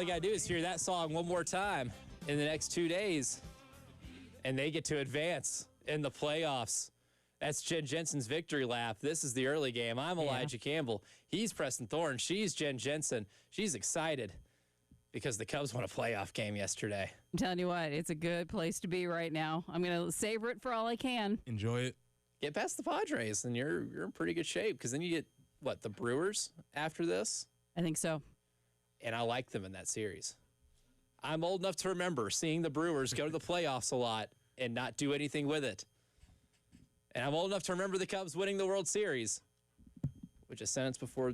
they got to do is hear that song one more time in the next 2 days, and they get to advance in the playoffs. That's Jen Jensen's victory lap. This is the early game. I'm Elijah Campbell. He's Preston Thorne. She's Jen Jensen. She's excited because the Cubs won a playoff game yesterday. I'm telling you what, it's a good place to be right now. I'm going to savor it for all I can. Enjoy it. Get past the Padres, and you're in pretty good shape because then you get, the Brewers after this? I think so. And I like them in that series. I'm old enough to remember seeing the Brewers go to the playoffs a lot and not do anything with it. And I'm old enough to remember the Cubs winning the World Series, which a sentence before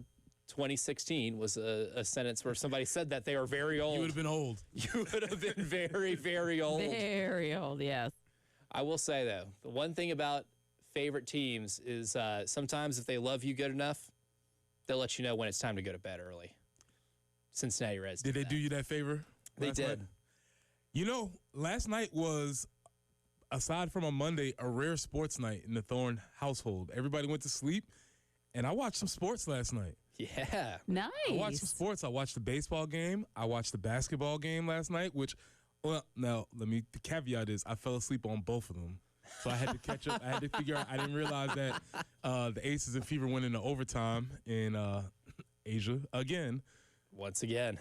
2016 was a sentence where somebody said that they were very old. You would have been old. You would have been very, very old. Very old, yes. I will say, though, the one thing about favorite teams is sometimes if they love you good enough, they'll let you know when it's time to go to bed early. Cincinnati Reds did they do you that favor? They did. Night? Last night was, aside from a Monday, a rare sports night in the Thorne household. Everybody went to sleep, and I watched some sports last night. Yeah. Nice. I watched some sports. I watched the baseball game. I watched the basketball game last night, the caveat is I fell asleep on both of them. So I had to catch up. I had to figure out. I didn't realize that the Aces and Fever went into overtime in Asia again. Once again,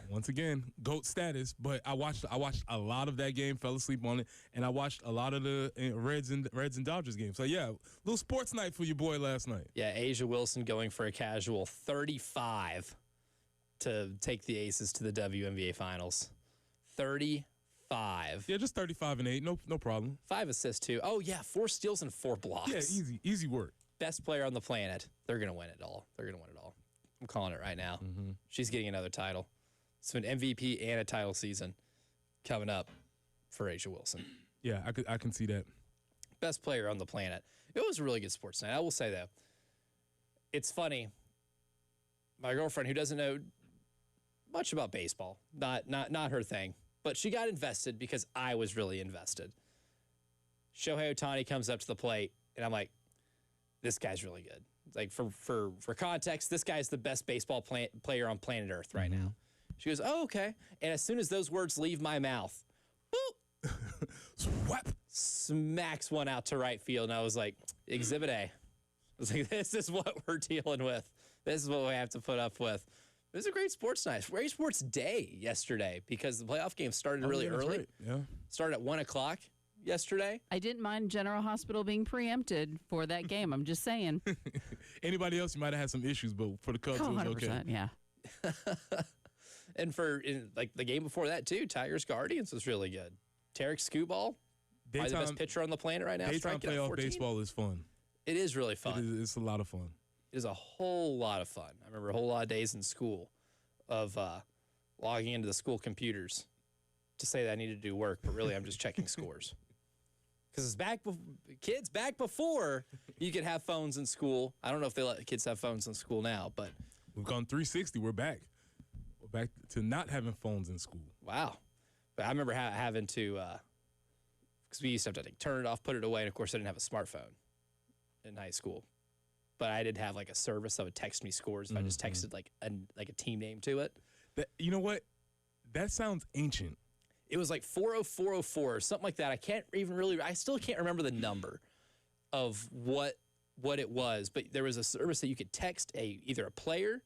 GOAT status. But I watched a lot of that game, fell asleep on it, and I watched a lot of the Reds and Dodgers games. So yeah, little sports night for your boy last night. Yeah, Asia Wilson going for a casual 35 to take the Aces to the WNBA Finals. 35. Yeah, just 35 and 8. No problem. 5 assists too. Oh yeah, 4 steals and 4 blocks. Yeah, easy work. Best player on the planet. They're gonna win it all. I'm calling it right now. Mm-hmm. She's getting another title. So an MVP and a title season coming up for Asia Wilson. Yeah, I can see that. Best player on the planet. It was a really good sports night. I will say, though, it's funny. My girlfriend, who doesn't know much about baseball, not her thing, but she got invested because I was really invested. Shohei Ohtani comes up to the plate, and I'm like, this guy's really good. Like, for context, this guy's the best baseball player on planet Earth right now. She goes, oh, okay. And as soon as those words leave my mouth, boop, Swap. Smacks one out to right field. And I was like, Exhibit A. I was like, this is what we're dealing with. This is what we have to put up with. It was a great sports night. Great sports day yesterday because the playoff game started really early. Right. Yeah. Started at 1 o'clock yesterday. I didn't mind General Hospital being preempted for that game. I'm just saying. Anybody else, you might have had some issues, but for the Cubs, it was okay. Yeah. And for the game before that, too, Tigers Guardians was really good. Tarek Skubal, probably the best pitcher on the planet right now. Daytime playoff baseball is fun. It is really fun. It's a lot of fun. It is a whole lot of fun. I remember a whole lot of days in school of logging into the school computers to say that I needed to do work, but really I'm just checking scores. Because it's kids back before you could have phones in school. I don't know if they let kids have phones in school now, but we've gone 360. We're back. We're back to not having phones in school. Wow. But I remember having to, because we used to have to turn it off, put it away, and of course I didn't have a smartphone in high school. But I did have a service that would text me scores if I just texted a team name to it. You know what? That sounds ancient. It was like 40404 or something like that. I still can't remember the number of what it was, but there was a service that you could text either a player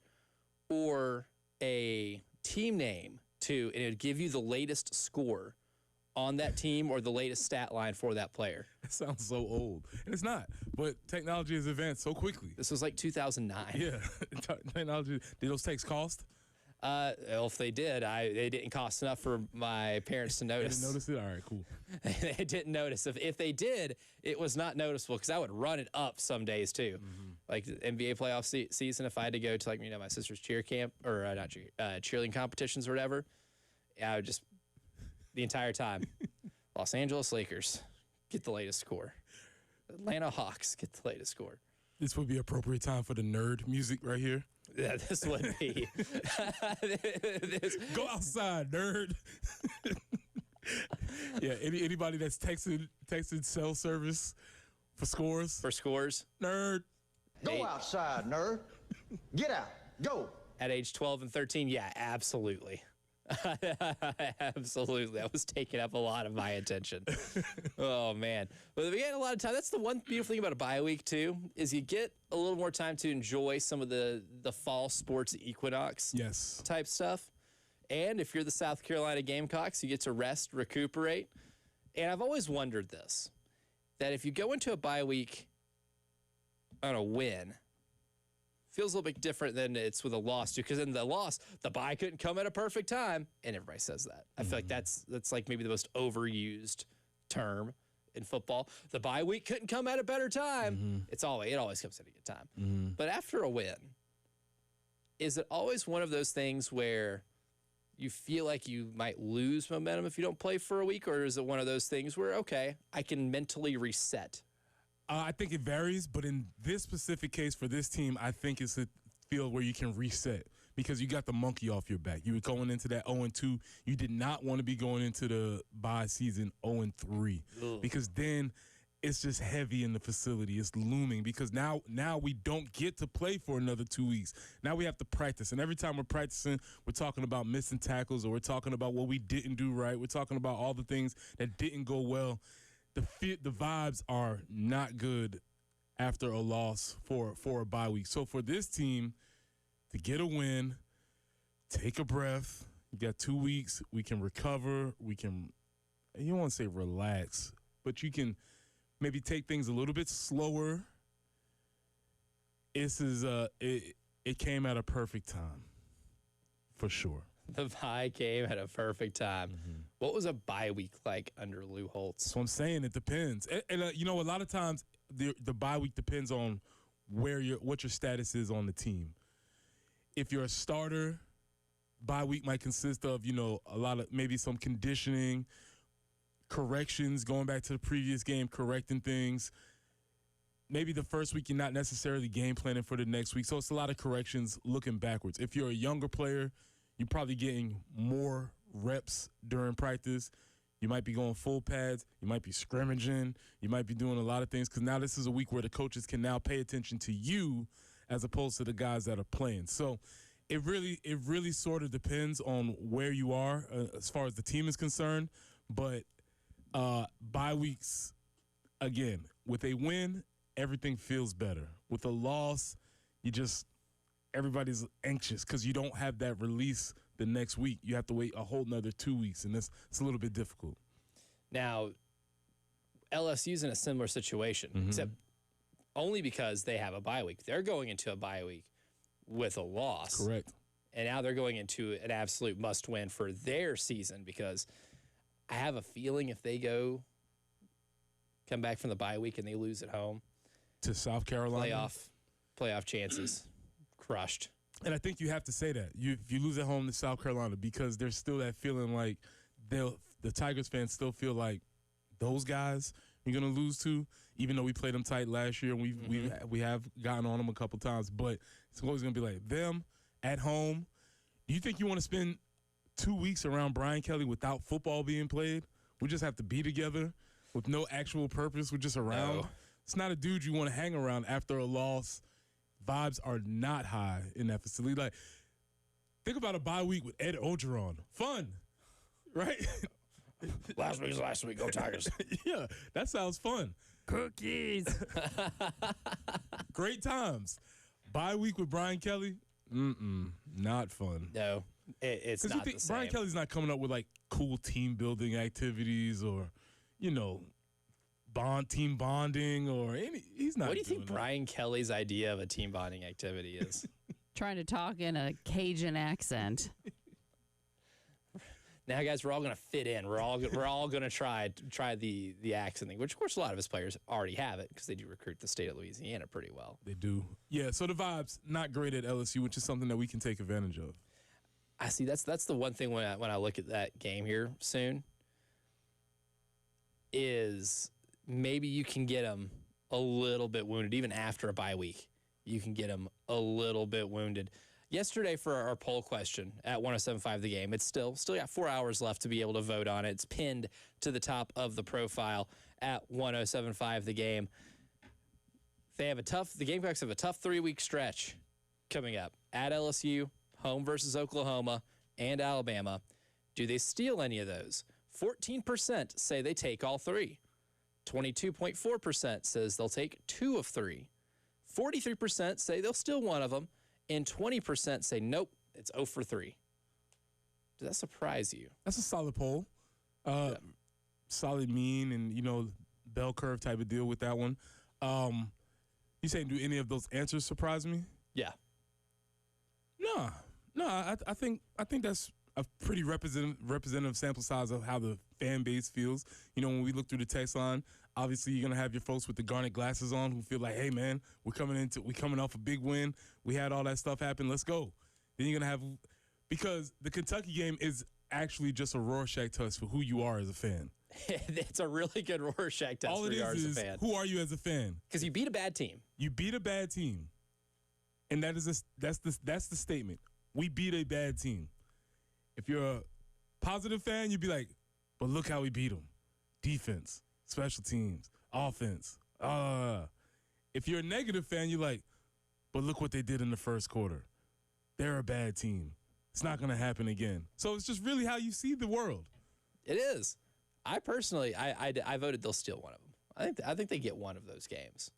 or a team name to, and it would give you the latest score on that team or the latest stat line for that player. It sounds so old. And it's not, but technology has advanced so quickly. This was like 2009. Yeah. Technology. Did those texts cost? Well, if they did, they didn't cost enough for my parents to notice. They didn't notice it? All right, cool. They didn't notice. If they did, it was not noticeable because I would run it up some days too. Mm-hmm. Like the NBA playoff season, if I had to go to my sister's cheer camp or cheerleading competitions or whatever, I would just the entire time. Los Angeles Lakers get the latest score. Atlanta Hawks get the latest score. This would be appropriate time for the nerd music right here. Yeah, this would be. Go outside, nerd. Yeah, anybody that's texted cell service for scores? For scores? Nerd. Go outside, nerd. Get out. Go. At age 12 and 13, yeah, absolutely. Absolutely. That was taking up a lot of my attention. Oh, man. But we get a lot of time. That's the one beautiful thing about a bye week, too, is you get a little more time to enjoy some of the fall sports equinox type stuff. And if you're the South Carolina Gamecocks, you get to rest, recuperate. And I've always wondered this, that if you go into a bye week on a win, feels a little bit different than it's with a loss, too, because in the loss, the bye couldn't come at a perfect time, and everybody says that. I feel like that's like maybe the most overused term in football. The bye week couldn't come at a better time. It always comes at a good time. But after a win, is it always one of those things where you feel like you might lose momentum if you don't play for a week, or is it one of those things where, okay, I can mentally reset? I think it varies, but in this specific case for this team, I think it's a field where you can reset because you got the monkey off your back. You were going into that 0-2. You did not want to be going into the bye season 0-3 because then it's just heavy in the facility. It's looming because now we don't get to play for another 2 weeks. Now we have to practice, and every time we're practicing, we're talking about missing tackles or we're talking about what we didn't do right. We're talking about all the things that didn't go well. The vibes are not good after a loss for a bye week. So for this team to get a win, take a breath. You got 2 weeks. We can recover. We can, you don't want to say relax, but you can maybe take things a little bit slower. It came at a perfect time, for sure. The bye came at a perfect time. What was a bye week like under Lou Holtz? So I'm saying it depends. And you know, a lot of times the bye week depends on what your status is on the team. If you're a starter, bye week might consist of, you know, a lot of maybe some conditioning, corrections, going back to the previous game, correcting things. Maybe the first week you're not necessarily game planning for the next week. So it's a lot of corrections looking backwards. If you're a younger player, you're probably getting more reps during practice. You might be going full pads. You might be scrimmaging. You might be doing a lot of things because now this is a week where the coaches can now pay attention to you as opposed to the guys that are playing. So it really sort of depends on where you are as far as the team is concerned. But bye weeks, again, with a win, everything feels better. With a loss, everybody's anxious because you don't have that release the next week. You have to wait a whole nother 2 weeks, and it's a little bit difficult. Now, LSU's in a similar situation, except only because they have a bye week. They're going into a bye week with a loss. Correct. And now they're going into an absolute must-win for their season because I have a feeling if they come back from the bye week and they lose at home to South Carolina, playoff chances crushed. And I think you have to say that. If you lose at home to South Carolina, because there's still that feeling like the Tigers fans still feel like those guys you're going to lose to, even though we played them tight last year and we have gotten on them a couple times. But it's always going to be like them at home. Do you think you want to spend 2 weeks around Brian Kelly without football being played? We just have to be together with no actual purpose. We're just around. No. It's not a dude you want to hang around after a loss. Vibes are not high in that facility. Like, think about a bye week with Ed Ogeron. Fun, right? Last week. Go Tigers. Yeah, that sounds fun. Cookies. Great times. Bye week with Brian Kelly? Not fun. No, it's not the same. Brian Kelly's not coming up with, like, cool team-building activities or, you know, team bonding or any. He's not. What do you think doing that. Brian Kelly's idea of a team bonding activity is? Trying to talk in a Cajun accent. Now, guys, we're all going to fit in. We're all going to try the accent thing, which of course a lot of his players already have it because they do recruit the state of Louisiana pretty well. They do. Yeah. So the vibes not great at LSU, which is something that we can take advantage of. I see. That's the one thing when I look at that game here soon is maybe you can get them a little bit wounded even after a bye week. You can get them a little bit wounded. Yesterday for our poll question at 107.5 The Game, it's still got 4 hours left to be able to vote on it. It's pinned to the top of the profile at 107.5 The Game. The Gamecocks have a tough 3-week stretch coming up at LSU, home versus Oklahoma, and Alabama. Do they steal any of those? 14% say they take all three. 22.4% says they'll take 2 of 3. 43% say they'll steal one of them. And 20% say, nope, it's 0 for 3. Does that surprise you? That's a solid poll. Solid mean and, bell curve type of deal with that one. You saying, do any of those answers surprise me? Yeah. No. I think that's a pretty representative sample size of how the fan base feels. When we look through the text line, obviously you're gonna have your folks with the garnet glasses on who feel like, hey man, we coming off a big win. We had all that stuff happen. Let's go. Then you're gonna have, because the Kentucky game is actually just a Rorschach test for who you are as a fan. It's a really good Rorschach test all for it you is as a fan. Who are you as a fan? Because you beat a bad team. You beat a bad team, and that's the statement. We beat a bad team. If you're a positive fan, you'd be like, but look how we beat them. Defense, special teams, offense. If you're a negative fan, you're like, but look what they did in the first quarter. They're a bad team. It's not going to happen again. So it's just really how you see the world. It is. I personally, I voted they'll steal one of them. I think they get one of those games.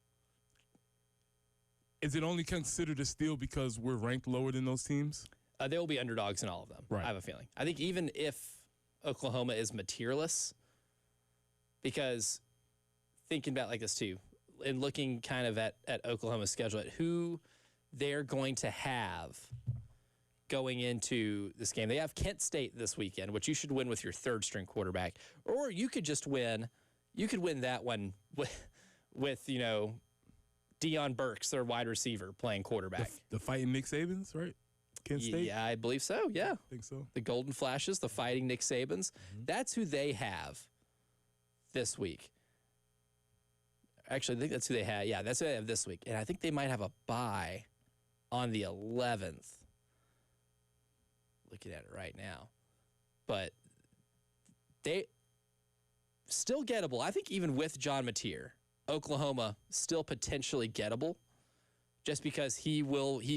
Is it only considered a steal because we're ranked lower than those teams? They will be underdogs in all of them. Right. I have a feeling. I think even if Oklahoma is materialless, because thinking about like this too, and looking kind of at Oklahoma's schedule, at who they're going to have going into this game. They have Kent State this weekend, which you should win with your third string quarterback, or you could just win. You could win that one with Deion Burks, their wide receiver, playing quarterback. The fighting Nick Sabans, right? Kent State? Yeah, I believe so. Yeah. I think so. The Golden Flashes, the fighting Nick Sabans. Mm-hmm. That's who they have this week. Actually, I think that's who they have. Yeah, that's who they have this week. And I think they might have a bye on the 11th. Looking at it right now. But they still gettable. I think even with John Mateer, Oklahoma still potentially gettable, just because he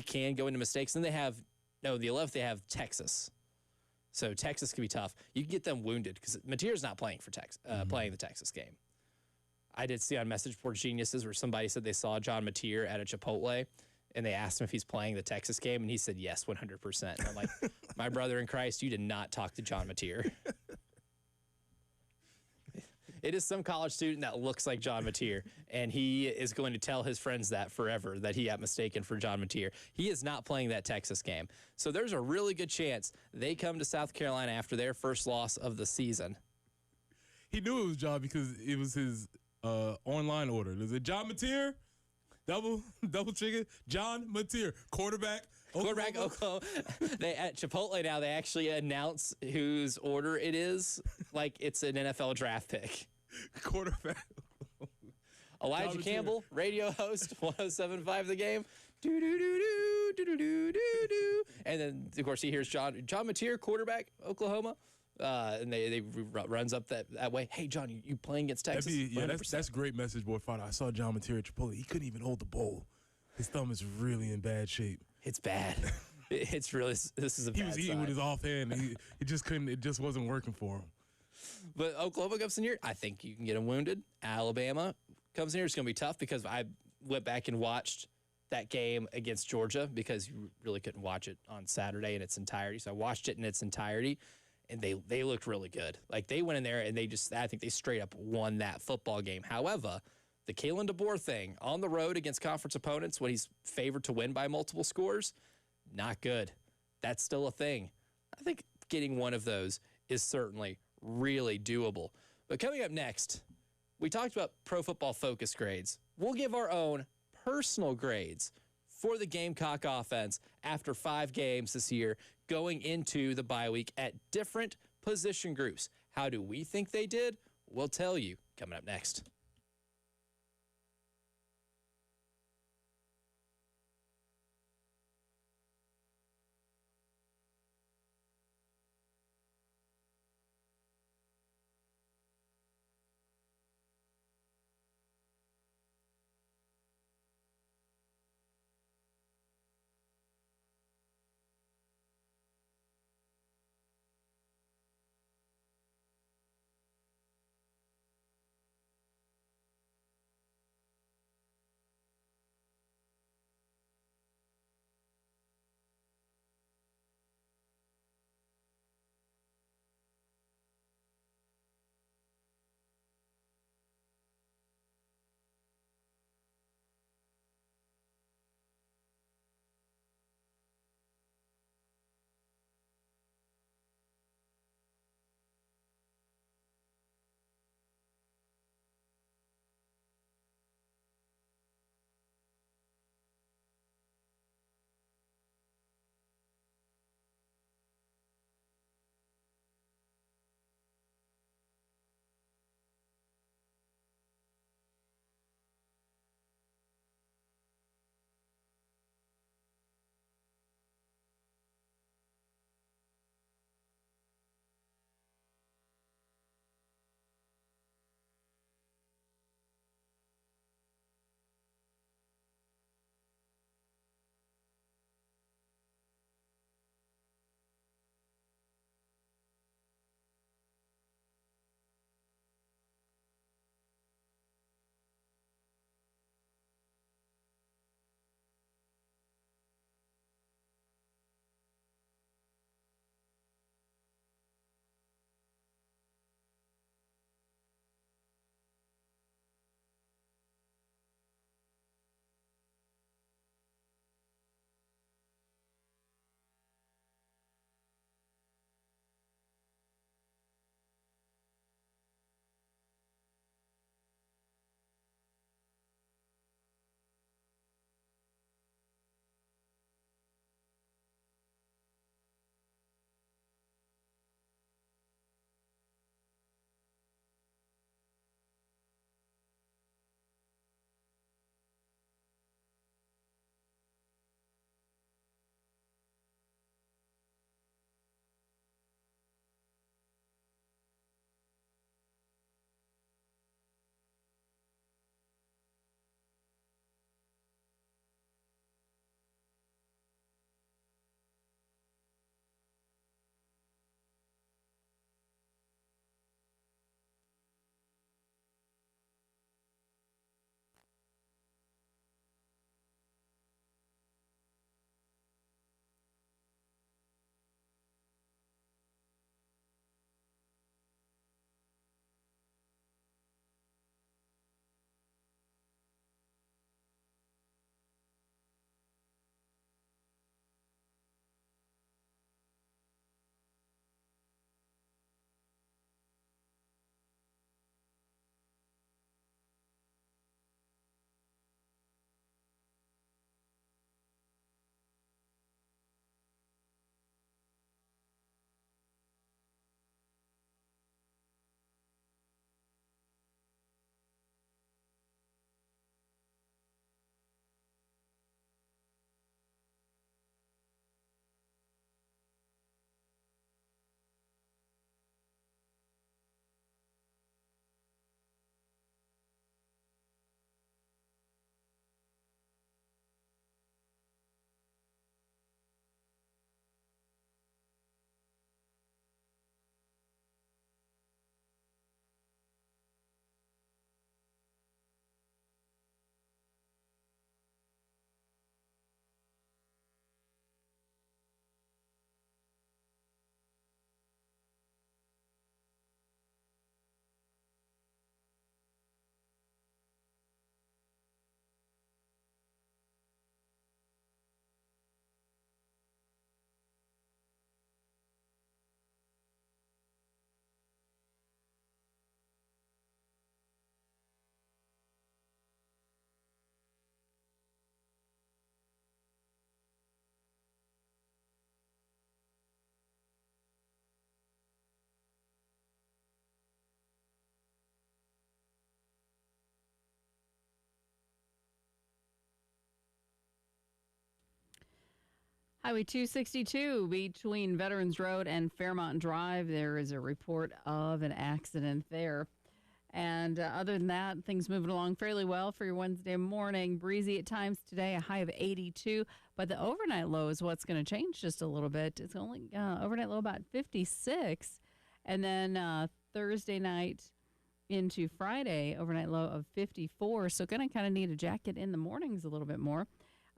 can go into mistakes. Then they have, the 11th they have Texas. So Texas can be tough. You can get them wounded because Mateer's not playing for playing the Texas game. I did see on Message Board Geniuses where somebody said they saw John Mateer at a Chipotle, and they asked him if he's playing the Texas game, and he said yes, 100%. And I'm like, my brother in Christ, you did not talk to John Mateer. It is some college student that looks like John Mateer, and he is going to tell his friends that forever, that he got mistaken for John Mateer. He is not playing that Texas game. So there's a really good chance they come to South Carolina after their first loss of the season. He knew it was John because it was his online order. Is it John Mateer? Double chicken? John Mateer, quarterback. Quarterback Oklahoma. They at Chipotle now, they actually announce whose order it is, like it's an NFL draft pick. Quarterback. Elijah Campbell, radio host, 107.5 The Game. Do do do do do do do do. And then of course he hears John Mateer, quarterback, Oklahoma. And they runs up that way. Hey John, you playing against Texas? That's great message board fodder. I saw John Mateer at Chipotle. He couldn't even hold the bowl. His thumb is really in bad shape. It's bad. It's really, this is a bad He was eating sign. with his offhand. He just couldn't. It just wasn't working for him. But Oklahoma comes in here. I think you can get him wounded. Alabama comes in here. It's going to be tough because I went back and watched that game against Georgia because you really couldn't watch it on Saturday in its entirety. So I watched it in its entirety, and they looked really good. Like they went in there and I think they straight up won that football game. However, the Kalen DeBoer thing on the road against conference opponents when he's favored to win by multiple scores, not good. That's still a thing. I think getting one of those is certainly really doable. But coming up next, we talked about Pro Football Focus grades. We'll give our own personal grades for the Gamecock offense after 5 games this year, going into the bye week at different position groups. How do we think they did? We'll tell you coming up next. Highway 262 between Veterans Road and Fairmont Drive. There is a report of an accident there. And other than that, things moving along fairly well for your Wednesday morning. Breezy at times today, a high of 82. But the overnight low is what's going to change just a little bit. It's only overnight low about 56. And then Thursday night into Friday, overnight low of 54. So going to kind of need a jacket in the mornings a little bit more.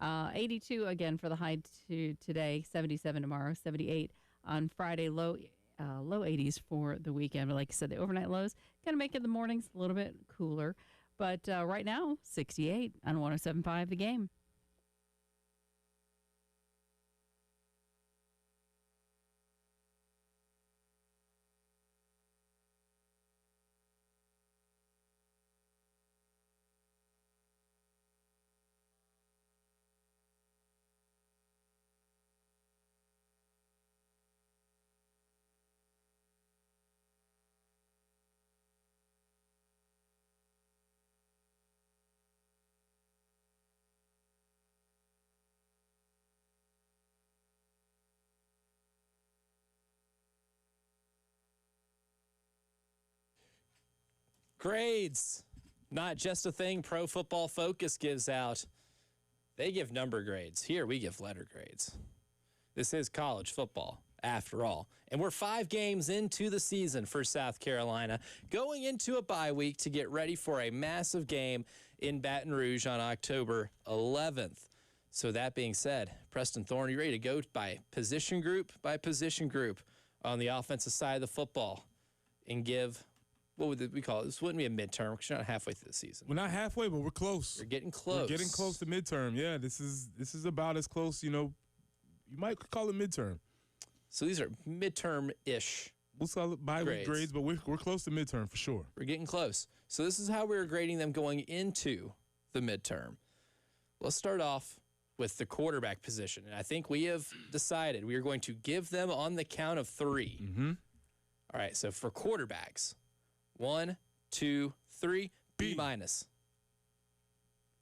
82 again for the high today, 77 tomorrow, 78 on Friday, low 80s for the weekend. But like I said, the overnight lows going to make it the mornings a little bit cooler. But right now, 68 on 107.5 The Game. Grades, not just a thing Pro Football Focus gives out. They give number grades. Here, we give letter grades. This is college football, after all. And we're 5 games into the season for South Carolina, going into a bye week to get ready for a massive game in Baton Rouge on October 11th. So that being said, Preston Thorne, you ready to go by position group on the offensive side of the football and give... What would we call it? This wouldn't be a midterm because you're not halfway through the season. We're not halfway, but we're close. We're getting close. We're getting close to midterm. Yeah, this is about as close, you might call it midterm. So these are midterm-ish. We'll call it bi-week grades, but we're close to midterm for sure. We're getting close. So this is how we're grading them going into the midterm. Let's start off with the quarterback position. And I think we have decided we are going to give them on the count of 3. Mm-hmm. All right, so for quarterbacks, 1, 2, 3, B minus.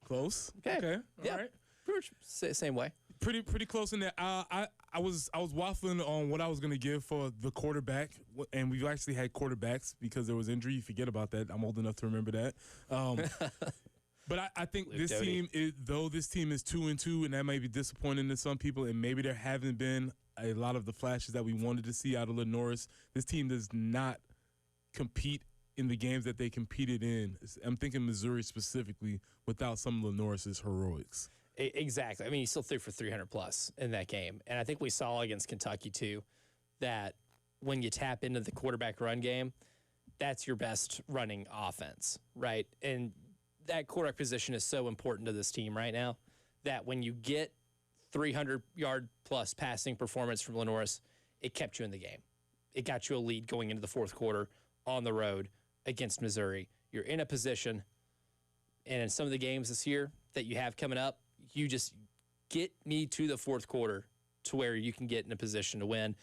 Close. Okay. All right. Pretty much same way. Pretty close in there. I was waffling on what I was going to give for the quarterback, and we've actually had quarterbacks because there was injury. You forget about that. I'm old enough to remember that. But I think Luke this Doty. team, though this team is 2-2, and that might be disappointing to some people, and maybe there haven't been a lot of the flashes that we wanted to see out of Lenoris. This team does not compete in the games that they competed in. I'm thinking Missouri specifically, without some of Lenoris's heroics. Exactly. I mean, he still threw for 300+ in that game. And I think we saw against Kentucky, too, that when you tap into the quarterback run game, that's your best running offense, right? And that quarterback position is so important to this team right now that when you get 300-yard-plus passing performance from Lenoris, it kept you in the game. It got you a lead going into the fourth quarter on the road against Missouri. You're in a position, and in some of the games this year that you have coming up, you just get me to the fourth quarter to where you can get in a position to win.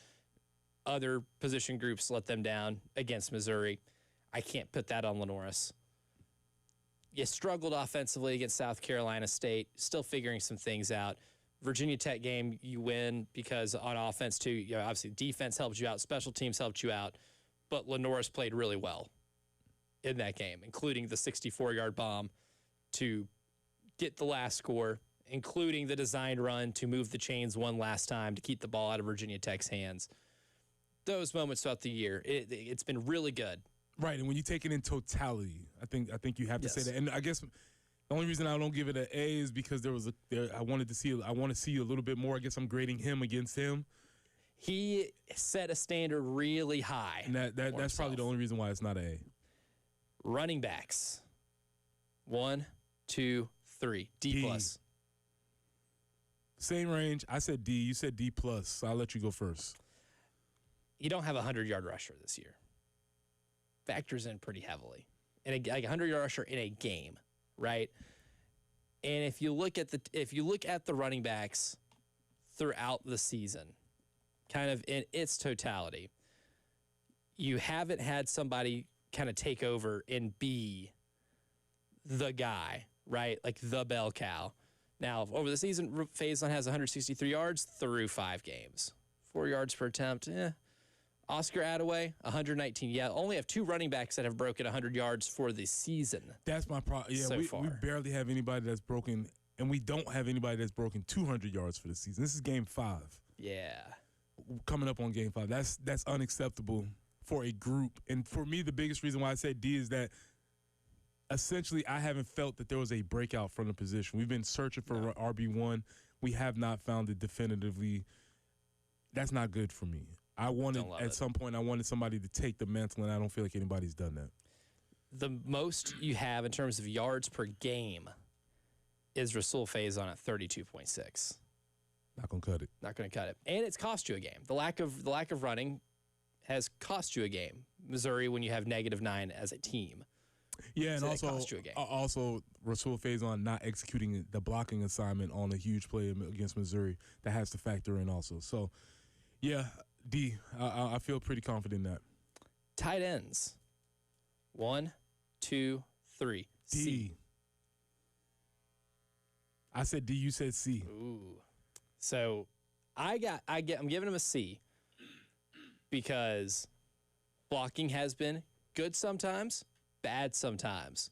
Other position groups let them down against Missouri. I can't put that on Lenoris. You struggled offensively against South Carolina State, still figuring some things out. Virginia Tech game, you win because on offense, too, obviously defense helped you out, special teams helped you out, but Lenoris played really well in that game, including the 64-yard bomb to get the last score, including the designed run to move the chains one last time to keep the ball out of Virginia Tech's hands. Those moments throughout the year, it's been really good. Right, and when you take it in totality, I think you have to say that. And I guess the only reason I don't give it an A is because I want to see a little bit more. I guess I'm grading him against him. He set a standard really high. And that's probably the only reason why it's not an A. Running backs. 1, 2, 3. D plus. Same range. I said D. You said D plus. So I'll let you go first. You don't have a 100-yard rusher this year. Factors in pretty heavily. And like a 100-yard rusher in a game, right? And if you look at the running backs throughout the season, kind of in its totality, you haven't had somebody kind of take over and be the guy, right? Like the bell cow. Now, over the season, Faison has 163 yards through 5 games. 4 yards per attempt, Oscar Attaway, 119. Yeah, only have 2 running backs that have broken 100 yards for the season. That's my problem. Yeah, so we far. we barely have anybody that's broken, and we don't have anybody that's broken 200 yards for the season. This is game 5. Yeah. Coming up on game 5. That's unacceptable for a group. And for me, the biggest reason why I said D is that essentially I haven't felt that there was a breakout from the position. We've been searching for RB1. We have not found it definitively. That's not good for me. I wanted, at some point, I wanted somebody to take the mantle, and I don't feel like anybody's done that. The most you have in terms of yards per game is Rasul Faison at 32.6. Not gonna cut it. Not going to cut it, and it's cost you a game. The lack of running has cost you a game. Missouri, when you have -9 as a team. Yeah, so and cost you a game. also Rasul Faison not executing the blocking assignment on a huge play against Missouri, that has to factor in also. So, yeah, D. I feel pretty confident in that. Tight ends. 1, 2, 3. D. C. I said D. You said C. Ooh. So I'm giving him a C because blocking has been good sometimes, bad sometimes.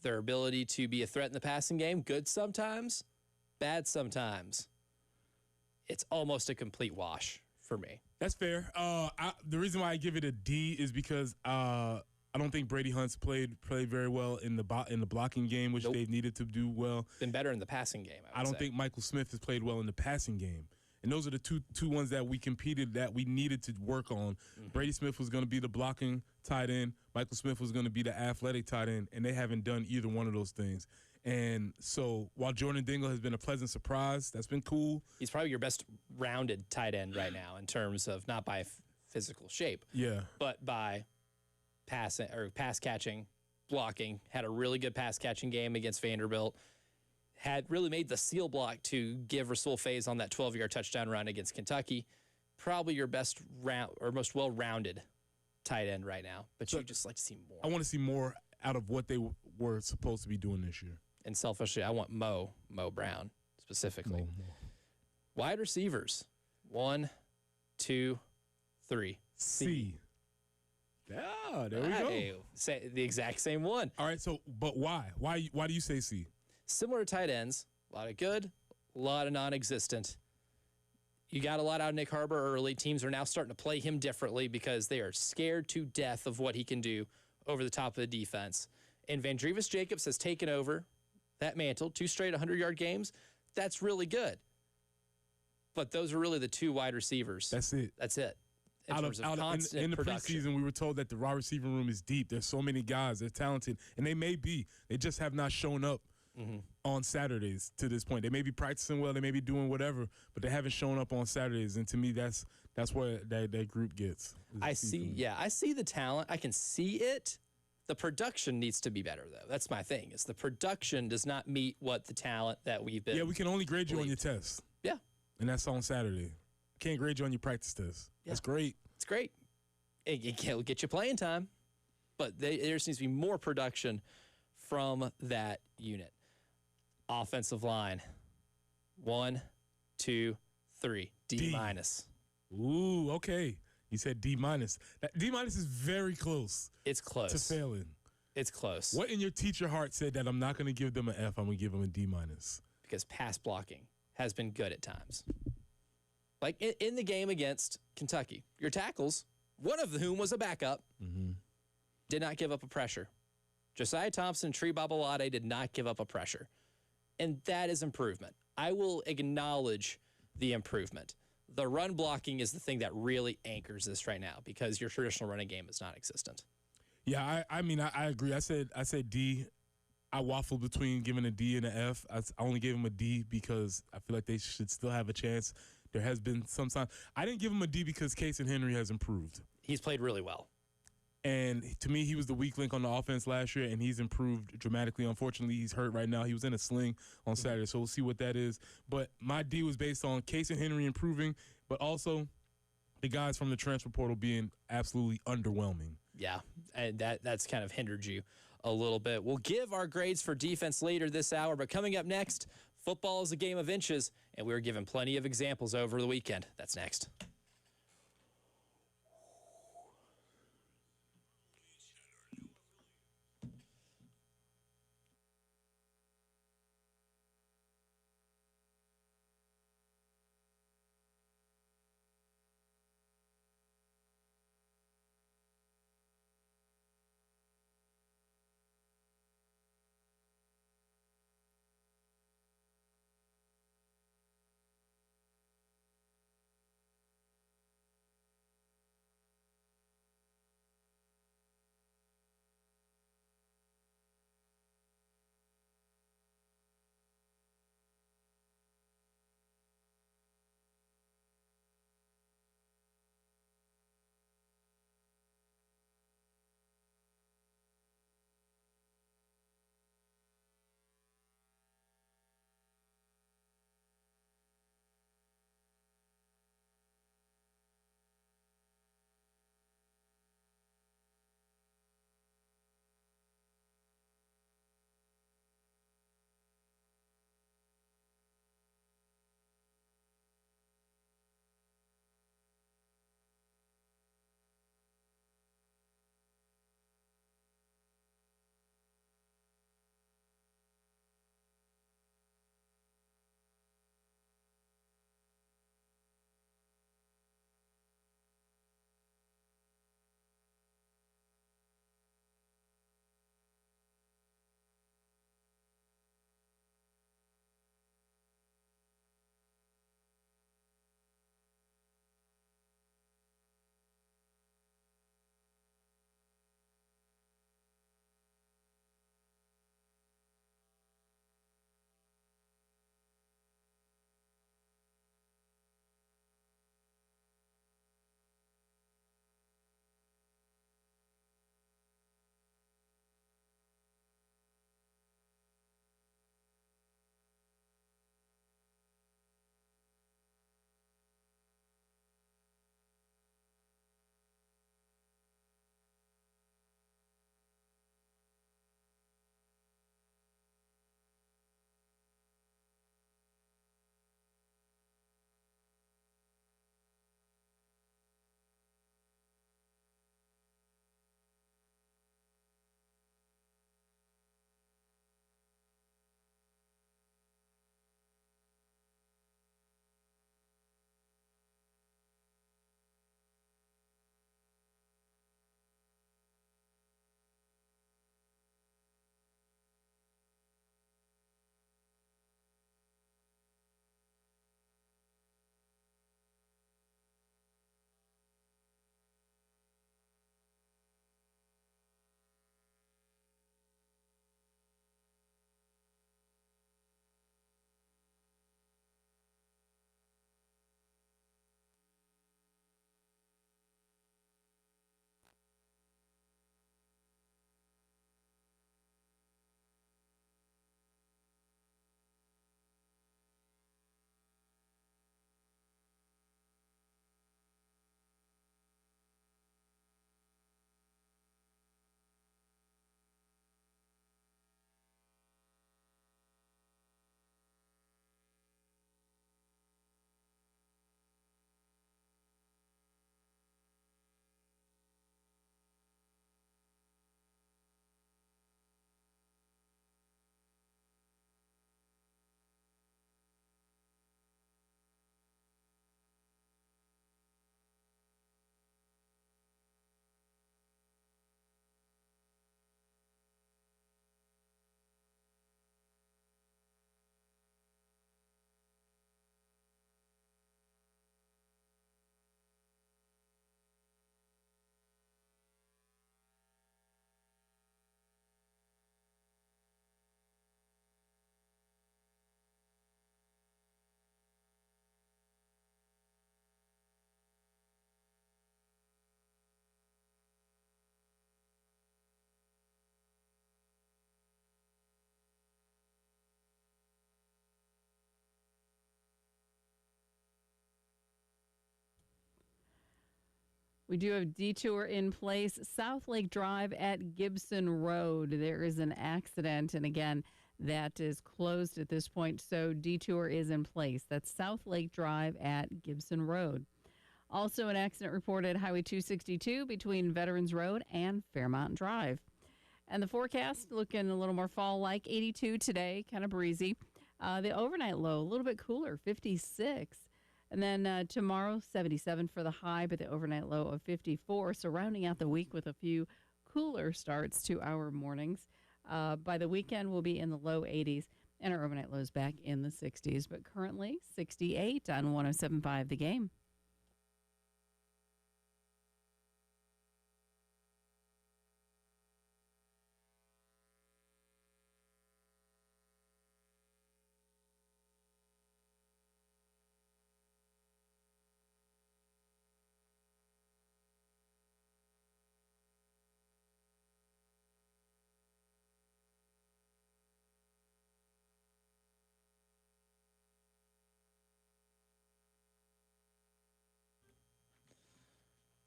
Their ability to be a threat in the passing game, good sometimes, bad sometimes. It's almost a complete wash for me. That's fair. The reason why I give it a D is because I don't think Brady Hunt's played very well in the blocking game, which they've needed to do well. Been better in the passing game, I don't say. think Michael Smith has played well in the passing game. And those are the two ones that we competed that we needed to work on. Mm-hmm. Brady Smith was going to be the blocking tight end. Michael Smith was going to be the athletic tight end, and they haven't done either one of those things. And so while Jordan Dingle has been a pleasant surprise, that's been cool. He's probably your best rounded tight end right now in terms of not by physical shape, but by pass catching, blocking. Had a really good pass catching game against Vanderbilt. Had really made the seal block to give Rasul Faison on that 12-yard touchdown run against Kentucky. Probably your best most well-rounded tight end right now. But you just like to see more. I want to see more out of what they were supposed to be doing this year. And selfishly, I want Mo Brown specifically. Mo. Wide receivers. 1, 2, 3. C. Yeah, there we go. Say the exact same one. All right, so but why? Why do you say C? Similar to tight ends, a lot of good, a lot of non-existent. You got a lot out of Nick Harbor early. Teams are now starting to play him differently because they are scared to death of what he can do over the top of the defense. And Vandrevis Jacobs has taken over that mantle, 2 straight 100-yard games. That's really good. But those are really the 2 wide receivers. That's it. In terms of constant in the production. preseason, we were told that the wide receiver room is deep. There's so many guys. They're talented, and they may be. They just have not shown up on Saturdays to this point. They may be practicing well. They may be doing whatever, but they haven't shown up on Saturdays. And to me, that's where that group gets. I see the talent. I can see it. The production needs to be better, though. That's my thing. Is the production does not meet what the talent that we've been. Yeah, we can only grade you on your test. Yeah. And that's on Saturday. Can't grade you on your practice test. Yeah. That's great. It's great. It'll get you playing time, but there just needs to be more production from that unit. Offensive line. 1, 2, 3. D minus. Ooh, okay. You said D minus. D minus is very close. It's close to failing. It's close. What in your teacher heart said that I'm not going to give them an F? I'm going to give them a D minus because pass blocking has been good at times. Like in the game against Kentucky, your tackles, one of whom was a backup, did not give up a pressure. Josiah Thompson, Tree Babalade did not give up a pressure. And that is improvement. I will acknowledge the improvement. The run blocking is the thing that really anchors this right now because your traditional running game is non-existent. Yeah, I mean, I agree. I said D. I waffled between giving a D and an F. I only gave him a D because I feel like they should still have a chance. There has been some time. I didn't give him a D because Casey Henry has improved. He's played really well. And to me, he was the weak link on the offense last year, and he's improved dramatically. Unfortunately, he's hurt right now. He was in a sling on Saturday, so we'll see what that is. But my D was based on Casey Henry improving, but also the guys from the transfer portal being absolutely underwhelming. Yeah, and that's kind of hindered you a little bit. We'll give our grades for defense later this hour, but coming up next, Football is a game of inches, and we were given plenty of examples over the weekend. That's next. We do have a detour in place, South Lake Drive at Gibson Road. There is an accident. And again, that is closed at this point, so detour is in place. That's South Lake Drive at Gibson Road. Also, an accident reported Highway 262 between Veterans Road and Fairmont Drive. And the forecast looking a little more fall-like, 82 today, kind of breezy. The overnight low, a little bit cooler, 56. And then tomorrow, 77 for the high, but the overnight low of 54. So rounding out the week with a few cooler starts to our mornings. By the weekend, we'll be in the low 80s, and our overnight lows back in the 60s. But currently, 68 on 107.5 The Game.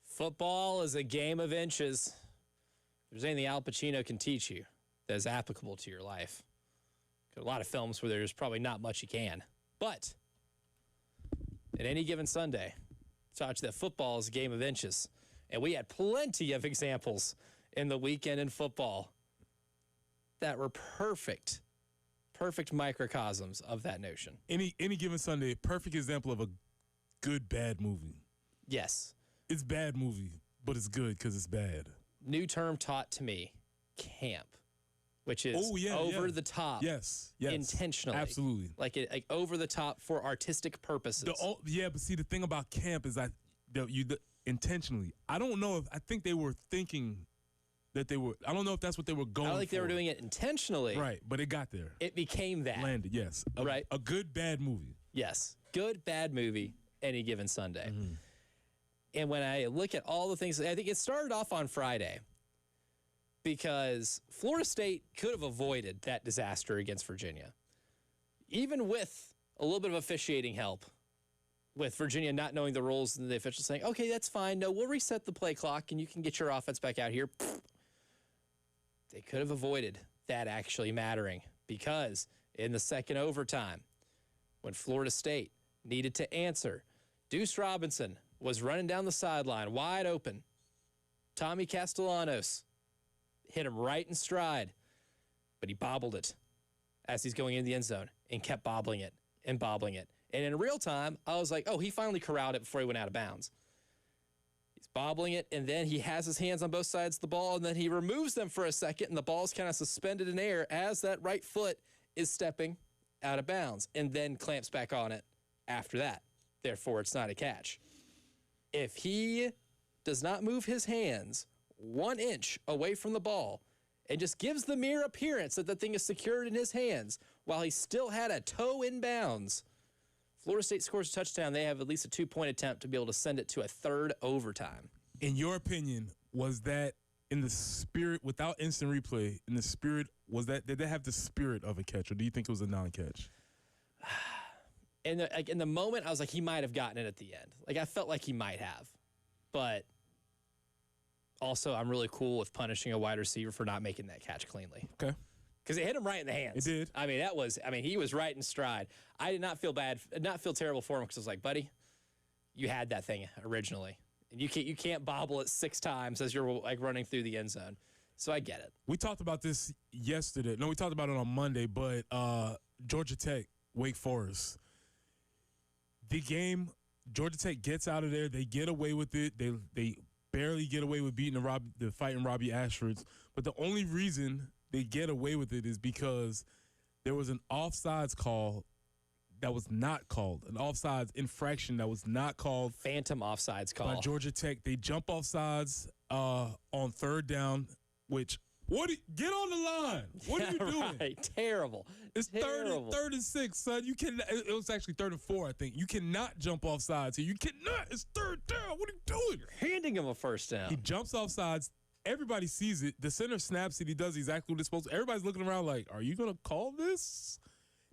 Football is a game of inches. If there's anything Al Pacino can teach you that is applicable to your life. Got a lot of films where there's probably not much you can. But at any given Sunday, taught you that football is a game of inches. And we had plenty of examples in the weekend in football that were perfect microcosms of that notion. Any given Sunday, perfect example of a good bad movie. Yes. It's bad movie, but it's good because it's bad. New term taught to me, camp, which is over the top. Yes. Intentionally. Absolutely. Like over the top for artistic purposes. But see, the thing about camp is intentionally. I don't know I think they were thinking that they were, I don't know if that's what they were going for. I don't think they were doing it intentionally. Right, but it got there. It became that. Landed, yes. A good bad movie. Yes. Good bad movie, any given Sunday. Mm-hmm. And when I look at all the things, I think it started off on Friday because Florida State could have avoided that disaster against Virginia. Even with a little bit of officiating help, with Virginia not knowing the rules and the officials saying, okay, that's fine. No, we'll reset the play clock and you can get your offense back out here. They could have avoided that actually mattering because in the second overtime, when Florida State needed to answer, Deuce Robinson was running down the sideline, wide open. Tommy Castellanos hit him right in stride, but he bobbled it as he's going into the end zone and kept bobbling it and bobbling it. And in real time, I was like, oh, he finally corralled it before he went out of bounds. He's bobbling it, and then he has his hands on both sides of the ball, and then he removes them for a second, and the ball's kind of suspended in air as that right foot is stepping out of bounds, and then clamps back on it after that. Therefore, it's not a catch. If he does not move his hands 1 inch away from the ball and just gives the mere appearance that the thing is secured in his hands while he still had a toe in bounds, Florida State scores a touchdown. They have at least a 2-point attempt to be able to send it to a third overtime. In your opinion, was that in the spirit, without instant replay, in the spirit, did they have the spirit of a catch, or do you think it was a non-catch? In the moment, I was like, he might have gotten it at the end. Like, I felt like he might have. But also, I'm really cool with punishing a wide receiver for not making that catch cleanly. Okay. Because it hit him right in the hands. It did. I mean, he was right in stride. I did not feel terrible for him because I was like, buddy, you had that thing originally. And you can't bobble it 6 times as you're like running through the end zone. So I get it. We talked about this yesterday. No, we talked about it on Monday, but Georgia Tech, Wake Forest. The game, Georgia Tech gets out of there. They get away with it. They barely get away with beating the fighting Robbie Ashfords. But the only reason they get away with it is because there was an offsides call that was not called, an offsides infraction that was not called. Phantom offsides call. By Georgia Tech. They jump offsides on third down, which get on the line. What are you doing? Right. Terrible. It's Terrible. third and 6, son. You can. It was actually 3rd and 4, I think. You cannot jump off sides here. You cannot. It's 3rd down. What are you doing? You're handing him a first down. He jumps off sides. Everybody sees it. The center snaps it. He does exactly what he's supposed to. Everybody's looking around like, are you going to call this?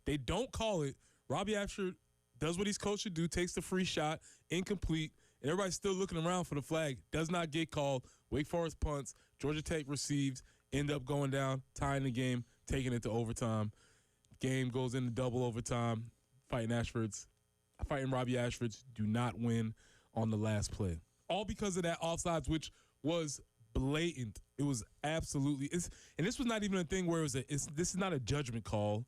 They don't call it. Robbie Ashford does what he's coached to do, takes the free shot, incomplete, and everybody's still looking around for the flag. Does not get called. Wake Forest punts. Georgia Tech receives. End up going down, tying the game, taking it to overtime. Game goes into double overtime. Fighting Robbie Ashford's do not win on the last play. All because of that offsides, which was blatant. It was absolutely and this was not even a thing where this is not a judgment call.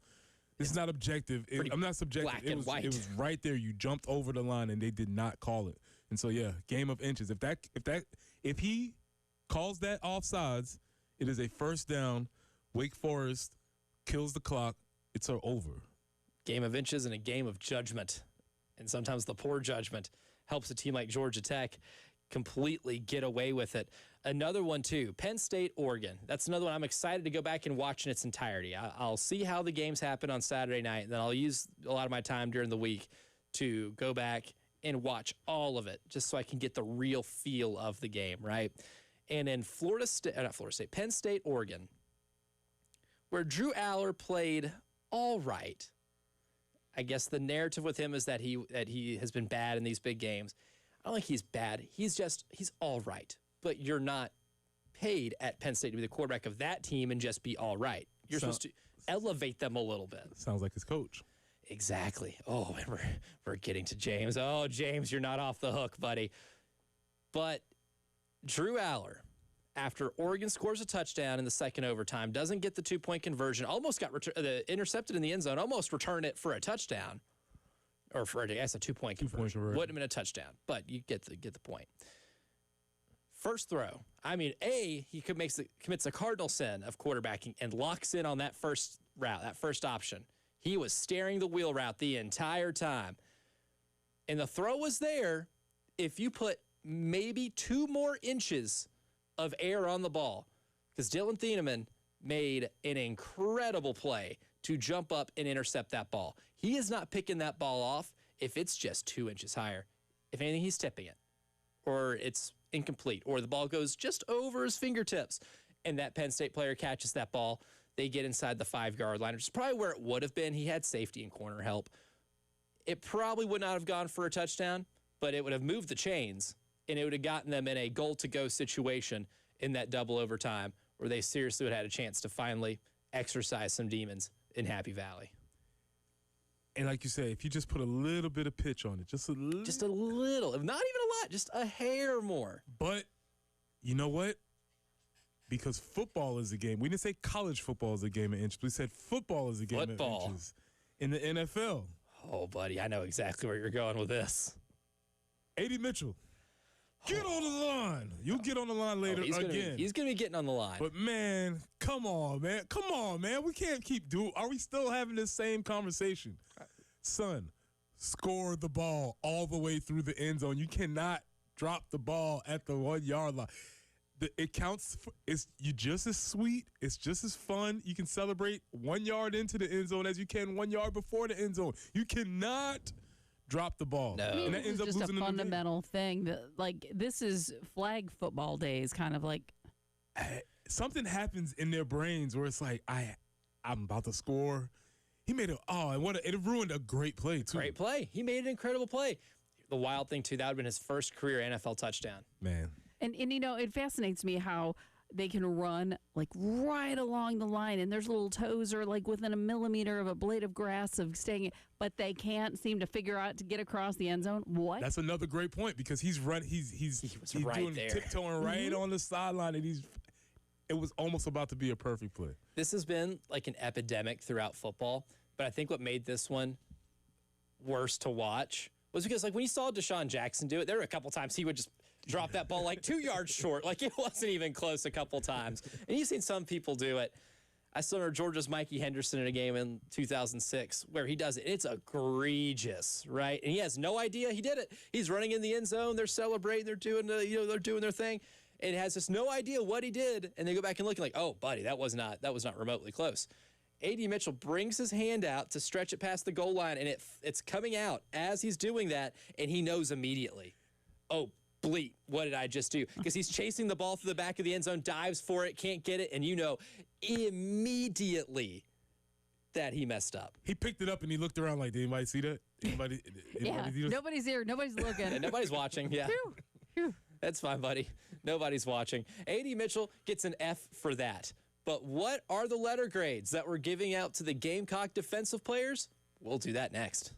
This is not objective. I'm not subjective. Black and white. It was right there. You jumped over the line and they did not call it. And so yeah, game of inches. If he calls that offsides, it is a first down. Wake Forest kills the clock. It's over. Game of inches and a game of judgment. And sometimes the poor judgment helps a team like Georgia Tech completely get away with it. Another one, too, Penn State, Oregon. That's another one I'm excited to go back and watch in its entirety. I'll see how the games happen on Saturday night, and then I'll use a lot of my time during the week to go back and watch all of it just so I can get the real feel of the game, right? And in Penn State, Oregon, where Drew Aller played all right. I guess the narrative with him is that he has been bad in these big games. I don't think he's bad. He's all right. But you're not paid at Penn State to be the quarterback of that team and just be all right. You're supposed to elevate them a little bit. Sounds like his coach. Exactly. Oh, and we're getting to James. Oh, James, you're not off the hook, buddy. But Drew Aller, after Oregon scores a touchdown in the second overtime, doesn't get the 2-point conversion, almost got intercepted in the end zone, almost returned it for a touchdown. Or for, I guess, a 2-point conversion. Wouldn't have been a touchdown, but you get the point. First throw. I mean, he commits a cardinal sin of quarterbacking and locks in on that first route, that first option. He was steering the wheel route the entire time. And the throw was there if you put maybe 2 more inches of air on the ball, because Dylan Thieneman made an incredible play to jump up and intercept that ball. He is not picking that ball off if it's just 2 inches higher. If anything, he's tipping it, or it's incomplete, or the ball goes just over his fingertips, and that Penn State player catches that ball. They get inside the 5-yard line, which is probably where it would have been. He had safety and corner help. It probably would not have gone for a touchdown, but it would have moved the chains, and it would have gotten them in a goal-to-go situation in that double overtime where they seriously would have had a chance to finally exercise some demons in Happy Valley. And like you say, if you just put a little bit of pitch on it, just a little, not even a lot, just a hair more. But you know what? Because football is a game. We didn't say college football is a game of inches. We said football is a game of inches in the NFL. Oh, buddy, I know exactly where you're going with this. A.D. Mitchell, get on the line. You'll get on the line later again. He's going to be getting on the line. But, man, come on, man. Come on, man. We can't keep doing. Are we still having this same conversation? Son, score the ball all the way through the end zone. You cannot drop the ball at the 1-yard line. It counts. It's just as sweet. It's just as fun. You can celebrate 1 yard into the end zone as you can 1 yard before the end zone. You cannot drop the ball. No. I mean, and that ends up just losing a fundamental thing. This is flag football days, kind of like. Something happens in their brains where it's like, I'm about to score. He made it ruined a great play, too. Great play. He made an incredible play. The wild thing, too, that would have been his first career NFL touchdown. Man. And you know, it fascinates me how they can run like right along the line, and their little toes are like within a millimeter of a blade of grass of staying, but they can't seem to figure out to get across the end zone. What? That's another great point, because he's right doing there. Tiptoeing right on the sideline, and it was almost about to be a perfect play. This has been like an epidemic throughout football, but I think what made this one worse to watch was because, like, when you saw Deshaun Jackson do it, there were a couple times he would just drop that ball like 2 yards short. Like, it wasn't even close a couple times. And you've seen some people do it. I still remember Georgia's Mikey Henderson in a game in 2006 where he does it. It's egregious, right? And he has no idea he did it. He's running in the end zone. They're celebrating. They're doing their thing. And he has just no idea what he did. And they go back and look like, oh, buddy, that was not remotely close. A.D. Mitchell brings his hand out to stretch it past the goal line, and it's coming out as he's doing that, and he knows immediately, oh, bleep, what did I just do? Because he's chasing the ball through the back of the end zone, dives for it, can't get it, and you know immediately that he messed up. He picked it up and he looked around like, did anybody see that? Anybody Nobody's here. Nobody's looking. And nobody's watching, yeah. That's fine, buddy. Nobody's watching. A.D. Mitchell gets an F for that. But what are the letter grades that we're giving out to the Gamecock defensive players? We'll do that next.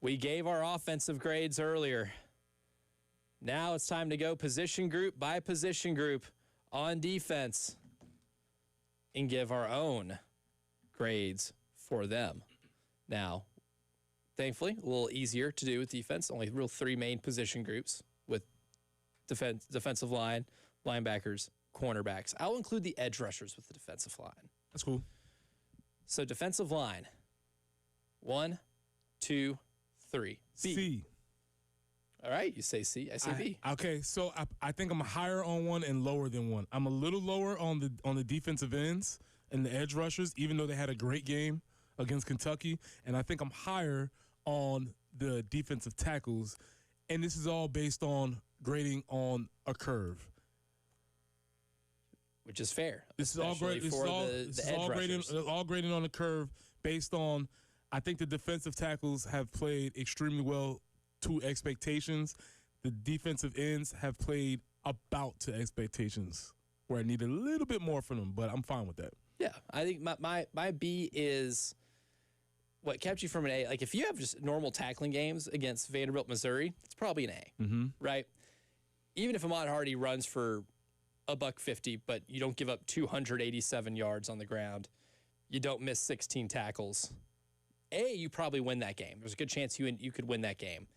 We gave our offensive grades earlier. Now it's time to go position group by position group on defense and give our own grades for them. Now, thankfully, a little easier to do with defense. Only real three main position groups with defensive line, linebackers, cornerbacks. I'll include the edge rushers with the defensive line. That's cool. So defensive line. 1, 2, 3. B. C. All right, you say C. I say B. Okay, so I think I'm higher on one and lower than one. I'm a little lower on the defensive ends and the edge rushers, even though they had a great game against Kentucky. And I think I'm higher on the defensive tackles. And this is all based on grading on a curve. Which is fair. This is all great. This is all grading on the curve based on. I think the defensive tackles have played extremely well to expectations. The defensive ends have played about to expectations, where I need a little bit more from them, but I'm fine with that. Yeah, I think my B is what kept you from an A. Like if you have just normal tackling games against Vanderbilt, Missouri, it's probably an A, right? Even if Ahmad Hardy runs for $150, but you don't give up 287 yards on the ground, you don't miss 16 tackles. A, you probably win that game. There's a good chance you could win that game.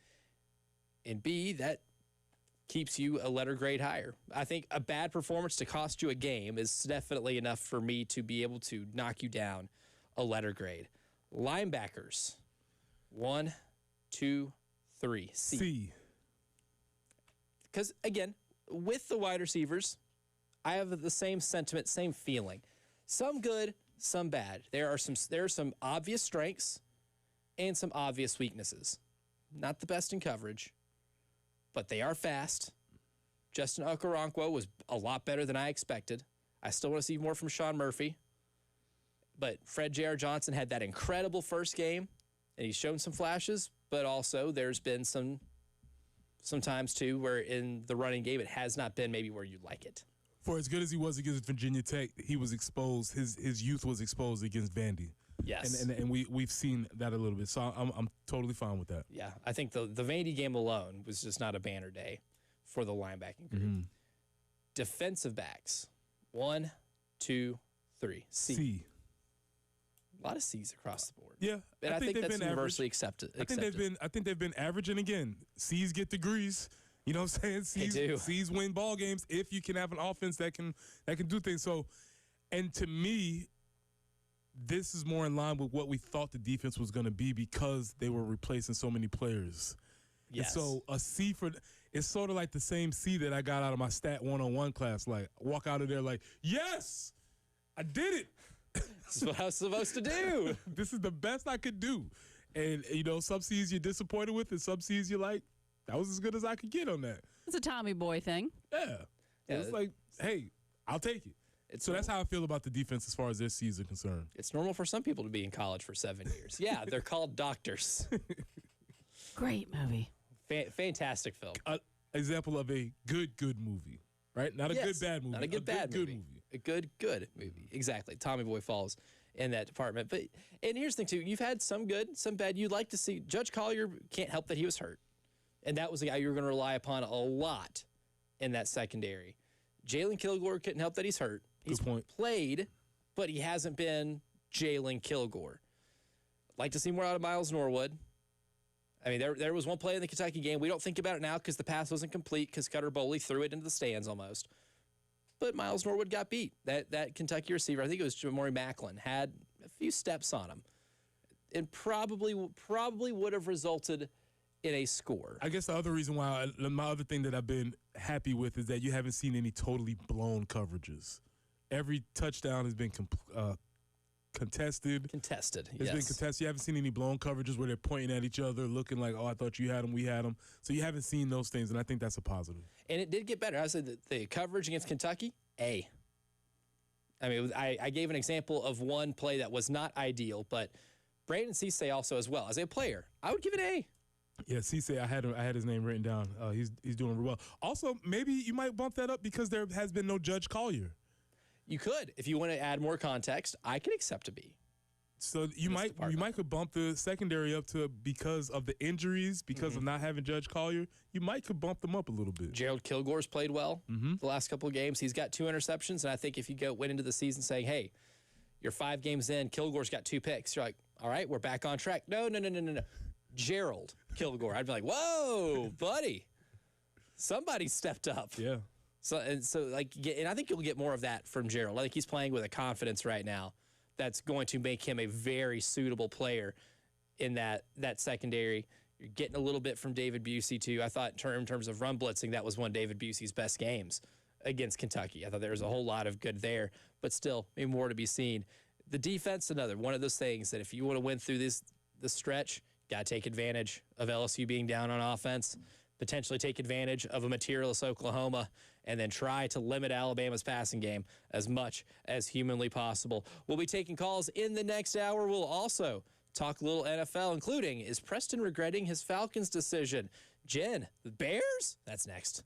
And B, that keeps you a letter grade higher. I think a bad performance to cost you a game is definitely enough for me to be able to knock you down a letter grade. Linebackers. 1, 2, 3. C. Because, again, with the wide receivers, I have the same sentiment, same feeling. Some good, some bad. There are some obvious strengths and some obvious weaknesses. Not the best in coverage, but they are fast. Justin Okoronkwo was a lot better than I expected. I still want to see more from Sean Murphy. But Fred J.R. Johnson had that incredible first game, and he's shown some flashes, but also there's been some times, too, where in the running game it has not been maybe where you'd like it. For as good as he was against Virginia Tech, he was exposed. His youth was exposed against Vandy. Yes. And we've seen that a little bit. So I'm totally fine with that. Yeah, I think the Vandy game alone was just not a banner day for the linebacking group. Defensive backs. 1, 2, 3. C. A lot of C's across the board. Yeah. And I think that's universally accepted. I think they've been average, and again, C's get degrees. You know what I'm saying? C's win ball games if you can have an offense that can do things. So, and to me, this is more in line with what we thought the defense was going to be because they were replacing so many players. Yes. And so a C it's sort of like the same C that I got out of my stat 101 class. Like walk out of there like, yes, I did it. That's what I was supposed to do. This is the best I could do. And, some C's you're disappointed with and some C's you're like, that was as good as I could get on that. It's a Tommy Boy thing. Yeah. It's like, hey, I'll take it. So that's how I feel about the defense as far as their C's are concerned. It's normal for some people to be in college for 7 years. Yeah, they're called doctors. Great movie. Fantastic film. Example of a good movie, right? Not a good bad movie. Not a good bad movie. A good movie. Exactly. Tommy Boy falls in that department. And here's the thing, too. You've had some good, some bad. You'd like to see. Judge Collier can't help that he was hurt. And that was a guy you were going to rely upon a lot in that secondary. Jalen Kilgore couldn't help that he's hurt. He's played, but he hasn't been Jalen Kilgore. Like to see more out of Miles Norwood. I mean, there was one play in the Kentucky game. We don't think about it now because the pass wasn't complete because Cutter Boley threw it into the stands almost. But Miles Norwood got beat. That Kentucky receiver, I think it was Jamori Macklin, had a few steps on him. And probably would have resulted in a score. I guess the other reason why, my other thing that I've been happy with is that you haven't seen any totally blown coverages. Every touchdown has been contested. Contested, It's been contested. You haven't seen any blown coverages where they're pointing at each other, looking like, oh, I thought you had them, we had them. So you haven't seen those things, and I think that's a positive. And it did get better. I said the coverage against Kentucky, A. I mean, I gave an example of one play that was not ideal, but Brandon Cisse also as well. As a player, I would give it A. Yeah, Cisse, I had his name written down. He's doing real well. Also, maybe you might bump that up because there has been no Judge Collier. You could. If you want to add more context, I could accept a B. So you might could bump the secondary up to because of the injuries, because of not having Judge Collier. You might could bump them up a little bit. Gerald Kilgore's played well the last couple of games. He's got 2 interceptions, and I think if you went into the season saying, hey, you're 5 games in, Kilgore's got 2 picks, you're like, all right, we're back on track. No. Gerald Kilgore. I'd be like, whoa, buddy. Somebody stepped up. Yeah. And I think you'll get more of that from Gerald. I think he's playing with a confidence right now that's going to make him a very suitable player in that secondary. You're getting a little bit from David Busey, too. I thought in terms of run blitzing, that was one of David Busey's best games against Kentucky. I thought there was a whole lot of good there, but still, maybe more to be seen. The defense, another one of those things that if you want to win through this stretch, got to take advantage of LSU being down on offense, potentially take advantage of a materialist Oklahoma, and then try to limit Alabama's passing game as much as humanly possible. We'll be taking calls in the next hour. We'll also talk a little NFL, including, is Preston regretting his Falcons decision? Jen, the Bears? That's next.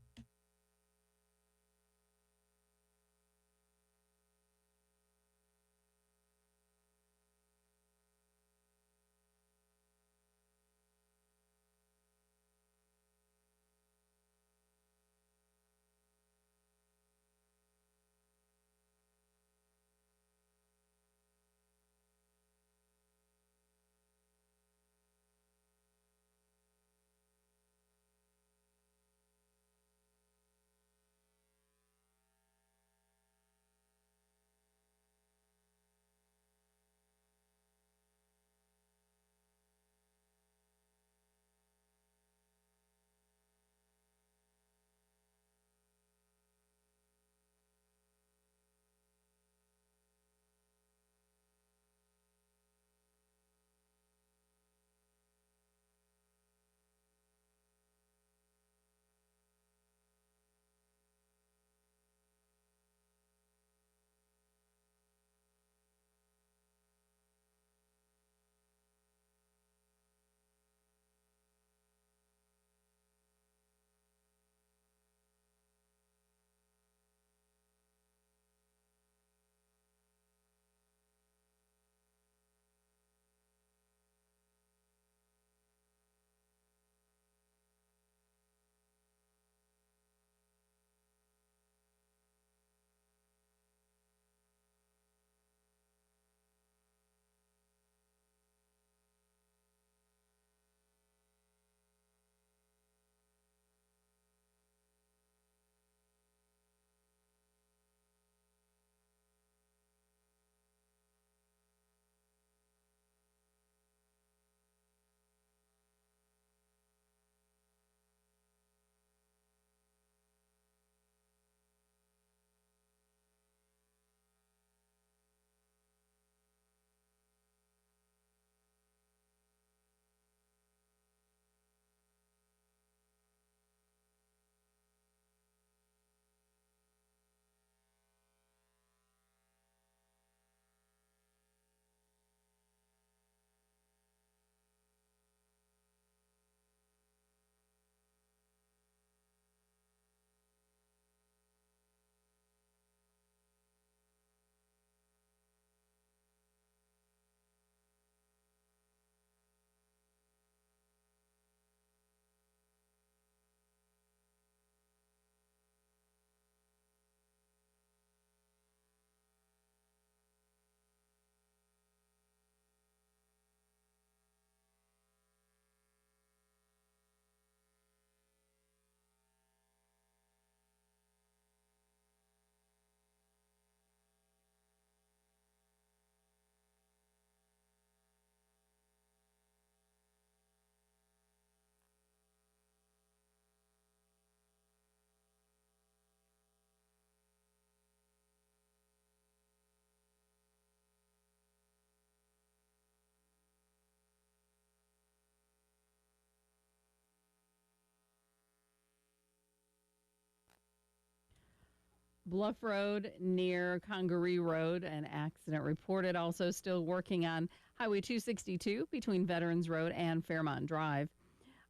Bluff Road near Congaree Road, an accident reported. Also still working on Highway 262 between Veterans Road and Fairmont Drive.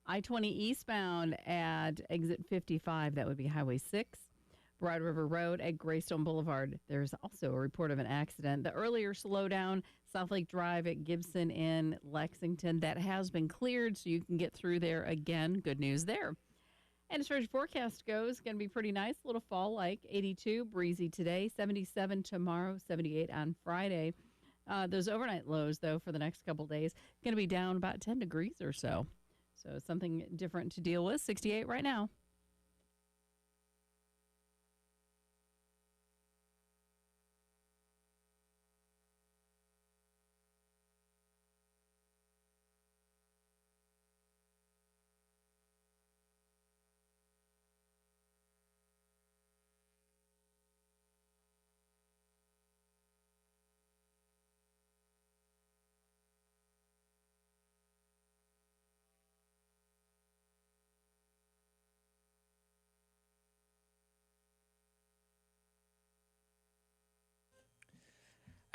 I-20 eastbound at exit 55, that would be Highway 6. Broad River Road at Greystone Boulevard. There's also a report of an accident. The earlier slowdown, South Lake Drive at Gibson in Lexington, that has been cleared, so you can get through there again. Good news there. And as far as forecast goes, going to be pretty nice. A little fall-like, 82, breezy today, 77 tomorrow, 78 on Friday. Those overnight lows, though, for the next couple days, going to be down about 10 degrees or so. So something different to deal with. 68 right now.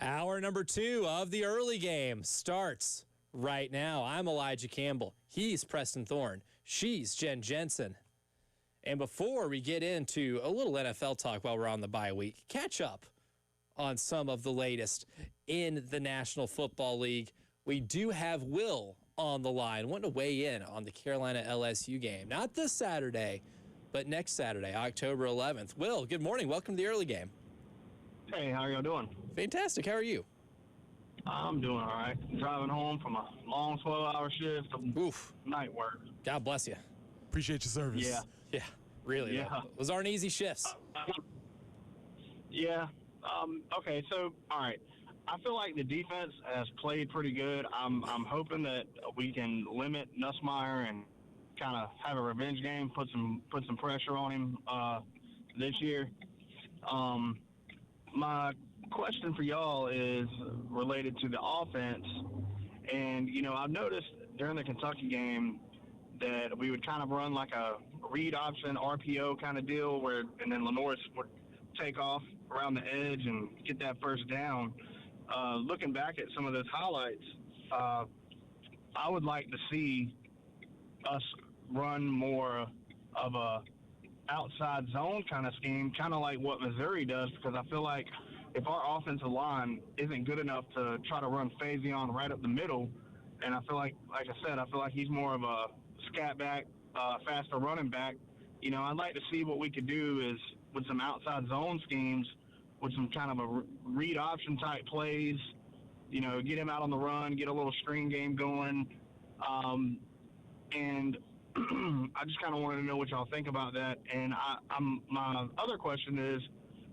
Hour number 2 of the early game starts right now. I'm Elijah Campbell. He's Preston Thorne. She's Jen Jensen. And before we get into a little NFL talk while we're on the bye week, catch up on some of the latest in the National Football League. We do have Will on the line, wanting to weigh in on the Carolina LSU game. Not this Saturday, but next Saturday, October 11th. Will, good morning. Welcome to the early game. Hey, how y'all doing? Fantastic. How are you? I'm doing all right. Driving home from a long 12-hour shift of Oof. night work. God bless you. Appreciate your service. Yeah. Yeah, really. Yeah. Those aren't easy shifts. Yeah. Okay, so, all right. I feel like the defense has played pretty good. I'm hoping that we can limit Nussmeier and kind of have a revenge game, put some pressure on him this year. My question for y'all is related to the offense. And, you know, I've noticed during the Kentucky game that we would kind of run like a read option RPO kind of deal and then Lenoris would take off around the edge and get that first down. Looking back at some of those highlights, I would like to see us run more of a outside zone kind of scheme, kind of like what Missouri does, because I feel like if our offensive line isn't good enough to try to run Faison right up the middle, and I feel like I said, I feel like he's more of a scat back, faster running back. You know, I'd like to see what we could do is with some outside zone schemes, with some kind of a read option type plays, you know, get him out on the run, get a little screen game going. And I just kind of wanted to know what y'all think about that. And my other question is,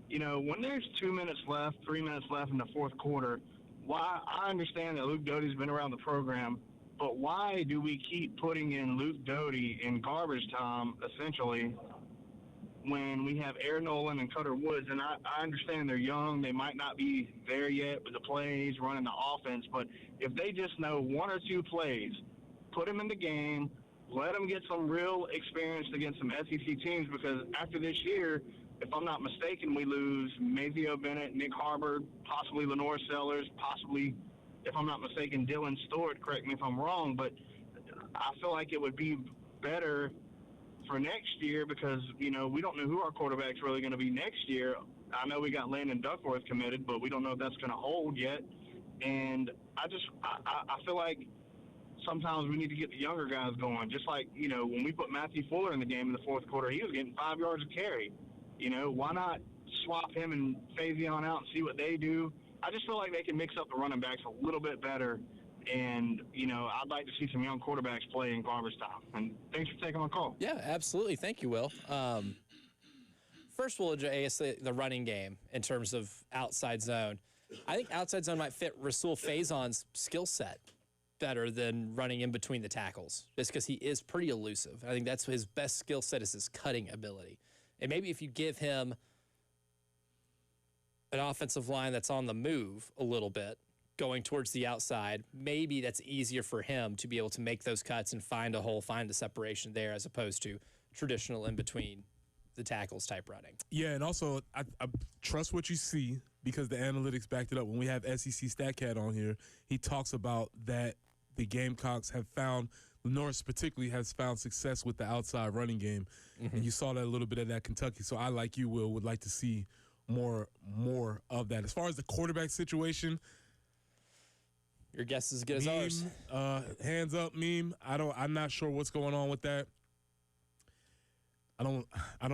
you know, when there's 2 minutes left, 3 minutes left in the fourth quarter, why? I understand that Luke Doty's been around the program, but why do we keep putting in Luke Doty in garbage time, essentially, when we have Aaron Nolan and Cutter Woods? And I understand they're young. They might not be there yet with the plays, running the offense. But if they just know one or two plays, put them in the game, let them get some real experience against some SEC teams, because after this year, if I'm not mistaken, we lose Mazio Bennett, Nick Harbord, possibly Lenore Sellers, possibly, if I'm not mistaken, Dylan Stewart. Correct me if I'm wrong, but I feel like it would be better for next year because, you know, we don't know who our quarterback's really going to be next year. I know we got Landon Duckworth committed, but we don't know if that's going to hold yet. And I feel like sometimes we need to get the younger guys going. Just like, you know, when we put Matthew Fuller in the game in the fourth quarter, he was getting 5 yards a carry. You know, why not swap him and Faison out and see what they do? I just feel like they can mix up the running backs a little bit better. And, you know, I'd like to see some young quarterbacks play in garbage time. And thanks for taking my call. Yeah, absolutely. Thank you, Will. First, we'll address the running game in terms of outside zone. I think outside zone might fit Rasul Faison's skill set better than running in between the tackles, just because he is pretty elusive. I think that's his best skill set, is his cutting ability. And maybe if you give him an offensive line that's on the move a little bit, going towards the outside, maybe that's easier for him to be able to make those cuts and find a hole, find the separation there, as opposed to traditional in between the tackles type running. Yeah, and also I trust what you see because the analytics backed it up. When we have SEC StatCat on here, he talks about that the Gamecocks have found, Norris particularly has found success with the outside running game, and you saw that a little bit of that Kentucky. So I, like you, Will, would like to see more of that. As far as the quarterback situation, your guess is as good as ours. Hands up, meme. I'm not sure what's going on with that. I don't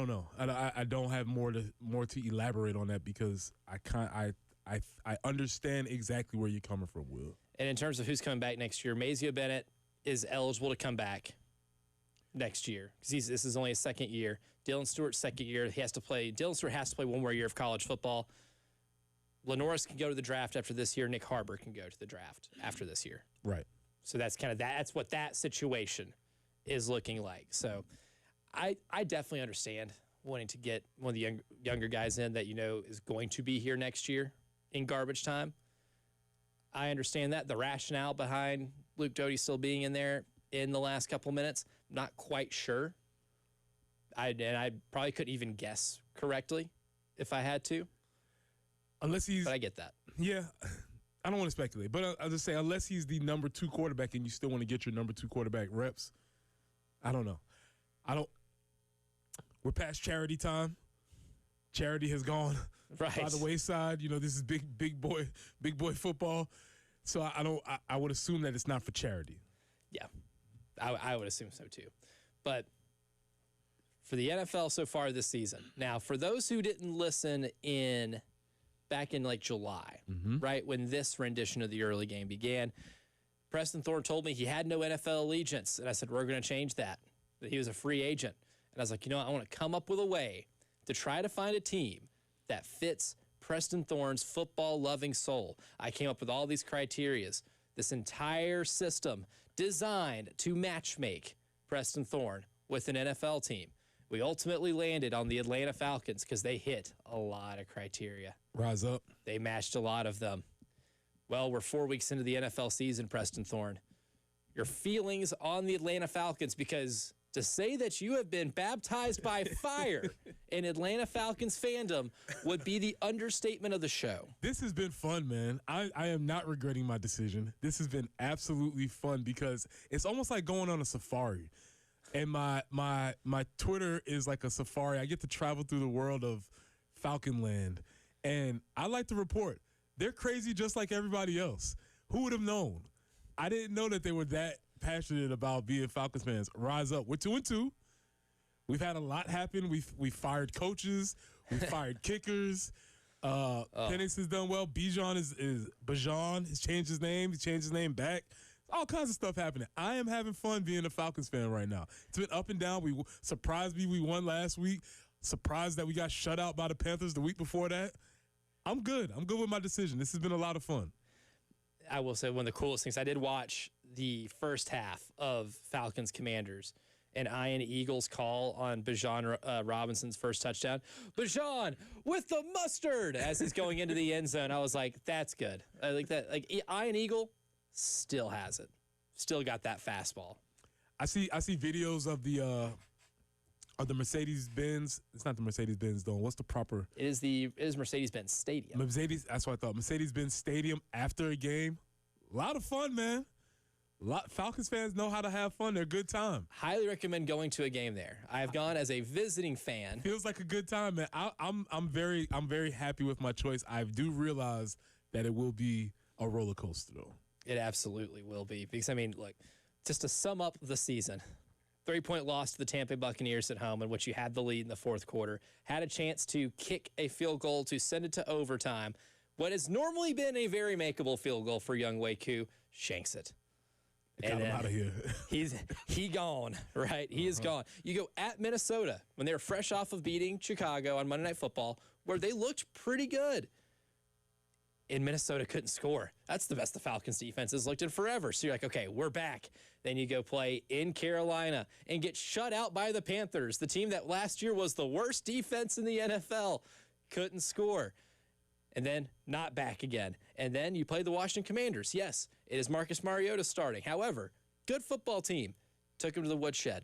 know. I don't have more to elaborate on that because I understand exactly where you're coming from, Will. And in terms of who's coming back next year, Mazio Bennett is eligible to come back next year because this is only his second year. Dylan Stewart's second year. Dylan Stewart has to play one more year of college football. Lenoris can go to the draft after this year. Nick Harbor can go to the draft after this year. Right. So that's kind of that's what that situation is looking like. So I definitely understand wanting to get one of the younger guys in that you know is going to be here next year in garbage time. I understand that. The rationale behind Luke Doty still being in there in the last couple minutes, not quite sure. I probably couldn't even guess correctly if I had to. Unless he's, but I get that. Yeah, I don't want to speculate, but I'll just say unless he's the number 2 quarterback and you still want to get your number 2 quarterback reps, I don't know. We're past charity time. Charity has gone Right. by the wayside. This is big boy football. So I would assume that it's not for charity. Yeah, I would assume so too. But for the NFL so far this season, now for those who didn't listen back in like July, right, when this rendition of the early game began, Preston Thorne told me he had no NFL allegiance. And I said, we're going to change that he was a free agent. And I was like, I want to come up with a way to try to find a team that fits Preston Thorne's football-loving soul. I came up with all these criterias, this entire system designed to matchmake Preston Thorne with an NFL team. We ultimately landed on the Atlanta Falcons because they hit a lot of criteria. Rise up. They matched a lot of them. Well, we're 4 weeks into the NFL season, Preston Thorne. Your feelings on the Atlanta Falcons, because to say that you have been baptized by fire in Atlanta Falcons fandom would be the understatement of the show. This has been fun, man. I am not regretting my decision. This has been absolutely fun because it's almost like going on a safari. And my Twitter is like a safari. I get to travel through the world of Falcon Land. And I like to report, they're crazy just like everybody else. Who would have known? I didn't know that they were that passionate about being Falcons fans. Rise up. We're 2-2. We've had a lot happen. We fired coaches. We fired kickers. Penix has done well. Bajan has changed his name. He changed his name back. All kinds of stuff happening. I am having fun being a Falcons fan right now. It's been up and down. Surprised me we won last week. Surprised that we got shut out by the Panthers the week before that. I'm good. I'm good with my decision. This has been a lot of fun. I will say one of the coolest things, I did watch the first half of Falcons Commanders, and Ian Eagles' call on Bajan Robinson's first touchdown. Bajan with the mustard as he's going into the end zone. I was like, that's good. I like that. Like Ian Eagle still has it. Still got that fastball. I see videos of the Mercedes-Benz. It's not the Mercedes-Benz though. What's the proper? It is Mercedes-Benz Stadium. That's what I thought. Mercedes-Benz Stadium after a game. A lot of fun, man. Falcons fans know how to have fun. They're a good time. Highly recommend going to a game there. I have gone as a visiting fan. Feels like a good time, man. I'm very happy with my choice. I do realize that it will be a roller coaster though. It absolutely will be. Because, I mean, look, just to sum up the season, 3-point loss to the Tampa Bay Buccaneers at home in which you had the lead in the fourth quarter, had a chance to kick a field goal to send it to overtime. What has normally been a very makeable field goal for young Wei Koo, shanks it. Got him out of here. He gone, right? He is gone. You go at Minnesota when they were fresh off of beating Chicago on Monday Night Football, where they looked pretty good. And Minnesota couldn't score. That's the best the Falcons defense has looked in forever. So you're like, okay, we're back. Then you go play in Carolina and get shut out by the Panthers, the team that last year was the worst defense in the NFL. Couldn't score. And then not back again. And then you play the Washington Commanders. Yes, it is Marcus Mariota starting. However, good football team. Took him to the woodshed.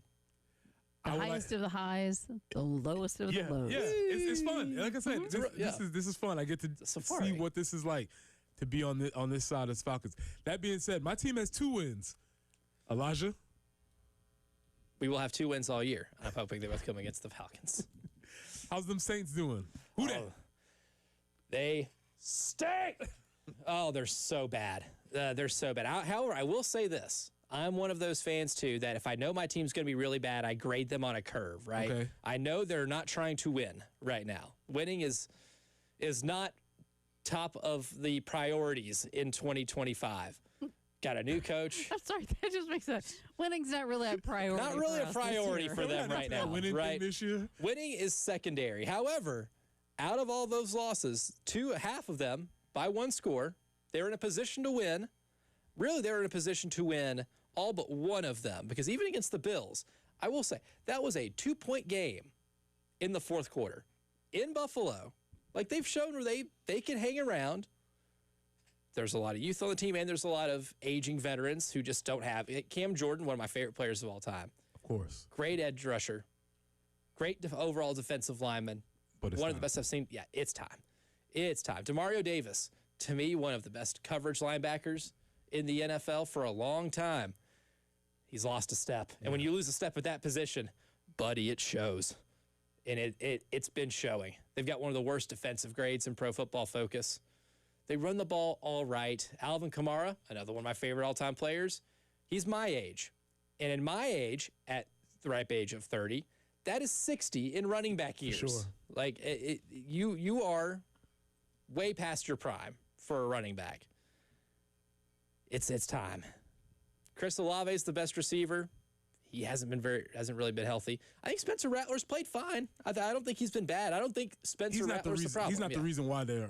The highest of the highs, the lowest of the lows. Yeah, it's fun. Like I said, this is fun. I get to see what this is like to be on this side of the Falcons. That being said, my team has 2 wins. Elijah? We will have 2 wins all year. I'm hoping they both come against the Falcons. How's them Saints doing? Who that? They stink. Oh, they're so bad. They're so bad. However, I will say this. I'm one of those fans, too, that if I know my team's going to be really bad, I grade them on a curve, right? Okay. I know they're not trying to win right now. Winning is not top of the priorities in 2025. Got a new coach. I'm sorry, that just makes sense. Winning's not really a priority. Not really a priority for them right now, right? This year. Winning is secondary. However, out of all those losses, half of them by 1 score, they're in a position to win. Really, they're in a position to win all but one of them, because even against the Bills, I will say, that was a 2-point game in the fourth quarter in Buffalo. Like, they've shown where they can hang around. There's a lot of youth on the team, and there's a lot of aging veterans who just don't have it. Cam Jordan, one of my favorite players of all time. Of course. Great edge rusher. Great overall defensive lineman. But one of the best I've seen. Yeah, it's time. It's time. Demario Davis, to me, one of the best coverage linebackers in the NFL for a long time. He's lost a step. And when you lose a step at that position, buddy, it shows. And it's been showing. They've got one of the worst defensive grades in Pro Football Focus. They run the ball all right. Alvin Kamara, another one of my favorite all-time players, he's my age. And in my age, at the ripe age of 30, that is 60 in running back years. Sure. Like, you are way past your prime for a running back. It's time. Chris Olave is the best receiver. He hasn't really been healthy. I think Spencer Rattler's played fine. I don't think he's been bad. I don't think Spencer Rattler's the problem. He's not the reason why they're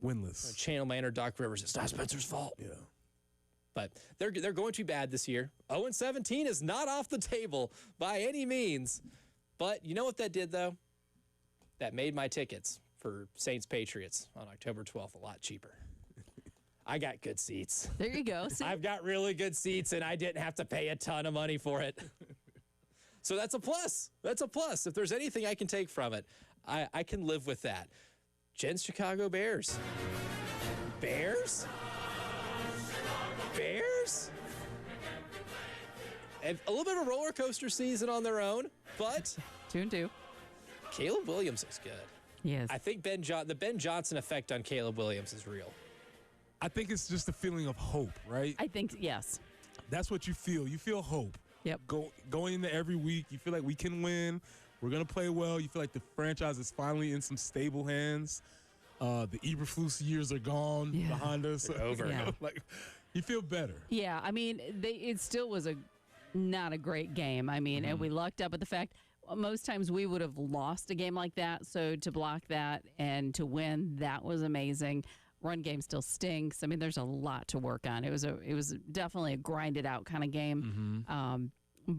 winless. Channel man or Doc Rivers, it's not Spencer's fault. Yeah. But they're going to be bad this year. 0-17 is not off the table by any means. But you know what that did, though? That made my tickets for Saints-Patriots on October 12th a lot cheaper. I got good seats. There you go. See? I've got really good seats, and I didn't have to pay a ton of money for it. So that's a plus. That's a plus. If there's anything I can take from it, I can live with that. Jen's Chicago Bears. Bears? Bears? And a little bit of a roller coaster season on their own, but 2-2. Caleb Williams looks good. Yes. I think the Ben Johnson effect on Caleb Williams is real. I think it's just a feeling of hope, right? I think, yes. That's what you feel. You feel hope. Yep. Going into every week, you feel like we can win. We're going to play well. You feel like the franchise is finally in some stable hands. The Eberflus years are gone behind us. Over. Yeah. Like, you feel better. Yeah, I mean, it still was not a great game. I mean, and we lucked up at the fact most times we would have lost a game like that. So to block that and to win, that was amazing. Run game still stinks. I mean, there's a lot to work on. It was definitely a grinded out kind of game.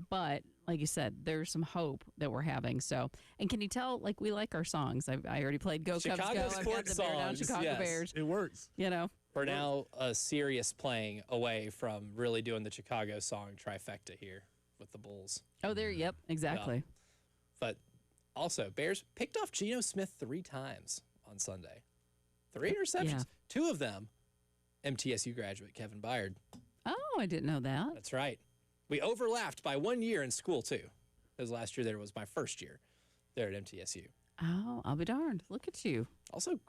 But like you said, there's some hope that we're having. So, and can you tell, like, we like our songs? I already played Go Chicago Cubs Go. I've got sports the Bear Down songs, Chicago yes. Bears. It works. You know, We're now a serious playing away from really doing the Chicago song trifecta here with the Bulls. oh, there, yep, exactly. But also, Bears picked off Geno Smith 3 times on Sunday. 3 interceptions. Yeah. 2 of them, MTSU graduate Kevin Byard. Oh, I didn't know that. That's right. We overlapped by 1 year in school, too. Because last year there was my first year there at MTSU. Oh, I'll be darned. Look at you. Also,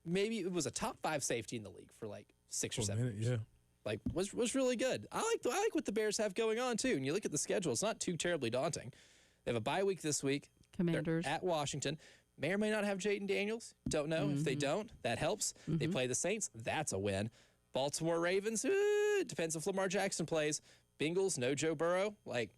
maybe it was a top 5 safety in the league for like 6 or 7 years. Yeah. Like, was really good. I like what the Bears have going on, too. And you look at the schedule, it's not too terribly daunting. They have a bye week this week. Commanders. They're at Washington. May or may not have Jaden Daniels. Don't know. If they don't, that helps. They play the Saints. That's a win. Baltimore Ravens. It depends if Lamar Jackson plays. Bengals, no Joe Burrow. Like,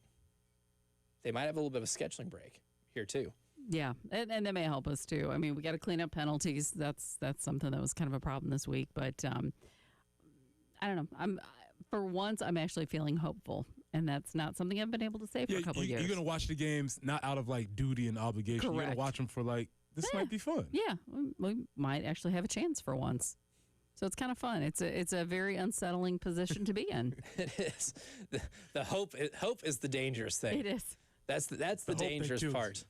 they might have a little bit of a scheduling break here, too. Yeah, and that may help us, too. I mean, we got to clean up penalties. That's something that was kind of a problem this week. But I don't know. For once, I'm actually feeling hopeful. And that's not something I've been able to say for a couple of years. You're going to watch the games not out of, like, duty and obligation. Correct. You're going to watch them for, like, this might be fun. Yeah, we might actually have a chance for once. So it's kind of fun. It's a very unsettling position to be in. It is. The hope is the dangerous thing. It is. That's the hope that dangerous kills part.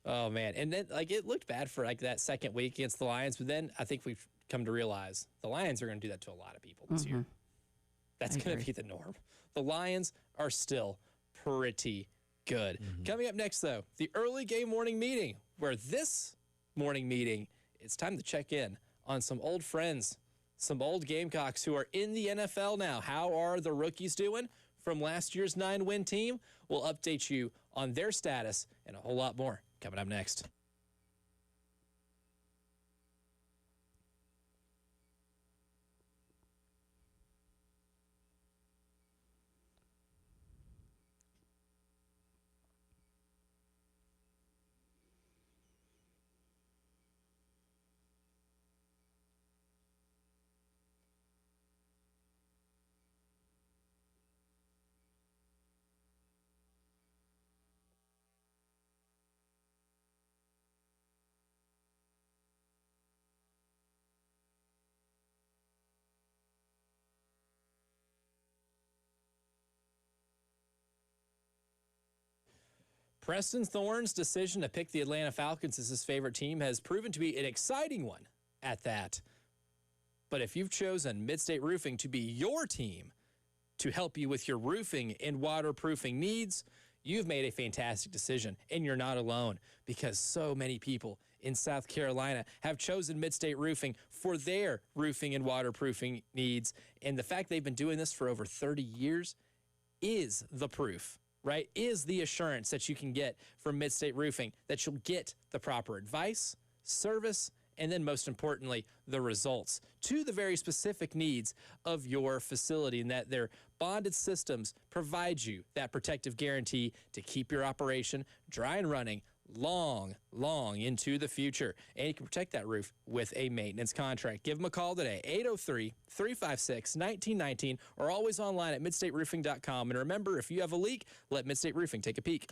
Oh, man. And then, like, it looked bad for, like, that second week against the Lions. But then I think we've come to realize the Lions are going to do that to a lot of people this year. That's going to be the norm. The Lions are still pretty good. Coming up next, though, the early game morning meeting, where this morning meeting, it's time to check in on some old friends, some old Gamecocks who are in the NFL now. How are the rookies doing from last year's 9-win team? We'll update you on their status and a whole lot more coming up next. Preston Thorne's decision to pick the Atlanta Falcons as his favorite team has proven to be an exciting one at that. But if you've chosen Midstate Roofing to be your team to help you with your roofing and waterproofing needs, you've made a fantastic decision, and you're not alone, because so many people in South Carolina have chosen Midstate Roofing for their roofing and waterproofing needs. And the fact they've been doing this for over 30 years is the proof, right? Is the assurance that you can get from Midstate Roofing that you'll get the proper advice, service, and then most importantly, the results to the very specific needs of your facility, and that their bonded systems provide you that protective guarantee to keep your operation dry and running long into the future. And you can protect that roof with a maintenance contract. Give them a call today, 803-356-1919, or always online at midstateroofing.com. And remember, if you have a leak, let Midstate Roofing take a peek.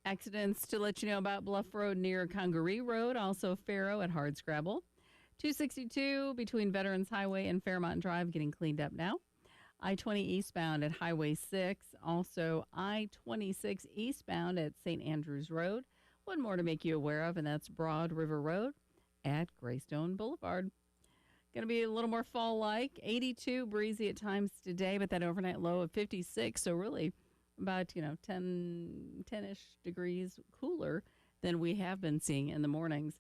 Accidents to let you know about: Bluff Road near Congaree Road, also Faro at Hardscrabble. 262 between Veterans Highway and Fairmont Drive getting cleaned up now. I-20 eastbound at Highway 6, also I-26 eastbound at St. Andrews Road. One more to make you aware of, and that's Broad River Road at Greystone Boulevard. Going to be a little more fall-like, 82, breezy at times today, but that overnight low of 56, so really about, 10-ish degrees cooler than we have been seeing in the mornings.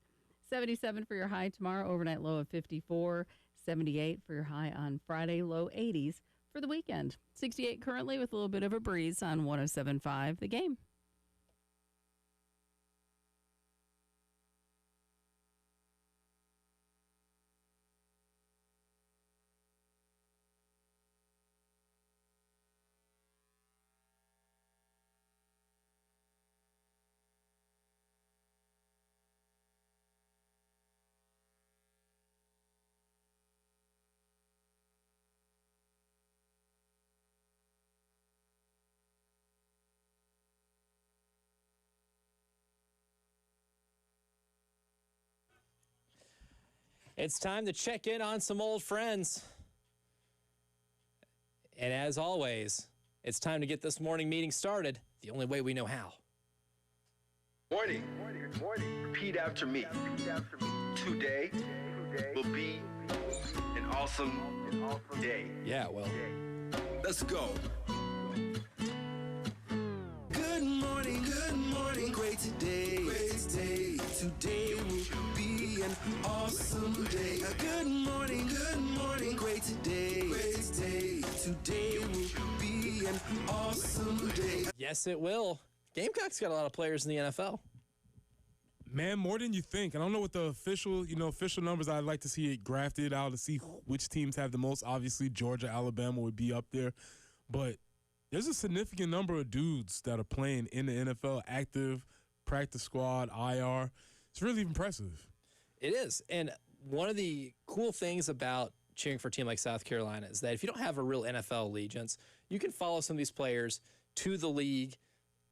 77 for your high tomorrow, overnight low of 54. 78 for your high on Friday, low 80s for the weekend. 68 currently with a little bit of a breeze on 107.5 The Game. It's time to check in on some old friends. And as always, it's time to get this morning meeting started the only way we know how. Morning. Repeat after me. Today will be an awesome day. Yeah, well, Let's go. Good morning, great today. Today will be an awesome day. Good morning, great today. Today will be an awesome day. yes, it will. Gamecock's got a lot of players in the NFL. Man, more than you think. I don't know what the official numbers. I'd like to see it grafted out to see which teams have the most. Obviously, Georgia, Alabama would be up there. But there's a significant number of dudes that are playing in the NFL, active, practice squad, IR. It's really impressive. It is. And one of the cool things about cheering for a team like South Carolina is that if you don't have a real NFL allegiance, you can follow some of these players to the league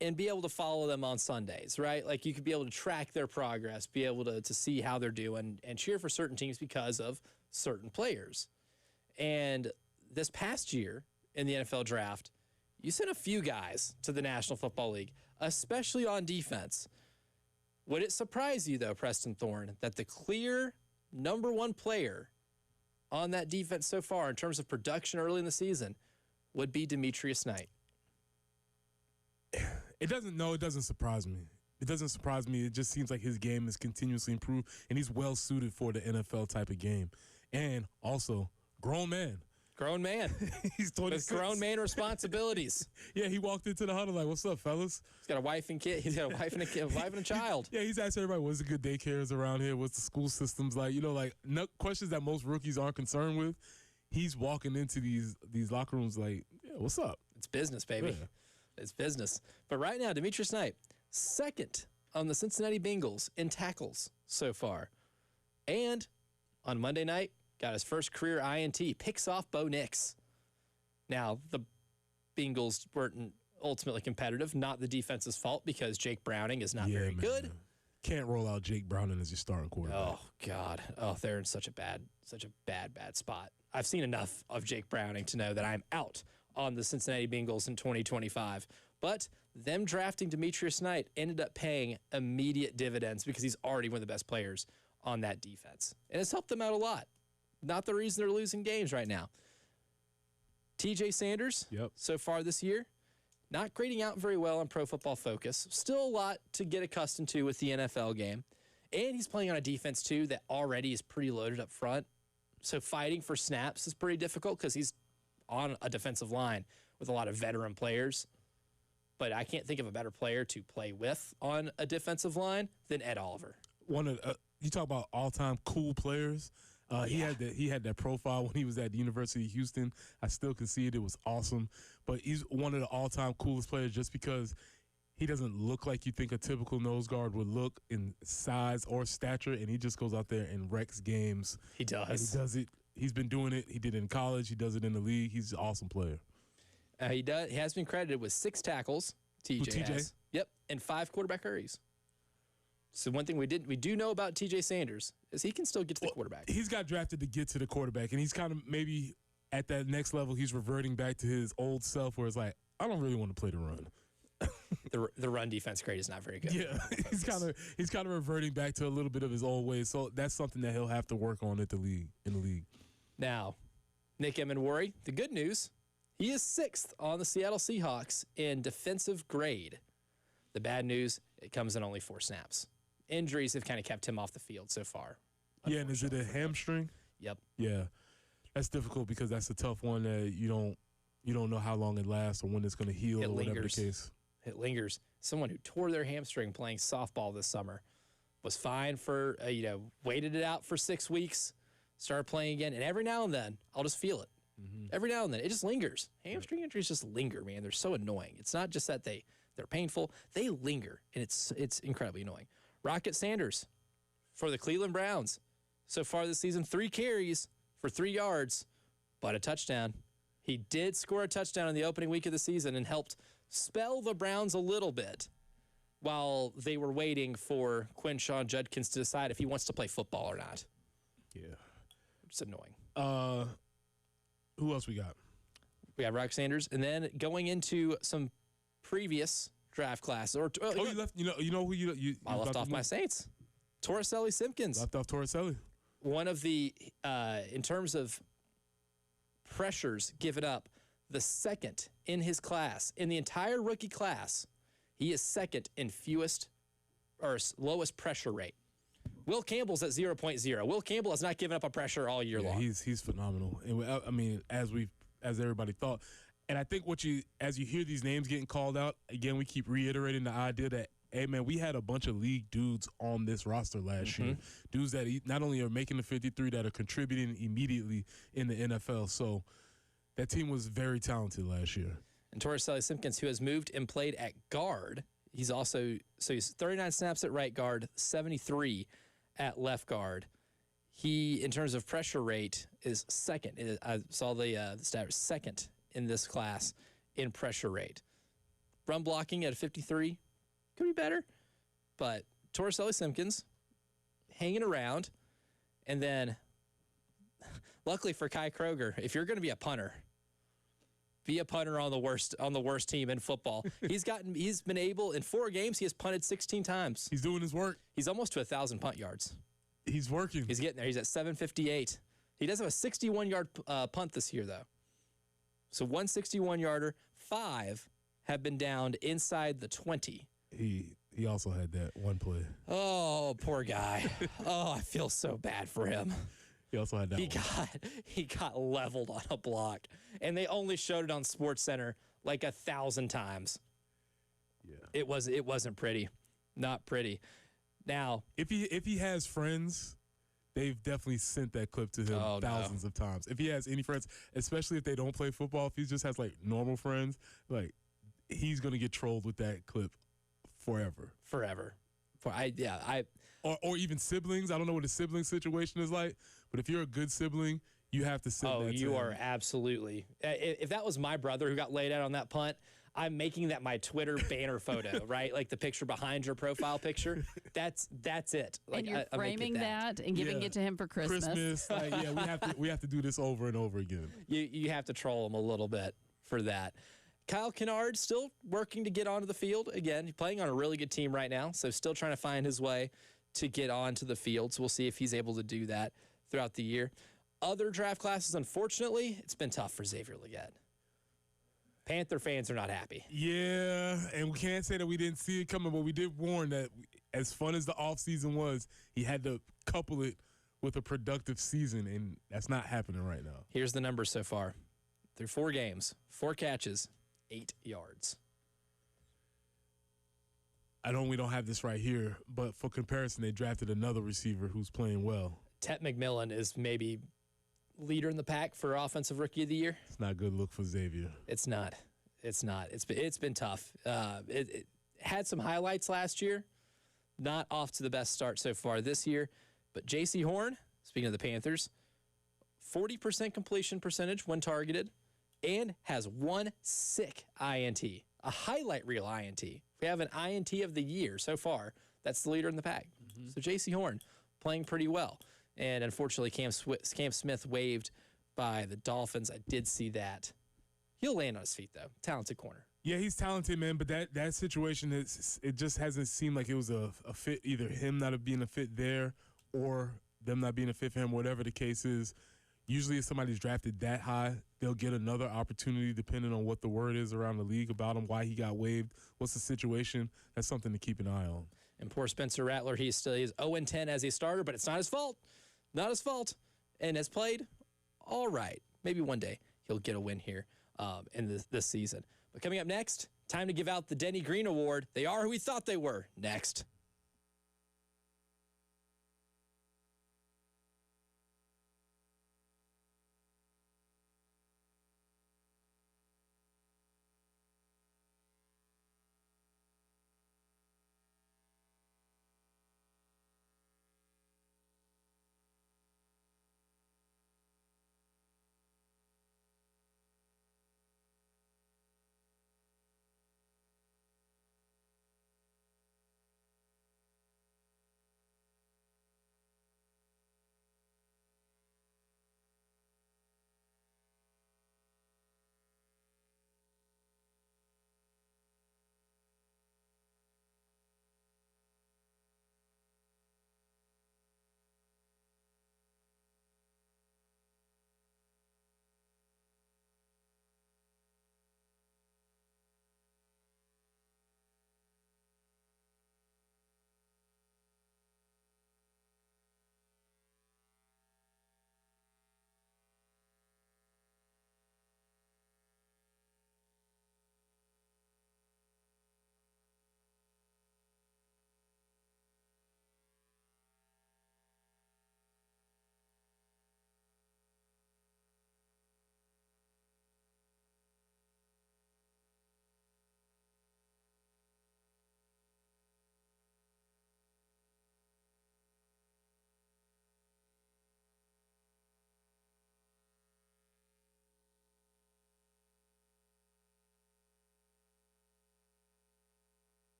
and be able to follow them on Sundays, right? Like you could be able to track their progress, be able to see how they're doing, and cheer for certain teams because of certain players. And this past year in the NFL draft, you sent a few guys to the National Football League, especially on defense. Would it surprise you, though, Preston Thorne, that the clear number one player on that defense so far in terms of production early in the season would be Demetrius Knight? It doesn't surprise me. It doesn't surprise me. It just seems like his game is continuously improved, and he's well suited for the NFL type of game. And also, grown man. Grown man. He's 26. With grown man responsibilities. Yeah, he walked into the huddle like, "What's up, fellas?" He's got a wife and kid. He's got a wife and a kid, wife and a child. Yeah, he's asked everybody, "What's the good daycares around here? What's the school systems like?" No questions that most rookies aren't concerned with. He's walking into these locker rooms like, "Yeah, what's up?" It's business, baby. Yeah. It's business. But right now, Demetrius Knight, second on the Cincinnati Bengals in tackles so far. And on Monday night, got his first career INT, picks off Bo Nix. Now, the Bengals weren't ultimately competitive, not the defense's fault because Jake Browning is not very good. Can't roll out Jake Browning as your starting quarterback. Oh, God. Oh, they're in such a bad spot. I've seen enough of Jake Browning to know that I'm out on the Cincinnati Bengals in 2025. But them drafting Demetrius Knight ended up paying immediate dividends because he's already one of the best players on that defense. And it's helped them out a lot. Not the reason they're losing games right now. TJ Sanders, so far this year, not grading out very well on Pro Football Focus. Still a lot to get accustomed to with the NFL game. And he's playing on a defense, too, that already is pretty loaded up front. So fighting for snaps is pretty difficult because he's on a defensive line with a lot of veteran players. But I can't think of a better player to play with on a defensive line than Ed Oliver. You talk about all-time cool players. He had that profile when he was at the University of Houston. I still can see it. It was awesome. But he's one of the all-time coolest players just because he doesn't look like you think a typical nose guard would look in size or stature, and he just goes out there and wrecks games. He does. And he does it. He's been doing it. He did it in college. He does it in the league. He's an awesome player. He has been credited with 6 tackles. TJ has. Yep, and 5 quarterback hurries. So one thing we do know about TJ Sanders is he can still get to the quarterback. He's got drafted to get to the quarterback, and he's kind of maybe at that next level. He's reverting back to his old self, where it's like, I don't really want to play the run. The run defense grade is not very good. Yeah, he's kind of reverting back to a little bit of his old ways. So that's something that he'll have to work on in the league. Now, Nick Emenwari, the good news, he is 6th on the Seattle Seahawks in defensive grade. The bad news, it comes in only 4 snaps. Injuries have kind of kept him off the field so far. Yeah, and is it a hamstring? Yep. Yeah, that's difficult because that's a tough one that you don't know how long it lasts or when it's going to heal or whatever the case. It lingers. Someone who tore their hamstring playing softball this summer was fine for, waited it out for 6 weeks, started playing again, and every now and then, I'll just feel it. Mm-hmm. Every now and then, it just lingers. Hamstring injuries just linger, man. They're so annoying. It's not just that they're painful. They linger, and it's incredibly annoying. Rocket Sanders for the Cleveland Browns. So far this season, 3 carries for 3 yards, but a touchdown. He did score a touchdown in the opening week of the season and helped spell the Browns a little bit while they were waiting for Quinshon Judkins to decide if he wants to play football or not. Yeah. It's annoying. Who else we got? We have Rock Sanders, and then going into some previous draft classes. You left. You know who you I left off my Saints. Torricelli Simpkins. left off Torricelli. One of the, in terms of pressures given up, the second in his class, in the entire rookie class, he is second in fewest or lowest pressure rate. Will Campbell's at 0.0. Will Campbell has not given up a pressure all year long. He's phenomenal. And I mean, as everybody thought, and I think as you hear these names getting called out again, we keep reiterating the idea that, hey man, we had a bunch of league dudes on this roster last year, dudes that not only are making the 53, that are contributing immediately in the NFL. So that team was very talented last year. And Torricelli Simpkins, who has moved and played at guard, he's 39 snaps at right guard, 73 at left guard. He, in terms of pressure rate, is second. I saw the stat, second in this class in pressure rate. Run blocking at a 53 could be better, but Torricelli Simpkins hanging around. And then, luckily for Kai Kroger, if you're going to be a punter, be a punter on the worst team in football. He's been able, in 4 games, he has punted 16 times. He's doing his work. He's almost to 1,000 punt yards. He's working. He's getting there. He's at 758. He does have a 61-yard punt this year, though. So 1 61-yarder, 5 have been downed inside the 20. He also had that one play. Oh, poor guy. Oh, I feel so bad for him. He also had that He got leveled on a block, and they only showed it on SportsCenter like 1,000 times. Yeah. It wasn't pretty. Not pretty. Now, if he has friends, they've definitely sent that clip to him thousands of times. If he has any friends, especially if they don't play football, if he just has like normal friends, like he's gonna get trolled with that clip forever. Or even siblings. I don't know what a sibling situation is like, but if you're a good sibling, you have to send that to him. You are absolutely. If that was my brother who got laid out on that punt, I'm making that my Twitter banner photo, right? Like the picture behind your profile picture. That's it. Like, and you're framing that and giving it to him for Christmas. We have to do this over and over again. You have to troll him a little bit for that. Kyle Kennard still working to get onto the field. Again, playing on a really good team right now, so still trying to find his way to get onto the field. So we'll see if he's able to do that throughout the year. Other draft classes, unfortunately, it's been tough for Xavier Legette. Panther fans are not happy. Yeah, and we can't say that we didn't see it coming, but we did warn that as fun as the offseason was, he had to couple it with a productive season, and that's not happening right now. Here's the numbers so far. Through 4 games, 4 catches, 8 yards. We don't have this right here, but for comparison, they drafted another receiver who's playing well. Tet McMillan is maybe leader in the pack for Offensive Rookie of the Year. It's not a good look for Xavier. It's not. It's been tough. It had some highlights last year. Not off to the best start so far this year. But J.C. Horn, speaking of the Panthers, 40% completion percentage when targeted, and has 1 sick INT, a highlight reel INT. We have an INT of the year so far. That's the leader in the pack. So J.C. Horn playing pretty well. And unfortunately, Cam Smith waived by the Dolphins. I did see that. He'll land on his feet, though. Talented corner. Yeah, he's talented, man, but that situation, it just hasn't seemed like it was a fit, either him not being a fit there or them not being a fit for him, whatever the case is. Usually if somebody's drafted that high, they'll get another opportunity depending on what the word is around the league about him, why he got waived, what's the situation. That's something to keep an eye on. And poor Spencer Rattler, he's 0-10 as a starter, but it's not his fault. Not his fault. And has played all right. Maybe one day he'll get a win here in this season. But coming up next, time to give out the Denny Green Award. They are who we thought they were. Next.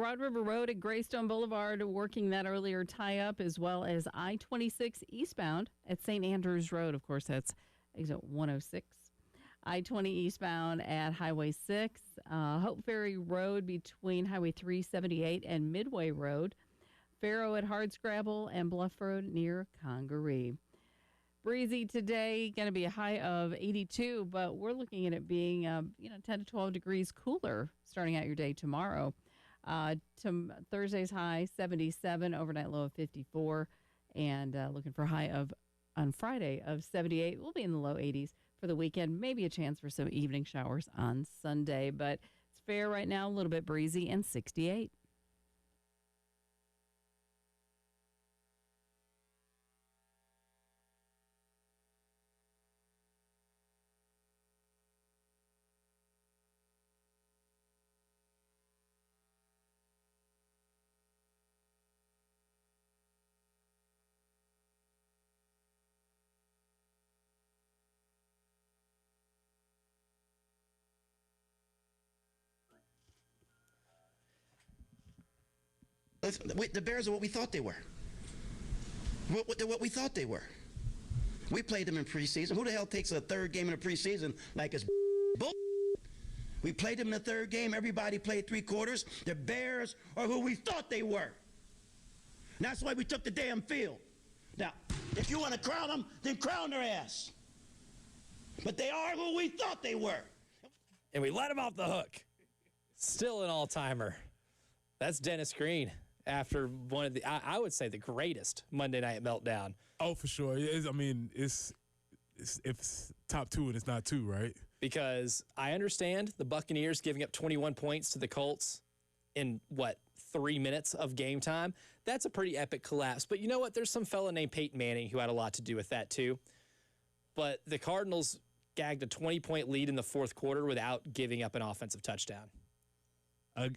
Broad River Road at Greystone Boulevard working that earlier tie-up, as well as I-26 eastbound at St. Andrews Road. Of course, that's exit 106. I-20 eastbound at Highway 6. Hope Ferry Road between Highway 378 and Midway Road. Faro at Hardscrabble and Bluff Road near Congaree. Breezy today, going to be a high of 82, but we're looking at it being 10 to 12 degrees cooler starting out your day tomorrow. Thursday's high 77, overnight low of 54, and looking for a high of on Friday of 78. We'll be in the low 80s for the weekend. Maybe a chance for some evening showers on Sunday, but it's fair right now, a little bit breezy and 68. The Bears are what we thought they were. They're what we thought they were. We played them in preseason. Who the hell takes a third game in the preseason like it's bull? We played them in the third game. Everybody played 3 quarters. The Bears are who we thought they were. And that's why we took the damn field. Now, if you want to crown them, then crown their ass. But they are who we thought they were. And we let them off the hook. Still an all-timer. That's Dennis Green after one of the, I would say, the greatest Monday Night Meltdown. Oh, for sure. It's top 2 and it's not 2, right? Because I understand the Buccaneers giving up 21 points to the Colts in, 3 minutes of game time. That's a pretty epic collapse. But you know what? There's some fella named Peyton Manning who had a lot to do with that too. But the Cardinals gagged a 20-point lead in the fourth quarter without giving up an offensive touchdown.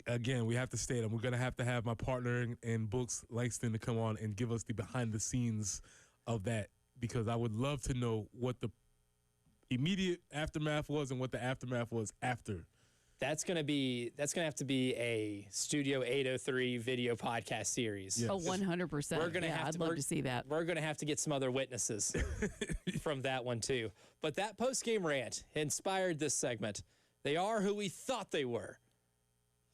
Again, we have to state, we're going to have my partner in books, Langston, to come on and give us the behind-the-scenes of that, because I would love to know what the immediate aftermath was and what the aftermath was after. That's going to have to be a Studio 803 video podcast series. Yes. Oh, 100%. We're going to have I'd love to see that. We're going to have to get some other witnesses from that one too. But that post-game rant inspired this segment. They are who we thought they were.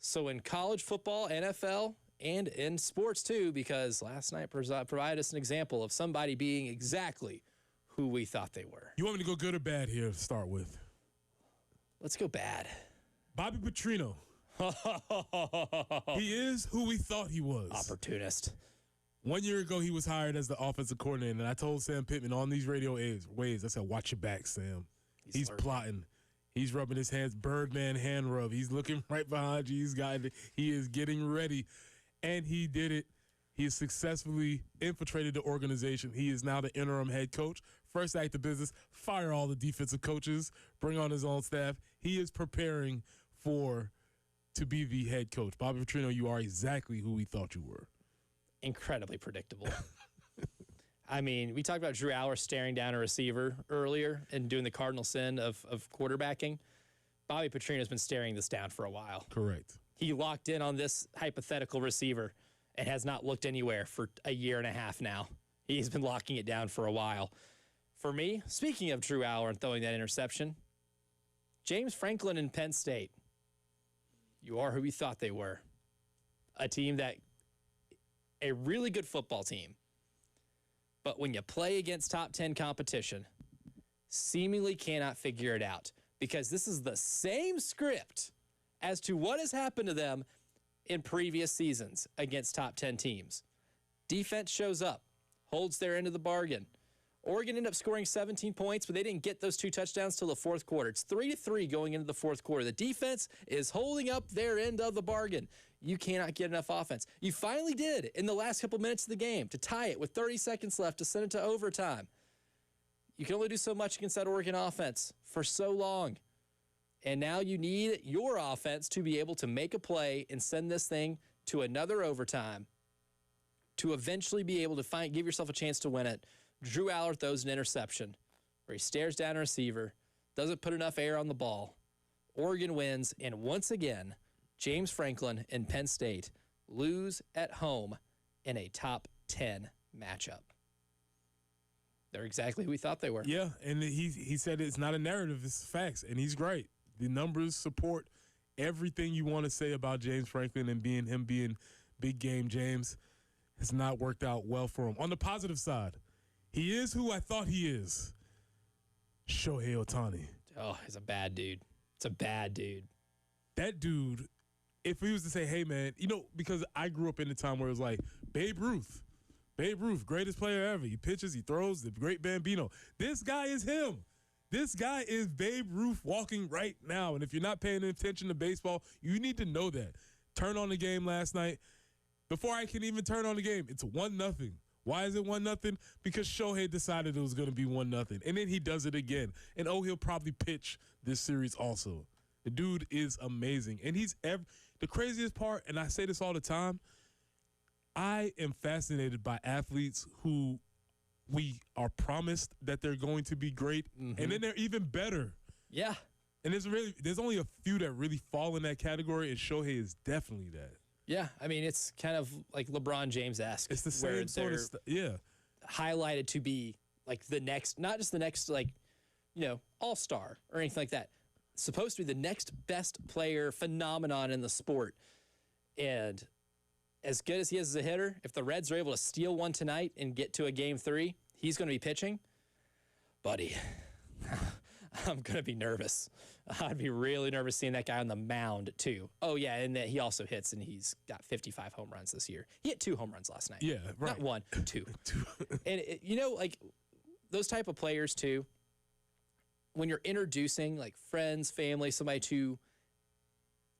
So in college football, NFL, and in sports too, because last night provided us an example of somebody being exactly who we thought they were. You want me to go good or bad here to start with? Let's go bad. Bobby Petrino. He is who we thought he was. Opportunist. 1 year ago, he was hired as the offensive coordinator, and I told Sam Pittman on these radio waves, I said, watch your back, Sam. He's plotting. He's rubbing his hands, Birdman hand rub. He's looking right behind you. He is getting ready, and he did it. He has successfully infiltrated the organization. He is now the interim head coach. First act of business, fire all the defensive coaches, bring on his own staff. He is preparing to be the head coach. Bobby Petrino, you are exactly who we thought you were. Incredibly predictable. I mean, we talked about Drew Aller staring down a receiver earlier and doing the cardinal sin of quarterbacking. Bobby Petrino's been staring this down for a while. Correct. He locked in on this hypothetical receiver and has not looked anywhere for a year and a half now. He's been locking it down for a while. For me, speaking of Drew Aller and throwing that interception, James Franklin and Penn State. You are who we thought they were. A really good football team. But when you play against top 10 competition, seemingly cannot figure it out, because this is the same script as to what has happened to them in previous seasons against top 10 teams. Defense shows up, holds their end of the bargain. Oregon ended up scoring 17 points, but they didn't get those 2 touchdowns till the fourth quarter. It's 3-3 going into the fourth quarter. The defense is holding up their end of the bargain. You cannot get enough offense. You finally did in the last couple minutes of the game to tie it with 30 seconds left to send it to overtime. You can only do so much against that Oregon offense for so long. And now you need your offense to be able to make a play and send this thing to another overtime to eventually be able to give yourself a chance to win it. Drew Aller throws an interception where he stares down a receiver, doesn't put enough air on the ball. Oregon wins, and once again, James Franklin and Penn State lose at home in a top 10 matchup. They're exactly who we thought they were. Yeah, and he said it's not a narrative, it's facts, and he's right. The numbers support everything you want to say about James Franklin and him being big game James. Has not worked out well for him. On the positive side, he is who I thought he is. Shohei Ohtani. Oh, he's a bad dude. It's a bad dude. That dude, if he was to say, hey, man, because I grew up in the time where it was like, Babe Ruth, greatest player ever. He pitches, he throws, the great Bambino. This guy is him. This guy is Babe Ruth walking right now. And if you're not paying attention to baseball, you need to know that. Turn on the game last night. Before I can even turn on the game, it's 1-0. Why is it 1-0? Because Shohei decided it was going to be 1-0. And then he does it again. And he'll probably pitch this series also. The dude is amazing. And the craziest part, and I say this all the time, I am fascinated by athletes who we are promised that they're going to be great, and then they're even better. Yeah. And there's only a few that really fall in that category, and Shohei is definitely that. Yeah, I mean, it's kind of like LeBron James-esque. It's the same sort of stuff. Yeah. Highlighted to be like the next, not just the next, all-star or anything like that. Supposed to be the next best player phenomenon in the sport. And as good as he is as a hitter, if the Reds are able to steal one tonight and get to a Game 3, he's going to be pitching. Buddy, I'm going to be nervous. I'd be really nervous seeing that guy on the mound, too. Oh, yeah, and that he also hits, and he's got 55 home runs this year. He hit 2 home runs last night. Yeah, right. Not 1, 2. And, those type of players, too, when you're introducing, like, friends, family, somebody to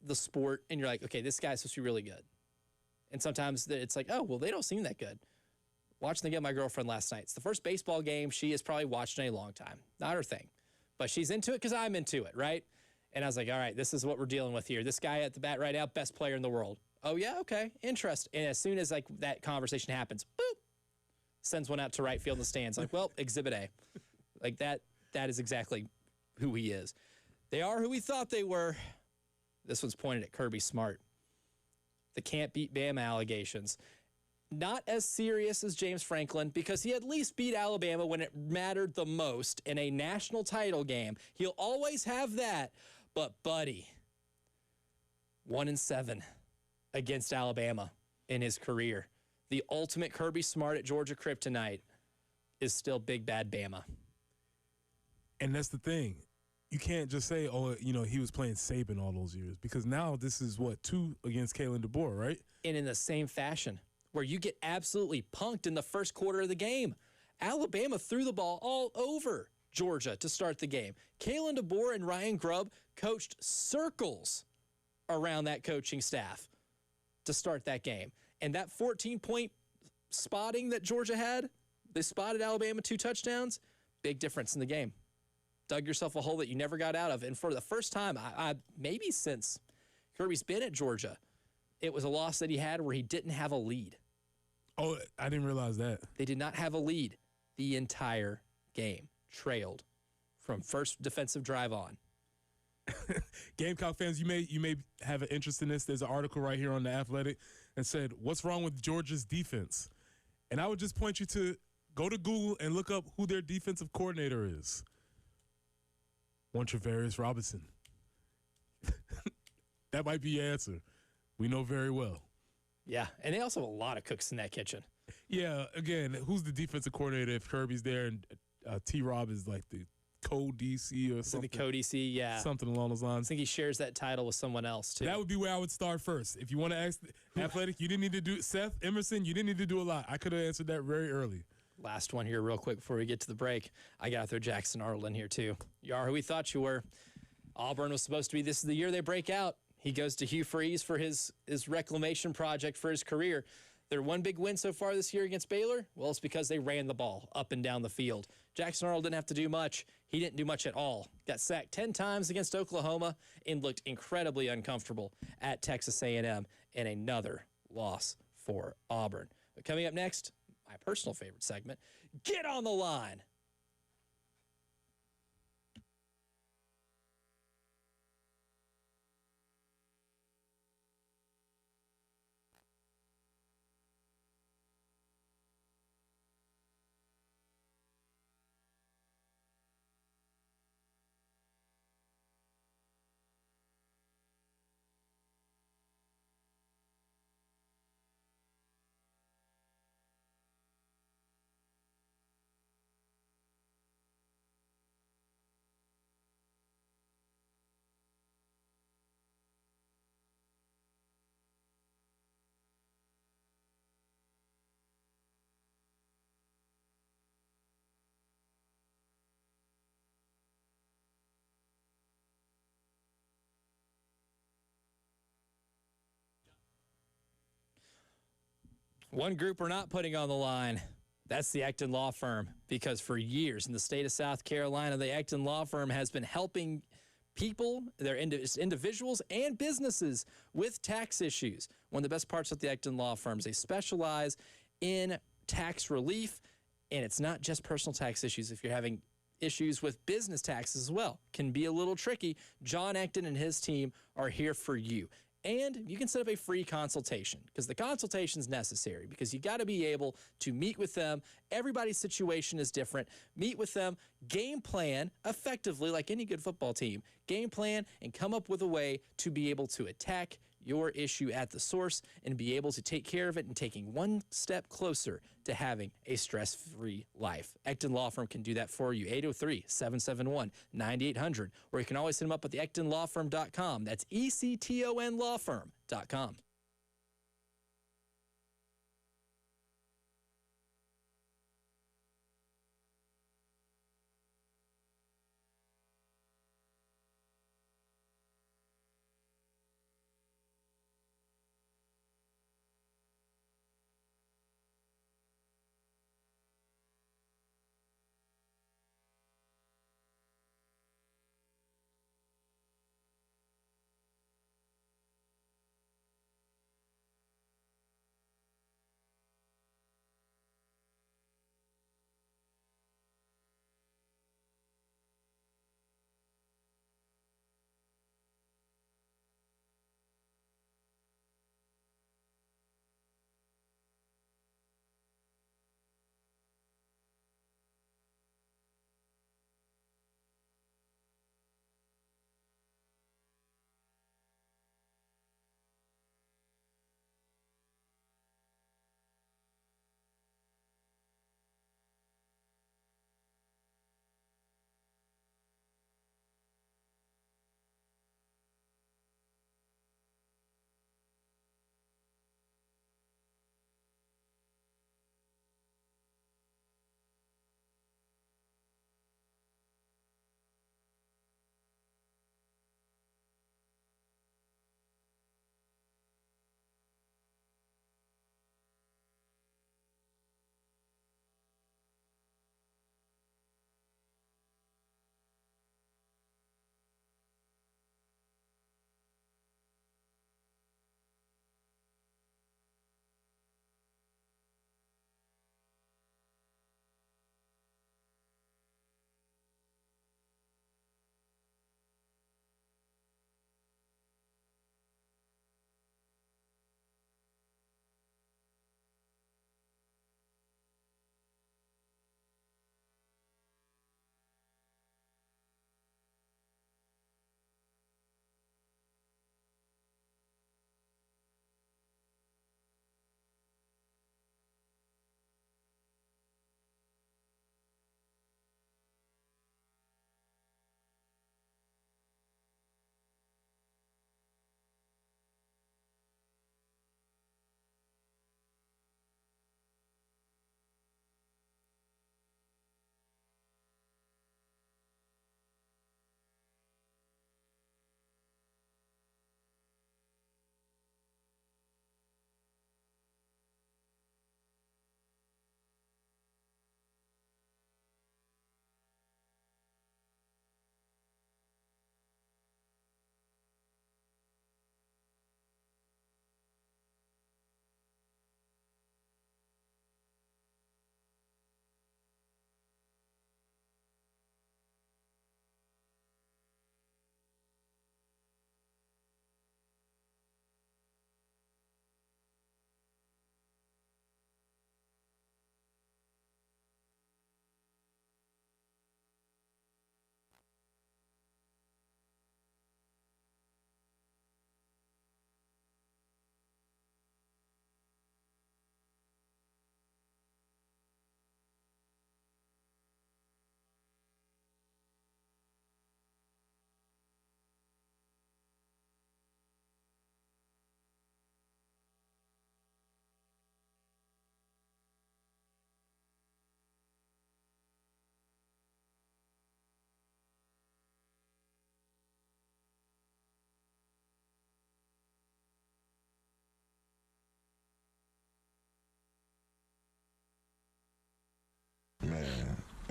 the sport, and you're like, okay, this guy's supposed to be really good. And sometimes it's like, oh, well, they don't seem that good. Watching the game with my girlfriend last night. It's the first baseball game she has probably watched in a long time. Not her thing. But she's into it because I'm into it, right? And I was like, all right, this is what we're dealing with here. This guy at the bat right now, best player in the world. Oh, yeah, okay, interesting. And as soon as that conversation happens, boop, sends one out to right field in the stands. Like, well, Exhibit A. Like that is exactly who he is. They are who we thought they were. This one's pointed at Kirby Smart. The can't beat Bama allegations. Not as serious as James Franklin because he at least beat Alabama when it mattered the most in a national title game. He'll always have that. But, buddy, 1-7 against Alabama in his career. The ultimate Kirby Smart at Georgia kryptonite is still big bad Bama. And that's the thing. You can't just say, he was playing Saban all those years because now this is, 2 against Kalen DeBoer, right? And in the same fashion, where you get absolutely punked in the first quarter of the game. Alabama threw the ball all over Georgia to start the game. Kalen DeBoer and Ryan Grubb coached circles around that coaching staff to start that game. And that 14-point spotting that Georgia had, they spotted Alabama 2 touchdowns, big difference in the game. Dug yourself a hole that you never got out of. And for the first time, I maybe since Kirby's been at Georgia, it was a loss that he had where he didn't have a lead. Oh, I didn't realize that. They did not have a lead the entire game. Trailed from first defensive drive on. Gamecock fans, you may have an interest in this. There's an article right here on The Athletic that said, what's wrong with Georgia's defense? And I would just point you to go to Google and look up who their defensive coordinator is. One Travarius Robinson. That might be your answer. We know very well. Yeah, and they also have a lot of cooks in that kitchen. Yeah, again, who's the defensive coordinator if Kirby's there and T-Rob is like the co-DC or something? The co-DC, yeah. Something along those I lines. think he shares that title with someone else, too. That would be where I would start first. If you want to ask Athletic, you didn't need to do Seth Emerson, you didn't need to do a lot. I could have answered that very early. Last one here real quick before we get to the break. I got to throw Jackson Arnold in here, too. You are who we thought you were. Auburn was supposed to be, this is the year they break out. He goes to Hugh Freeze for his reclamation project for his career. Their one big win so far this year against Baylor, well, it's because they ran the ball up and down the field. Jackson Arnold didn't have to do much. He didn't do much at all. Got sacked 10 times against Oklahoma and looked incredibly uncomfortable at Texas A&M in another loss for Auburn. But coming up next, my personal favorite segment, Get on the Line. One group we're not putting on the line. That's the Ecton Law Firm, because for years in the state of South Carolina, the Ecton Law Firm has been helping people, their individuals and businesses with tax issues. One of the best parts of the Ecton Law Firms, they specialize in tax relief, and it's not just personal tax issues. If you're having issues with business taxes as well, can be a little tricky, John Ecton and his team are here for you. And you can set up a free consultation, because the consultation is necessary, because you got to be able to meet with them. Everybody's situation is different. Meet with them, game plan effectively like any good football team. Game plan and come up with a way to be able to attack your issue at the source and be able to take care of it and taking one step closer to having a stress-free life. Ecton Law Firm can do that for you. 803-771-9800. Or you can always hit them up at the EctonLawFirm.com. That's ECTON Lawfirm.com.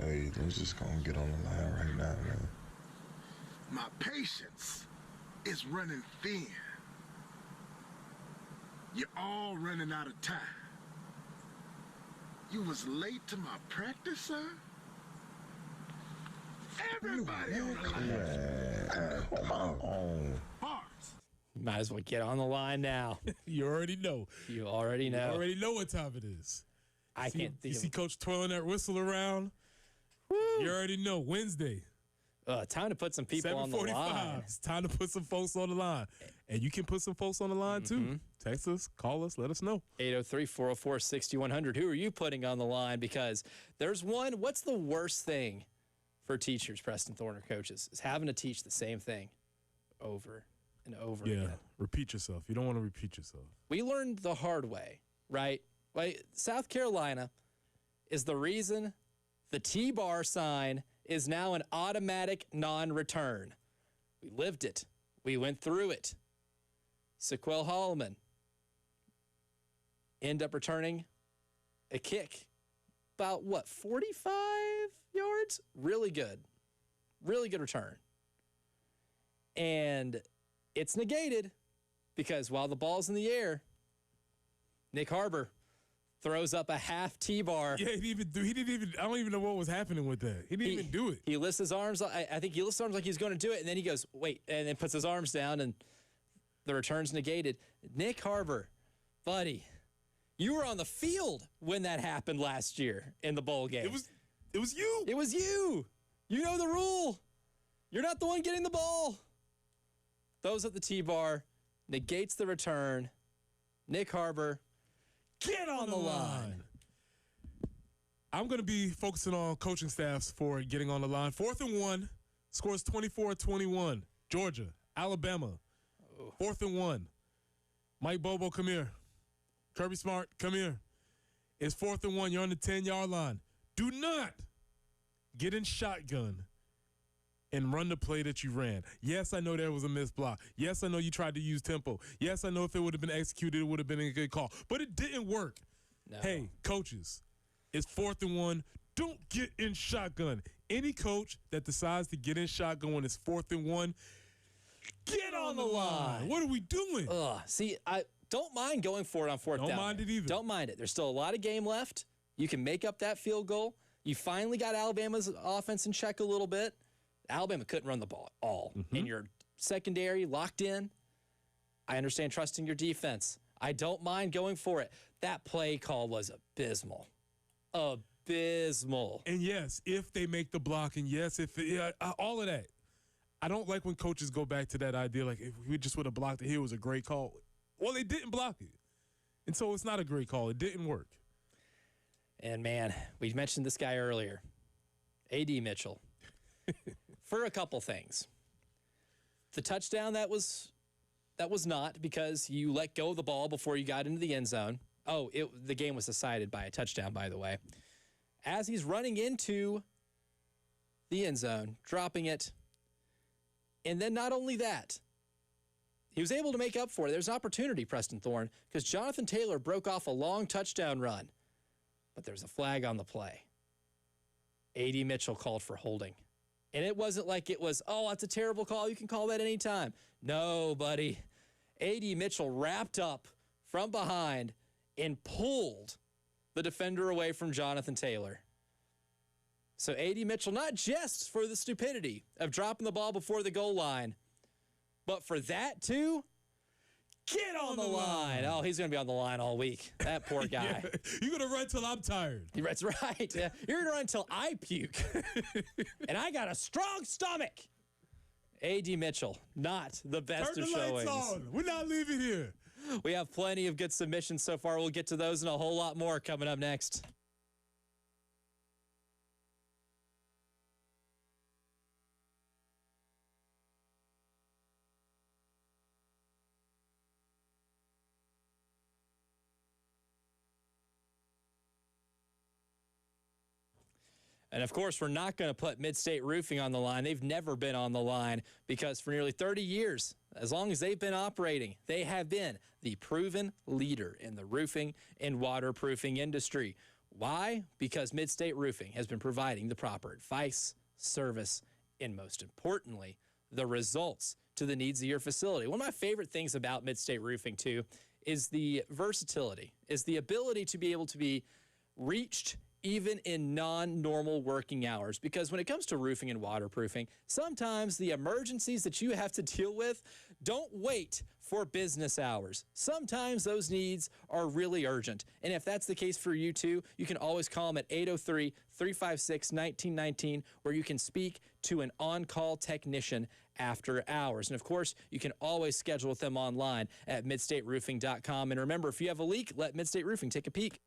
Hey, let's just go and get on the line right now, man. My patience is running thin. You're all running out of time. You was late to my practice, sir? Everybody on the line. Man, come on. Bars. Might as well get on the line now. You already know. You already know. You already know what time it is. I can't You think see of Coach twirling that whistle around? Woo. You already know. Wednesday, time to put some people on the 7:45. line. It's time to put some folks on the line. And you can put some folks on the line, too. Text us, call us, let us know. 803-404-6100. Who are you putting on the line? Because there's one. What's the worst thing for teachers, Preston Thorner coaches, is having to teach the same thing over and over again. Repeat yourself. You don't want to repeat yourself. We learned the hard way, right? South Carolina is the reason the T-bar sign is now an automatic non-return. We lived it. We went through it. Sequel Holloman end up returning a kick about, 45 yards? Really good. Really good return. And it's negated because while the ball's in the air, Nick Harbor throws up a half T-bar. Yeah, he didn't even, I don't even know what was happening with that. He didn't even do it. He lifts his arms. I think he lifts his arms like he's going to do it, and then he goes, wait, and then puts his arms down, and the return's negated. Nick Harbor, buddy, you were on the field when that happened last year in the bowl game. It was you. It was you. You know the rule. You're not the one getting the ball. Throws up the T-bar, negates the return. Nick Harbor, get on the line. I'm going to be focusing on coaching staffs for getting on the line. 4th and 1, scores 24-21. Georgia, Alabama, 4th and 1. Mike Bobo, come here. Kirby Smart, come here. It's 4th and 1. You're on the 10-yard line. Do not get in shotgun and run the play that you ran. Yes, I know there was a missed block. Yes, I know you tried to use tempo. Yes, I know if it would have been executed, it would have been a good call. But it didn't work. No. Hey, coaches, it's 4th and 1. Don't get in shotgun. Any coach that decides to get in shotgun when it's 4th and 1, get on the line. What are we doing? See, I don't mind going for it on 4th down. Don't mind it either. Don't mind it. There's still a lot of game left. You can make up that field goal. You finally got Alabama's offense in check a little bit. Alabama couldn't run the ball at all. And your secondary locked in. I understand trusting your defense. I don't mind going for it. That play call was abysmal. Abysmal. And yes, if they make the block, and yes, all of that. I don't like when coaches go back to that idea, like if we just would have blocked it, it was a great call. Well, they didn't block it. And so it's not a great call. It didn't work. And, man, we mentioned this guy earlier, A.D. Mitchell, for a couple things. The touchdown, that was not because you let go of the ball before you got into the end zone. The game was decided by a touchdown, by the way. As he's running into the end zone, dropping it, and then not only that, he was able to make up for it. There's an opportunity, Preston Thorne, because Jonathan Taylor broke off a long touchdown run, but there's a flag on the play. A.D. Mitchell called for holding. And it wasn't like it was, that's a terrible call. You can call that anytime. No, buddy. A.D. Mitchell wrapped up from behind and pulled the defender away from Jonathan Taylor. So A.D. Mitchell, not just for the stupidity of dropping the ball before the goal line, but for that too, get on the line. Oh, he's going to be on the line all week. That poor guy. Yeah. You're going to run till I'm tired. That's right. Yeah. You're going to run until I puke. And I got a strong stomach. A.D. Mitchell, not the best Turn of the showings. lights on. We're not leaving here. We have plenty of good submissions so far. We'll get to those and a whole lot more coming up next. And, of course, we're not going to put Mid-State Roofing on the line. They've never been on the line because for nearly 30 years, as long as they've been operating, they have been the proven leader in the roofing and waterproofing industry. Why? Because Midstate Roofing has been providing the proper advice, service, and most importantly, the results to the needs of your facility. One of my favorite things about Midstate Roofing, too, is the versatility, is the ability to be able to be reached even in non-normal working hours. Because when it comes to roofing and waterproofing, sometimes the emergencies that you have to deal with don't wait for business hours. Sometimes those needs are really urgent. And if that's the case for you too, you can always call them at 803-356-1919, where you can speak to an on-call technician after hours. And of course, you can always schedule with them online at midstateroofing.com. And remember, if you have a leak, let Midstate Roofing take a peek.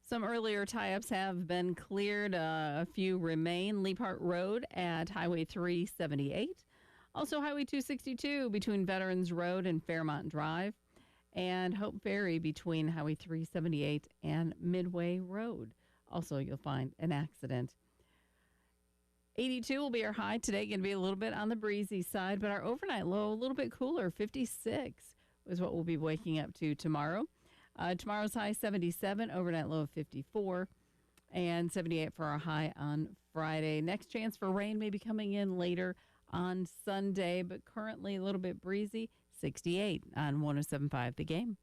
Some earlier tie-ups have been cleared. A few remain. Leapart Road at Highway 378. Also Highway 262 between Veterans Road and Fairmont Drive. And Hope Ferry between Highway 378 and Midway Road. Also, you'll find an accident. 82 will be our high today. Going to be a little bit on the breezy side, but our overnight low a little bit cooler. 56 is what we'll be waking up to tomorrow. Tomorrow's high 77, overnight low of 54, and 78 for our high on Friday. Next chance for rain may be coming in later on Sunday, but currently a little bit breezy. 68 on 107.5 The Game.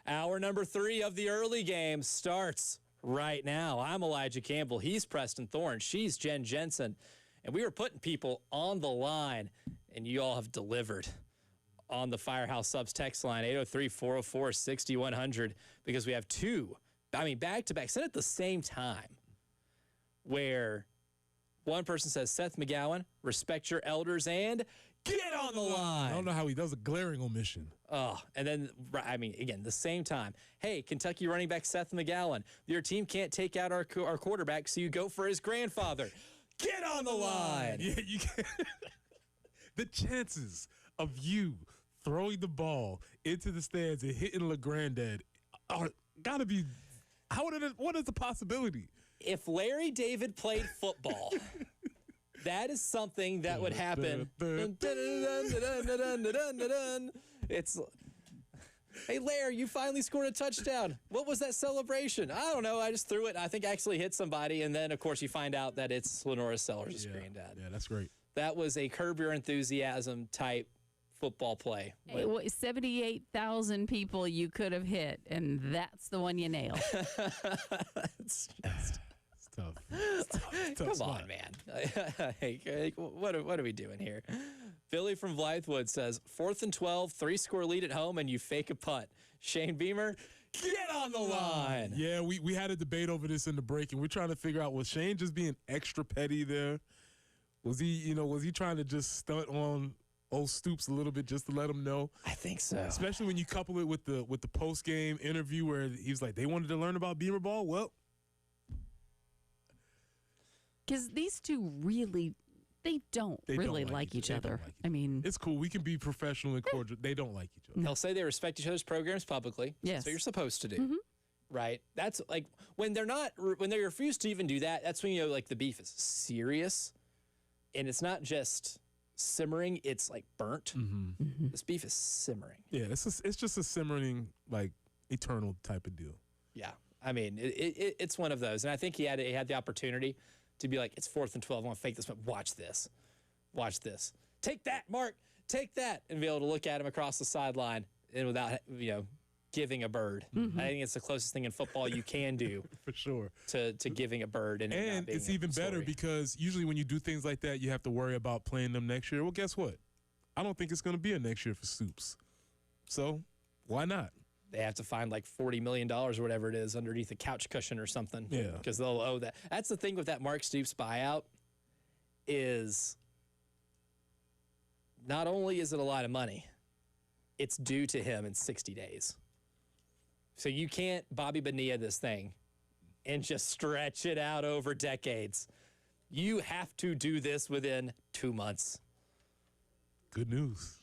Hour number 3 of the early game starts right now. I'm Elijah Campbell. He's Preston Thorne. She's Jen Jensen. And we were putting people on the line, and you all have delivered on the Firehouse Subs text line, 803-404-6100, because we have two, back-to-back, sent at the same time, where one person says, Seth McGowan, respect your elders, and get on the line. I don't know how he does a glaring omission. Oh, and then, again, the same time. Hey, Kentucky running back Seth McGowan, your team can't take out our quarterback, so you go for his grandfather. Get on the line. Yeah, you can. The chances of you throwing the ball into the stands and hitting LeGrandad are gotta be. What is the possibility? If Larry David played football, that is something that would happen. It's, hey, Larry, you finally scored a touchdown. What was that celebration? I don't know. I just threw it. I think I actually hit somebody. And then, of course, you find out that it's Lenora Sellers' granddad. Yeah, that's great. That was a Curb Your Enthusiasm type football play. It was 78,000 people you could have hit, and that's the one you nailed. It's Tough. It's tough Come spot. on, man. Hey, what are we doing here? Billy from Blythewood says, 4th and 12, 3-score lead at home, and you fake a punt. Shane Beamer, get on the line. Yeah, we had a debate over this in the break, and we're trying to figure out, was Shane just being extra petty there? Was he trying to just stunt on old Stoops a little bit just to let him know? I think so. Especially when you couple it with the post-game interview where he was like, they wanted to learn about Beamer ball? Well, Because these two really, they don't really like each other. I mean, it's cool. We can be professional and cordial. They don't like each other. They'll say they respect each other's programs publicly. Yes. That's what you're supposed to do. Right? That's like when they refuse to even do that, that's when like the beef is serious. And it's not just simmering, it's like burnt. This beef is simmering. Yeah, it's just a simmering, like, eternal type of deal. Yeah. I mean, it's one of those. And I think he had the opportunity to be like, it's 4th and 12. I want to fake this, but watch this. Watch this. Take that, Mark. Take that. And be able to look at him across the sideline and without, giving a bird. I think it's the closest thing in football you can do. For sure. To giving a bird. And not being it's even better because usually when you do things like that, you have to worry about playing them next year. Well, guess what? I don't think it's going to be a next year for Stoops. So why not? They have to find like $40 million or whatever it is underneath a couch cushion or something. Yeah. Because they'll owe that. That's the thing with that Mark Stoops buyout is not only is it a lot of money, it's due to him in 60 days. So you can't Bobby Bonilla this thing and just stretch it out over decades. You have to do this within 2 months. Good news.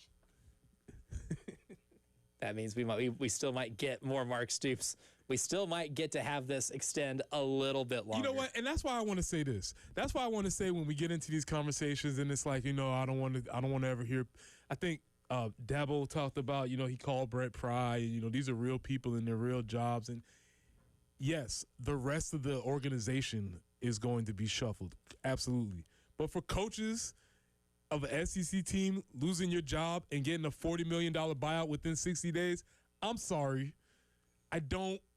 That means we still might get more Mark Stoops. We still might get to have this extend a little bit longer. You know what? And that's why I want to say this. That's why I want to say when we get into these conversations and it's like, I don't want to ever hear. I think Dabo talked about, he called Brett Pry. And, these are real people in their real jobs. And yes, the rest of the organization is going to be shuffled. Absolutely. But for coaches of an SEC team losing your job and getting a $40 million buyout within 60 days, I'm sorry.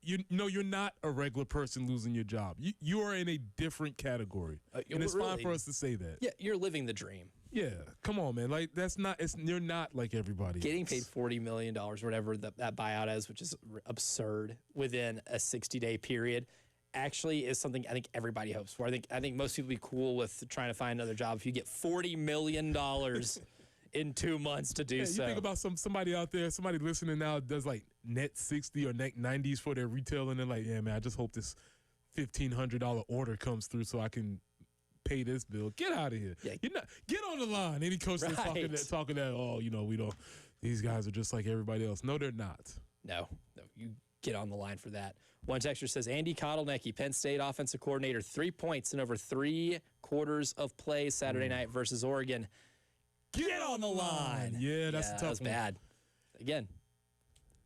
You're not a regular person losing your job. You are in a different category. And it's fine for us to say that. Yeah, you're living the dream. Yeah, come on, man. Like, you're not like everybody Getting else. paid $40 million, whatever that buyout is, which is absurd, within a 60-day period, actually is something I think everybody hopes for. I think most people would be cool with trying to find another job if you get $40 million in 2 months to do so. You think about somebody out there, somebody listening now does like net 60 or net 90s for their retail, and they're like, yeah, man, I just hope this $1,500 order comes through so I can pay this bill. Get out of here. Yeah. Get on the line. Any coach that's talking that, we don't, these guys are just like everybody else. No, they're not. No, you get on the line for that. One texter says, Andy Kotelnicki, Penn State offensive coordinator, 3 points in over 3 quarters of play Saturday night versus Oregon. Get on the line. Yeah, that's a tough that was one. bad.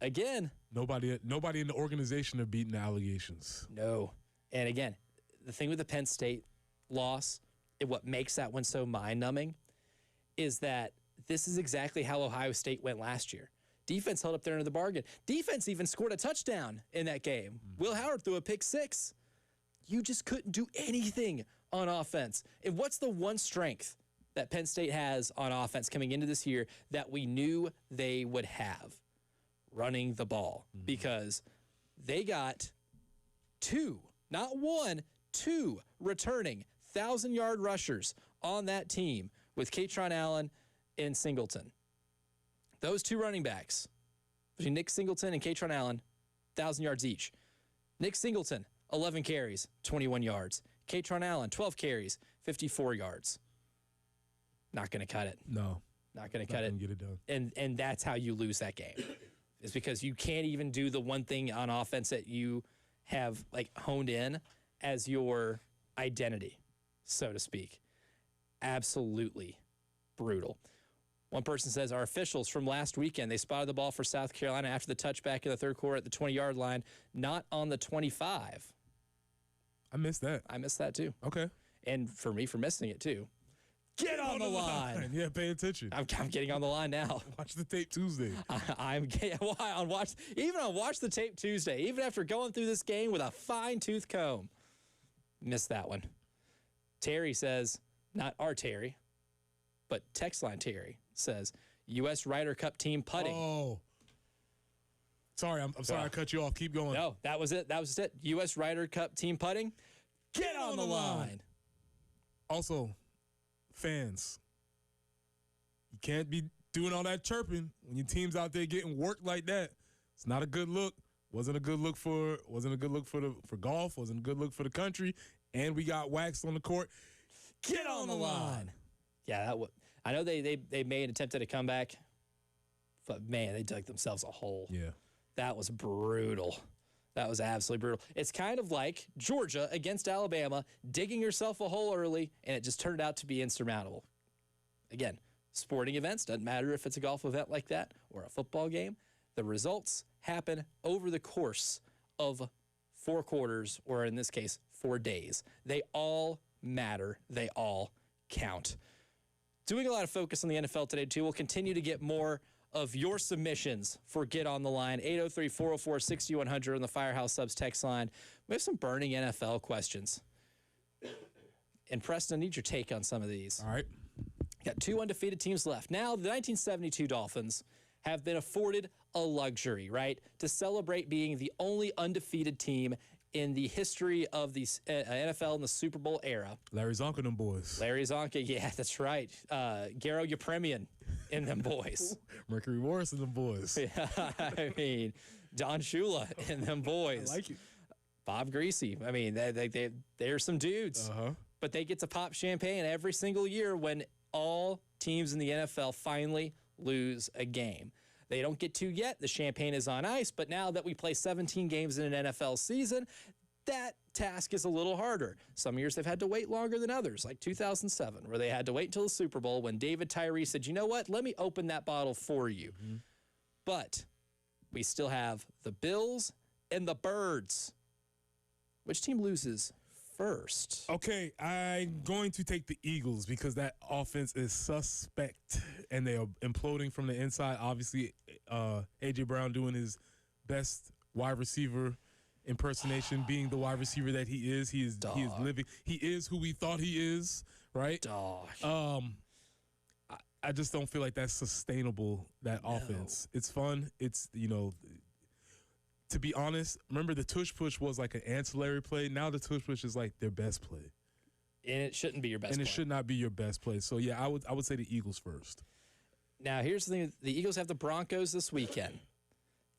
Again. Nobody in the organization are beating the allegations. No. And again, the thing with the Penn State loss, and what makes that one so mind-numbing, is that this is exactly how Ohio State went last year. Defense held up there under the bargain. Defense even scored a touchdown in that game. Will Howard threw a pick 6. You just couldn't do anything on offense. And what's the one strength that Penn State has on offense coming into this year that we knew they would have? Running the ball. Because they got 2, not 1, 2 returning 1,000-yard rushers on that team with Katron Allen and Singleton. Those 2 running backs, between Nick Singleton and Katron Allen, 1,000 yards each. Nick Singleton, 11 carries, 21 yards. Katron Allen, 12 carries, 54 yards. Not going to cut it. No. Not going to cut it. Get it done. And that's how you lose that game. Is because you can't even do the one thing on offense that you have like honed in as your identity, so to speak. Absolutely brutal. One person says, our officials from last weekend, they spotted the ball for South Carolina after the touchback in the third quarter at the 20-yard line, not on the 25. I missed that. I missed that too. Okay. And for me, for missing it too. Get on the line. Yeah, pay attention. I'm getting on the line now. Watch the tape Tuesday. I'm on Watch the Tape Tuesday, even after going through this game with a fine-tooth comb. Missed that one. Terry says, not our Terry, but text line Terry says, U.S. Ryder Cup team putting. Oh. Sorry, I'm sorry I cut you off. Keep going. No, that was it. That was it. U.S. Ryder Cup team putting. Get on the line. Also, fans, you can't be doing all that chirping when your team's out there getting worked like that. It's not a good look. Wasn't a good look for golf. Wasn't a good look for the country. And we got waxed on the court. Get on the line. Yeah, I know they made an attempt at a comeback, but man, they dug themselves a hole. Yeah. That was brutal. That was absolutely brutal. It's kind of like Georgia against Alabama, digging yourself a hole early, and it just turned out to be insurmountable. Again, sporting events, doesn't matter if it's a golf event like that or a football game. The results happen over the course of 4 quarters, or in this case, 4 days. They all matter. They all count. Doing a lot of focus on the NFL today, too. We'll continue to get more of your submissions for Get on the Line. 803-404-6100 on the Firehouse Subs text line. We have some burning NFL questions. And Preston, I need your take on some of these. All right. Got 2 undefeated teams left. Now, the 1972 Dolphins have been afforded a luxury, right, to celebrate being the only undefeated team in the history of the NFL in the Super Bowl era. Larry Zonka and them boys. Larry Zonka, yeah, that's right. Garo Yepremian in them boys. Mercury Morris and them boys. Yeah, I mean, Don Shula and them boys. I like it. Bob Greasy. I mean, they're some dudes. Uh-huh. But they get to pop champagne every single year when all teams in the NFL finally lose a game. They don't get to yet. The champagne is on ice. But now that we play 17 games in an NFL season, that task is a little harder. Some years they've had to wait longer than others, like 2007, where they had to wait until the Super Bowl when David Tyree said, you know what, let me open that bottle for you. Mm-hmm. But we still have the Bills and the Birds. Which team loses first? Okay, I'm going to take the Eagles because that offense is suspect, and they are imploding from the inside. Obviously, A.J. Brown doing his best wide receiver impersonation, being the wide receiver that he is. He is living. He is who we thought he is, right? Dog. I just don't feel like that's sustainable, that offense. It's fun. It's, to be honest, remember the tush push was like an ancillary play. Now the tush push is like their best play. And it shouldn't be your best play. And it should not be your best play. So, yeah, I would say the Eagles first. Now, here's the thing. The Eagles have the Broncos this weekend.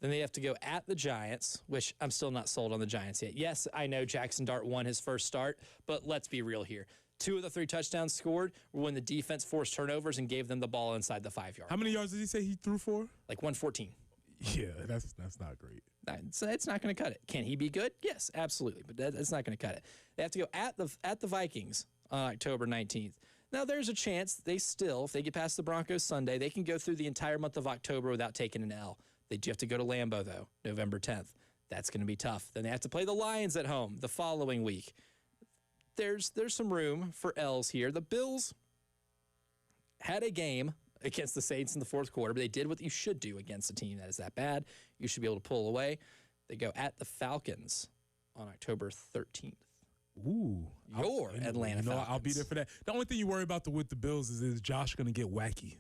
Then they have to go at the Giants, which I'm still not sold on the Giants yet. Yes, I know Jackson Dart won his first start, but let's be real here. 2 of the 3 touchdowns scored were when the defense forced turnovers and gave them the ball inside the 5-yard. How many yards did he say he threw for? Like 114. Yeah, that's not great. It's not going to cut it. Can he be good? Yes, absolutely, but that's not going to cut it. They have to go at the Vikings on October 19th. Now, there's a chance if they get past the Broncos Sunday, they can go through the entire month of October without taking an L. They do have to go to Lambeau, though, November 10th. That's going to be tough. Then they have to play the Lions at home the following week. There's some room for L's here. The Bills had a game against the Saints in the fourth quarter, but they did what you should do against a team that is that bad. You should be able to pull away. They go at the Falcons on October 13th. Ooh. Your Atlanta Falcons. I'll be there for that. The only thing you worry about with the Bills is Josh going to get wacky,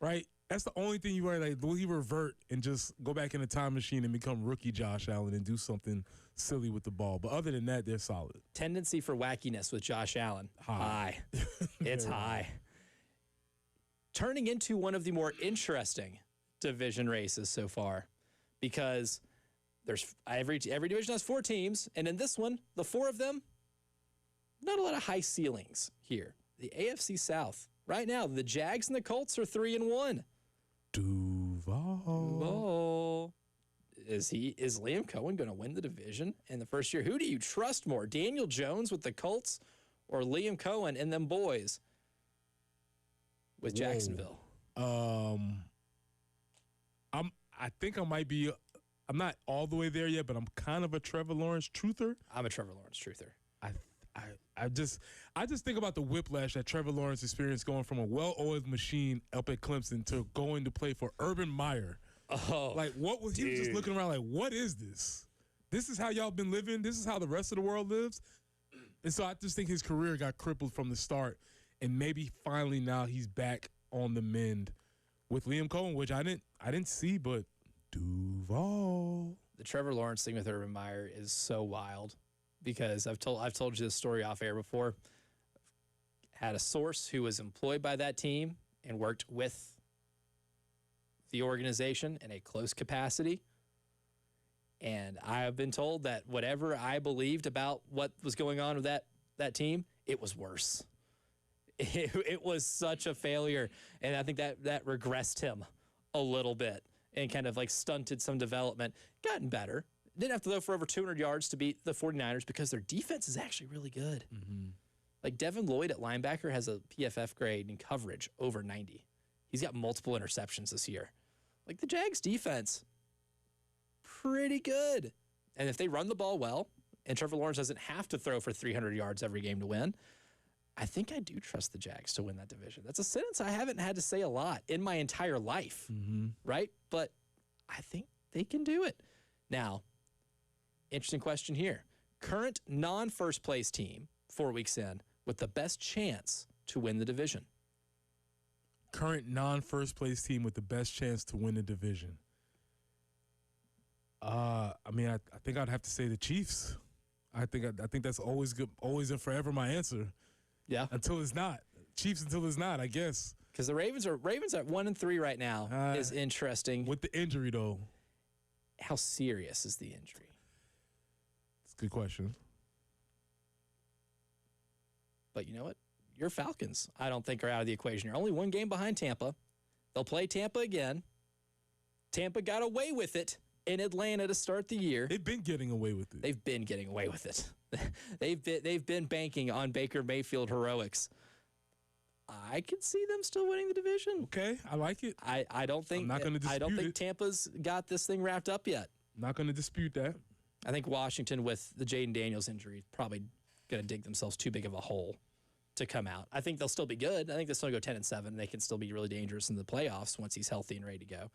right? That's the only thing you worry. Like, will he revert and just go back in the time machine and become rookie Josh Allen and do something silly with the ball? But other than that, they're solid. Tendency for wackiness with Josh Allen. High. It's high. Turning into one of the more interesting division races so far, because there's every division has 4 teams, and in this one, the 4 of them, not a lot of high ceilings here. The AFC South right now, the Jags and the Colts are 3-1. Duval. Is Liam Cohen going to win the division in the first year? Who do you trust more, Daniel Jones with the Colts or Liam Cohen and them boys with Jacksonville? I think I might be. I'm not all the way there yet, but I'm kind of a Trevor Lawrence truther. I'm a Trevor Lawrence truther. I just think about the whiplash that Trevor Lawrence experienced going from a well-oiled machine up at Clemson to going to play for Urban Meyer. Oh, Like, what was he was just looking around like, what is this? This is how y'all been living? This is how the rest of the world lives? And so I just think his career got crippled from the start, and maybe finally now he's back on the mend with Liam Cohen, which I didn't see, but Duval. the Trevor Lawrence thing with Urban Meyer is so wild because I've told you this story off air before. Had a source who was employed by that team and worked with the organization in a close capacity. And I have been told that whatever I believed about what was going on with that team, it was worse. It was such a failure. And I think that regressed him a little bit and kind of like stunted some development. Gotten better. Didn't have to throw for over 200 yards to beat the 49ers because their defense is actually really good. Mm-hmm. Like Devin Lloyd at linebacker has a PFF grade in coverage over 90. He's got multiple interceptions this year. Like the Jags defense, pretty good. And if they run the ball well, and Trevor Lawrence doesn't have to throw for 300 yards every game to win, I think I do trust the Jags to win that division. That's a sentence I haven't had to say a lot in my entire life, right? But I think they can do it. Now, interesting question here. Current non-first place team 4 weeks in with the best chance to win the division. Current non-first place team with the best chance to win the division. I think I'd have to say the Chiefs. I think that's always good, always and forever my answer. Yeah. Until it's not. Chiefs until it's not, I guess. Because the Ravens at 1-3 right now is interesting. With the injury though. How serious is the injury? It's a good question. But you know what? Your Falcons, I don't think, are out of the equation. You're only one game behind Tampa. They'll play Tampa again. Tampa got away with it in Atlanta to start the year. They've been getting away with it. They've been getting away with it. They've been banking on Baker Mayfield heroics. I could see them still winning the division. Okay, I like it. I don't think I'm not going to dispute I don't think it. Tampa's got this thing wrapped up yet. Not going to dispute that. I think Washington with the Jaden Daniels injury is probably going to dig themselves too big of a hole to come out. I think they'll still be good. I think they'll still go 10-7. They can still be really dangerous in the playoffs once he's healthy and ready to go.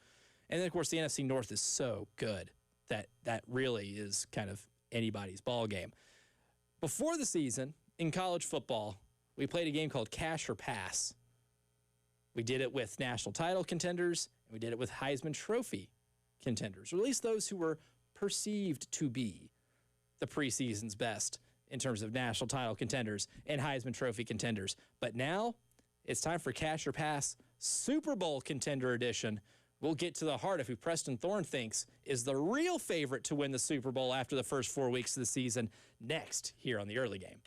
And then, of course, the NFC North is so good that really is kind of anybody's ball game. Before the season, in college football, we played a game called Cash or Pass. We did it with national title contenders, and we did it with Heisman Trophy contenders, or at least those who were perceived to be the preseason's best in terms of national title contenders and Heisman Trophy contenders. But now it's time for Cash or Pass Super Bowl Contender Edition. We'll get to the heart of who Preston Thorne thinks is the real favorite to win the Super Bowl after the first 4 weeks of the season next here on the Early Game.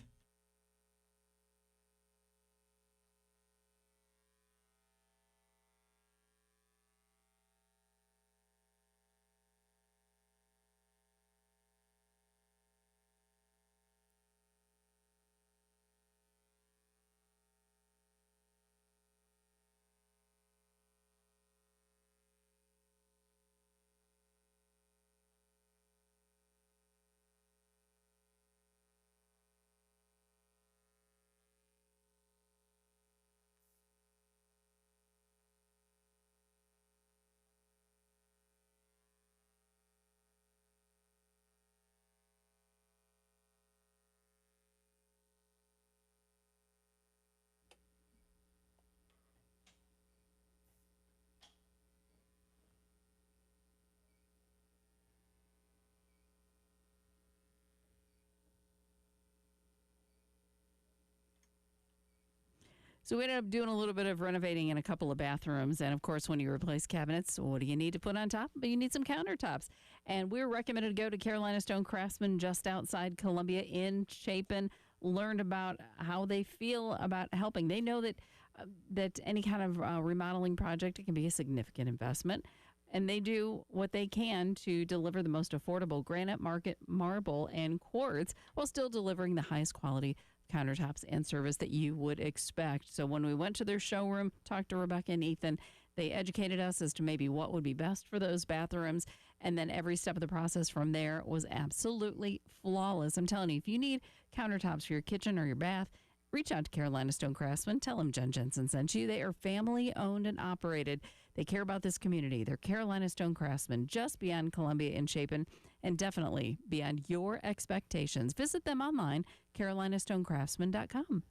So we ended up doing a little bit of renovating in a couple of bathrooms. And, of course, when you replace cabinets, what do you need to put on top? But you need some countertops. And we were recommended to go to Carolina Stone Craftsman just outside Columbia in Chapin. learned about how they feel about helping. They know that any kind of remodeling project, it can be a significant investment. And they do what they can to deliver the most affordable granite, marble, and quartz while still delivering the highest quality countertops and service that you would expect. So when we went to their showroom, talked to Rebecca and Ethan, they educated us as to maybe what would be best for those bathrooms. And then every step of the process from there was absolutely flawless. I'm telling you, if you need countertops for your kitchen or your bath, reach out to Carolina Stone Craftsman. Tell them Jen Jensen sent you. They are family owned and operated. They care about this community. They're Carolina Stone Craftsman, just beyond Columbia and Chapin, and definitely beyond your expectations. Visit them online, carolinastonecraftsman.com.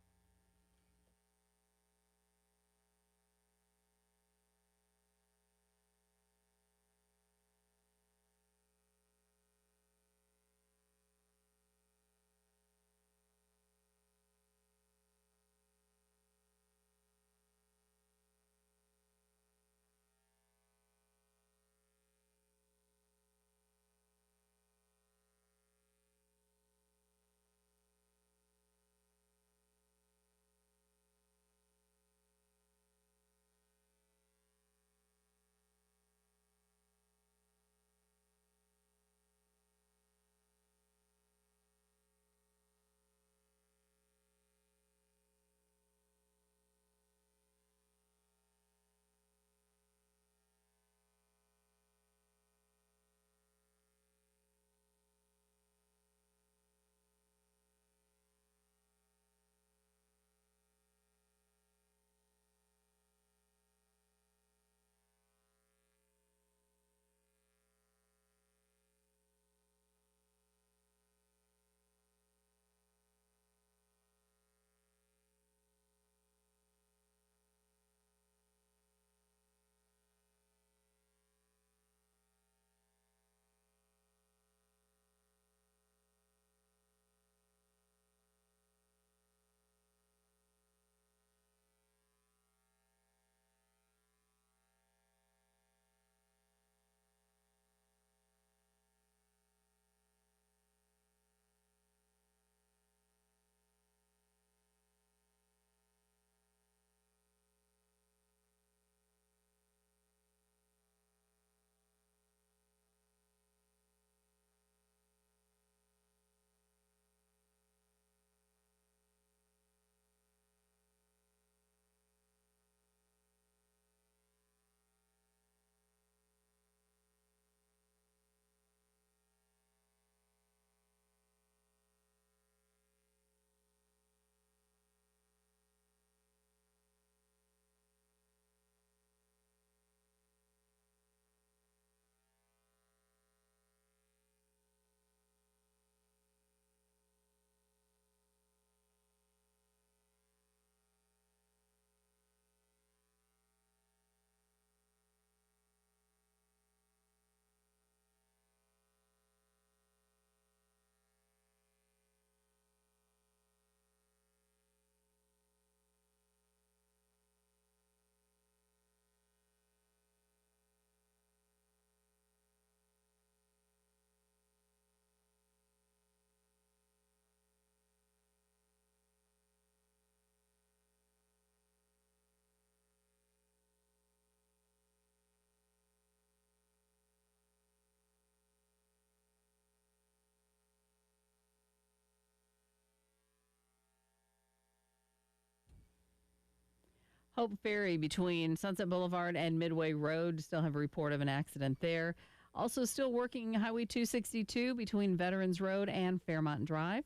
Hope Ferry between Sunset Boulevard and Midway Road. Still have a report of an accident there. Also still working Highway 262 between Veterans Road and Fairmont Drive.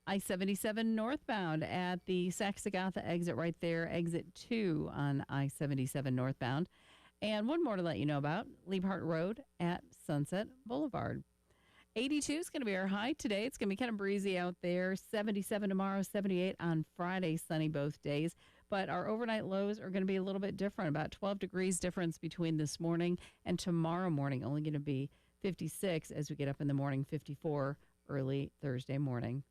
I-77 northbound at the Saxagatha exit right there, exit 2 on I-77 northbound. And one more to let you know about, Liebhart Road at Sunset Boulevard. 82 is going to be our high today. It's going to be kind of breezy out there. 77 tomorrow, 78 on Friday, sunny both days. But our overnight lows are going to be a little bit different, about 12 degrees difference between this morning and tomorrow morning. Only going to be 56 as we get up in the morning, 54 early Thursday morning.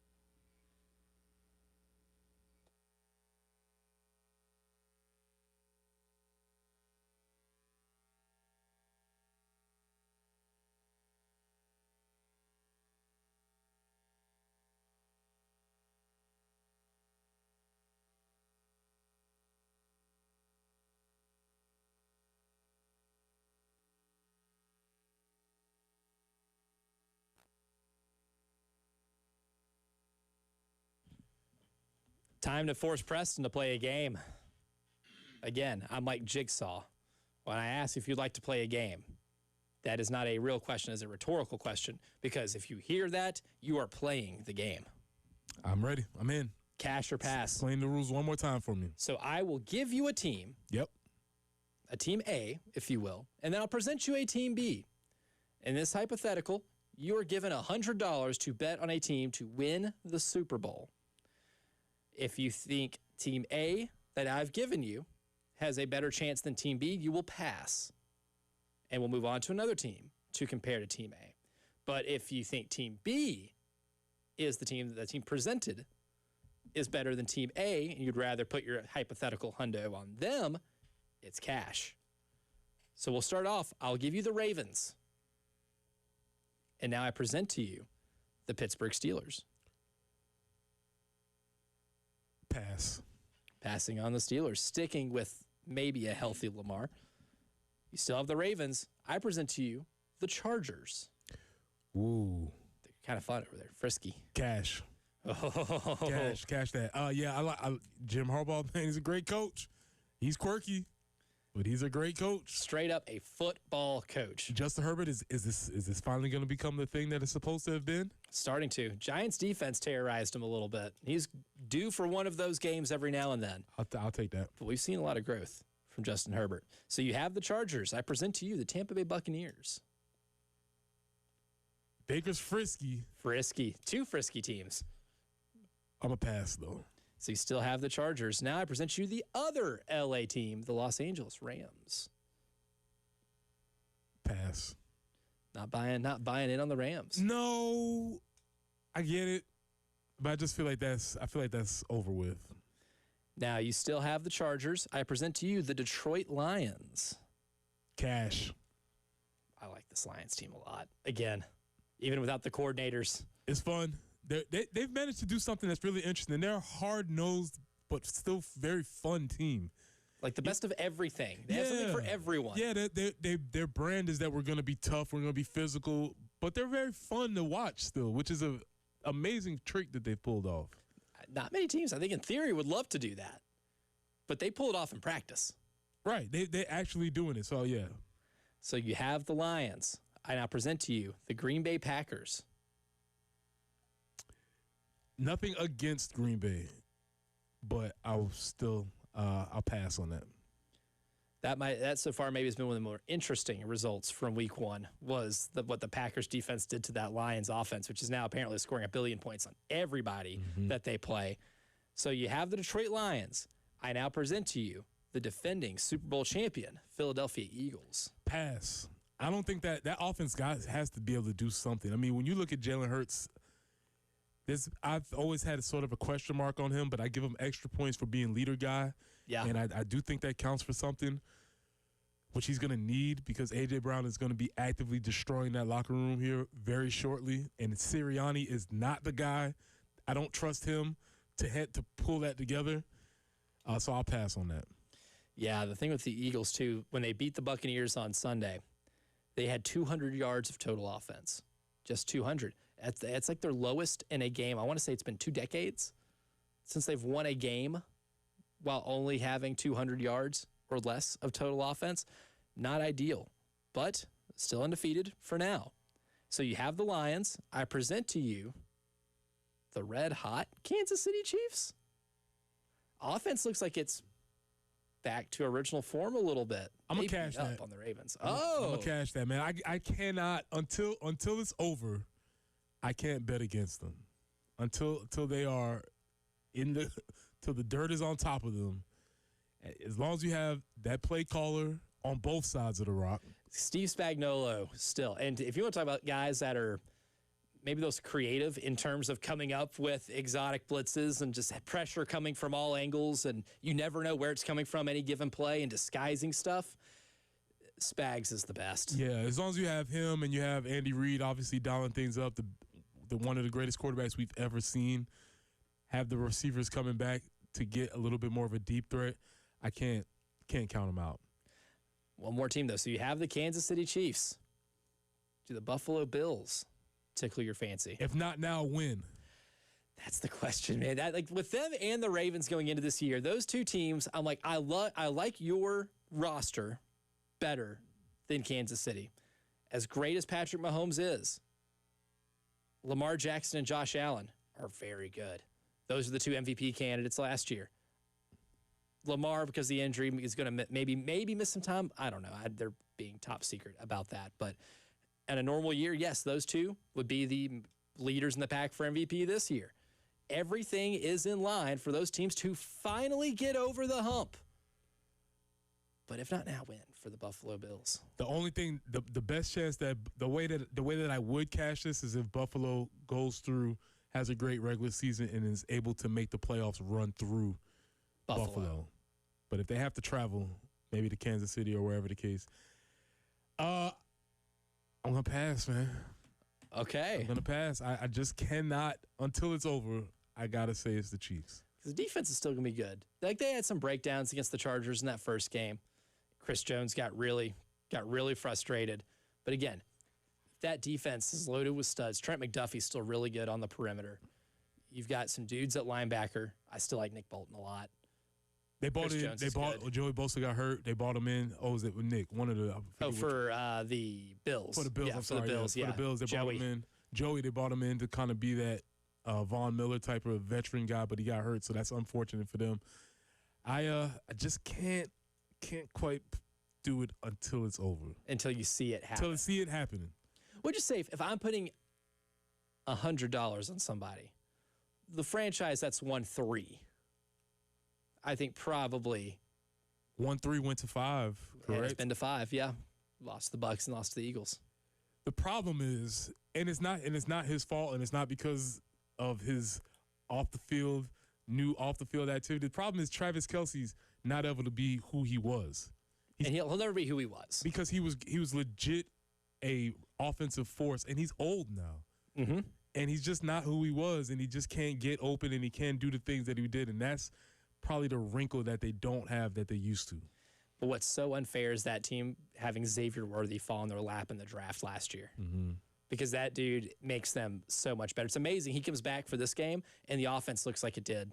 Time to force Preston to play a game. Again, I'm like Jigsaw. When I ask if you'd like to play a game, that is not a real question, it's a rhetorical question, because if you hear that, you are playing the game. I'm ready. I'm in. Cash or pass. Explain the rules one more time for me. So I will give you a team. Yep. A team A, if you will, and then I'll present you a team B. In this hypothetical, you are given $100 to bet on a team to win the Super Bowl. If you think team A that I've given you has a better chance than team B, you will pass. And we'll move on to another team to compare to team A. But if you think team B is the team presented is better than team A, and you'd rather put your hypothetical hundo on them, it's cash. So we'll start off. I'll give you the Ravens. And now I present to you the Pittsburgh Steelers. Pass. Passing on the Steelers, sticking with maybe a healthy Lamar. You still have the Ravens. I present to you the Chargers. Ooh. They're kind of fun over there. Frisky. Cash. Oh. Cash that. Yeah, I Jim Harbaugh, man, he's a great coach. He's quirky, but he's a great coach. Straight up a football coach. Justin Herbert, is this finally going to become the thing that it's supposed to have been? Starting to. Giants defense terrorized him a little bit. He's due for one of those games every now and then. I'll take that. But we've seen a lot of growth from Justin Herbert. So you have the Chargers. I present to you the Tampa Bay Buccaneers. Baker's frisky. Frisky. Two frisky teams. I'm a pass, though. So you still have the Chargers. Now I present you the other LA team, the Los Angeles Rams. Pass. Not buying in on the Rams. No, I get it, but I just feel like that's over with. Now you still have the Chargers. I present to you the Detroit Lions. Cash. I like this Lions team a lot. Again, even without the coordinators. It's fun. They've managed to do something that's really interesting. They're a hard-nosed but still very fun team. Like the best of everything. They have something for everyone. Yeah, their brand is that we're going to be tough, we're going to be physical, but they're very fun to watch still, which is an amazing trick that they've pulled off. Not many teams, I think, in theory, would love to do that. But they pull it off in practice. Right. They're actually doing it, so yeah. So you have the Lions. I now present to you the Green Bay Packers. Nothing against Green Bay, but I'll pass on that. That so far maybe has been one of the more interesting results from week one was what the Packers defense did to that Lions offense, which is now apparently scoring 1 billion points on everybody that they play. So you have the Detroit Lions. I now present to you the defending Super Bowl champion, Philadelphia Eagles. Pass. I don't think that offense has to be able to do something. I mean, when you look at Jalen Hurts, I've always had sort of a question mark on him, but I give him extra points for being leader guy. Yeah. And I do think that counts for something, which he's going to need because A.J. Brown is going to be actively destroying that locker room here very shortly. And Sirianni is not the guy. I don't trust him to pull that together. So I'll pass on that. Yeah, the thing with the Eagles, too, when they beat the Buccaneers on Sunday, they had 200 yards of total offense. Just 200. It's like their lowest in a game. I want to say it's been 2 decades since they've won a game while only having 200 yards or less of total offense. Not ideal, but still undefeated for now. So you have the Lions. I present to you the red-hot Kansas City Chiefs. Offense looks like it's back to original form a little bit. I'm going to They cash beat up that. on the Ravens. I'm going to cash that, man. I cannot, until it's over, I can't bet against them. Until they are till the dirt is on top of them. As long as you have that play caller on both sides of the rock. Steve Spagnuolo still. And if you want to talk about guys that are maybe those creative in terms of coming up with exotic blitzes and just pressure coming from all angles and you never know where it's coming from any given play and disguising stuff, Spags is the best. Yeah, as long as you have him and you have Andy Reid obviously dialing things up, the one of the greatest quarterbacks we've ever seen, have the receivers coming back to get a little bit more of a deep threat, I can't count them out. One more team, though. So you have the Kansas City Chiefs. Do the Buffalo Bills tickle your fancy? If not now, when? That's the question, man. That, like, with them and the Ravens going into this year, those two teams, I'm like, I like your roster better than Kansas City. As great as Patrick Mahomes is, Lamar Jackson and Josh Allen are very good. Those are the two MVP candidates last year. Lamar, because the injury, is going to maybe miss some time. I don't know. They're being top secret about that. But in a normal year, yes, those two would be the leaders in the pack for MVP this year. Everything is in line for those teams to finally get over the hump. But if not now, when for the Buffalo Bills? The only thing, the best chance that the way that I would cash this is if Buffalo goes through, has a great regular season, and is able to make the playoffs run through Buffalo. But if they have to travel, maybe to Kansas City or wherever the case, I'm gonna pass, man. Okay, I'm gonna pass. I just cannot until it's over. I gotta say it's the Chiefs. The defense is still gonna be good. Like, they had some breakdowns against the Chargers in that first game. Chris Jones got really frustrated. But again, that defense is loaded with studs. Trent McDuffie's still really good on the perimeter. You've got some dudes at linebacker. I still like Nick Bolton a lot. They bought Chris in. They bought good. Joey Bosa got hurt. They bought him in. Oh, was it with Nick? One of the the Bills. For the Bills. Yeah, I'm sorry. For the Bills. Yeah. For the Bills, they bought him in. Joey, they bought him in to kind of be that Von Miller type of veteran guy, but he got hurt, so that's unfortunate for them. I just can't quite do it until it's over. Until you see it happen. Until you see it happening. Would you say if I'm putting $100 on somebody, the franchise that's won 3, I think probably 1-3 went to 5. Correct. It's been to 5. Yeah, lost to the Bucs and lost to the Eagles. The problem is, and it's not his fault, and it's not because of his off the field activity. The problem is Travis Kelce's not able to be who he was. And he'll never be who he was. Because he was legit a offensive force, and he's old now. Mm-hmm. And he's just not who he was, and he just can't get open, and he can't do the things that he did, and that's probably the wrinkle that they don't have that they used to. But what's so unfair is that team having Xavier Worthy fall in their lap in the draft last year. Mm-hmm. Because that dude makes them so much better. It's amazing. He comes back for this game, and the offense looks like it did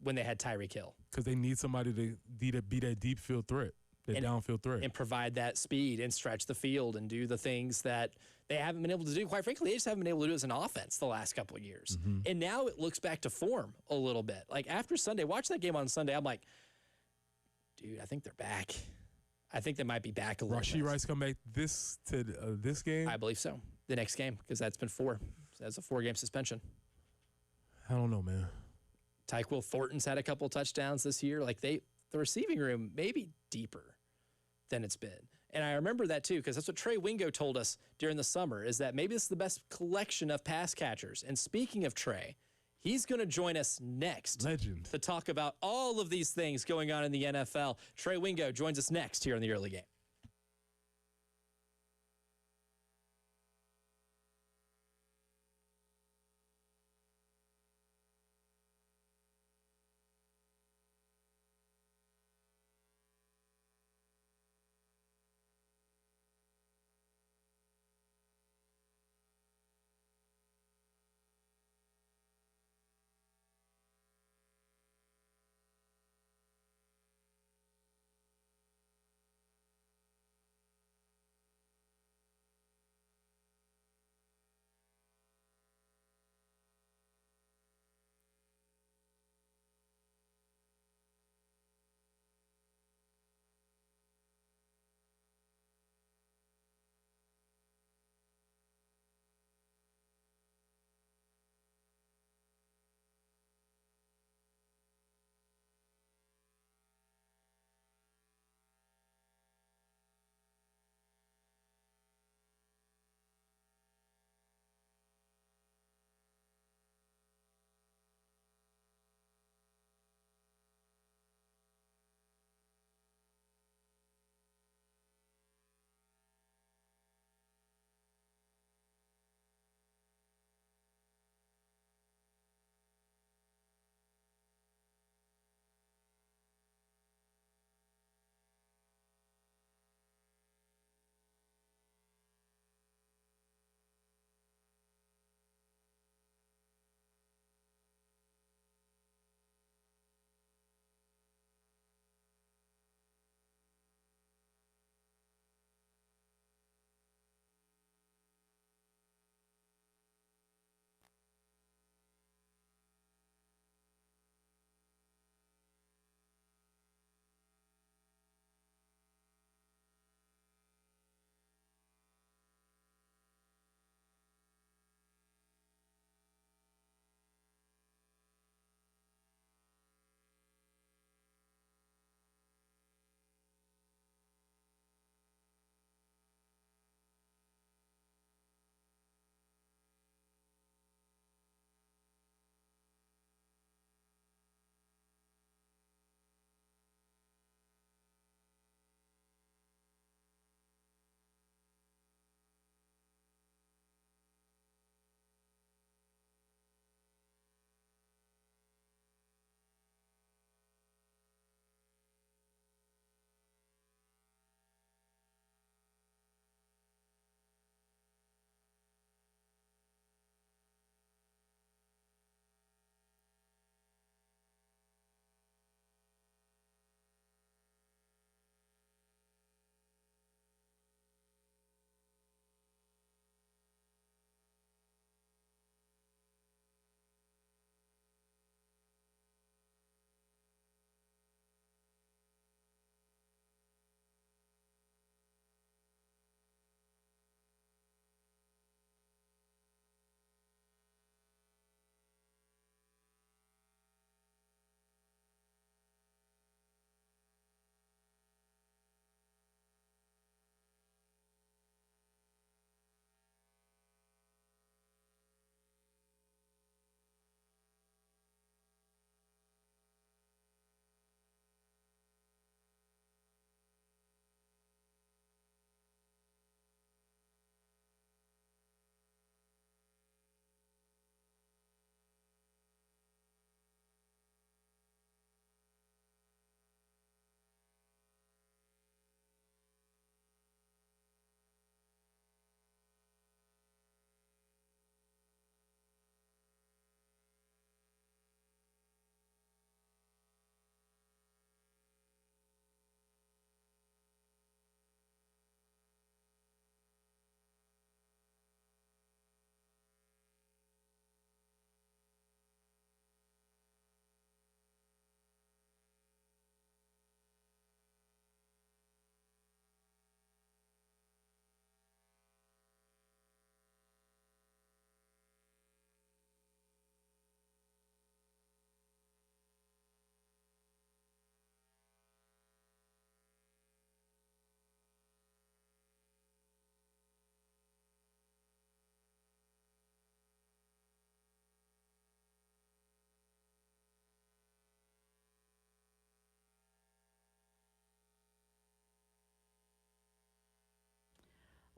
when they had Tyreek Hill. Because they need somebody to be that deep field threat, that downfield threat. And provide that speed and stretch the field and do the things that they haven't been able to do. Quite frankly, they just haven't been able to do as an offense the last couple of years. Mm-hmm. And now it looks back to form a little bit. Like, after Sunday, watch that game on Sunday, I'm like, dude, I think they're back. I think they might be back a little bit. Rashee Rice come back this game? I believe so. The next game, because that's been 4. That's a 4-game suspension. I don't know, man. Tyquil Thornton's had a couple touchdowns this year. Like, the receiving room may be deeper than it's been. And I remember that too, because that's what Trey Wingo told us during the summer, is that maybe this is the best collection of pass catchers. And speaking of Trey, he's going to join us next. Legend. To talk about all of these things going on in the NFL. Trey Wingo joins us next here in the early game.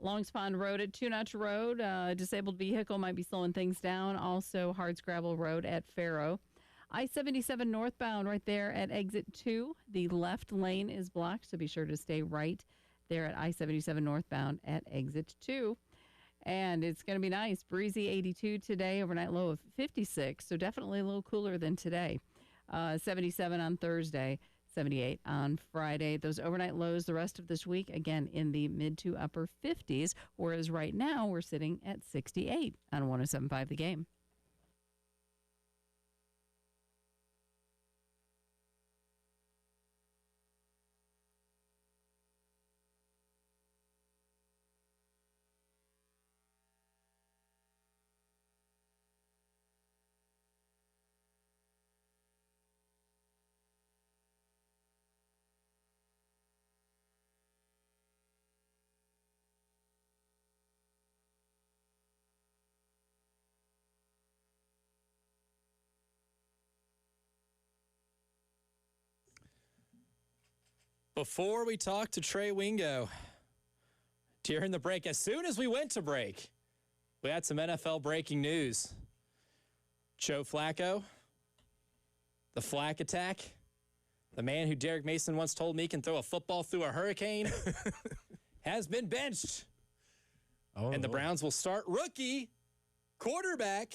Longs Pond Road at Two Notch Road, disabled vehicle might be slowing things down. Also, Hardscrabble Road at Faro. I-77 northbound right there at exit 2. The left lane is blocked, so be sure to stay right there at I-77 northbound at exit 2. And it's going to be nice. Breezy 82 today, overnight low of 56, so definitely a little cooler than today. 77 on Thursday. 78 on Friday. Those overnight lows the rest of this week, again, in the mid to upper 50s, whereas right now we're sitting at 68 on 107.5 The Game. Before we talk to Trey Wingo, during the break, as soon as we went to break, we had some NFL breaking news. Joe Flacco, the Flack attack, the man who Derek Mason once told me can throw a football through a hurricane, has been benched. And the Browns will start rookie quarterback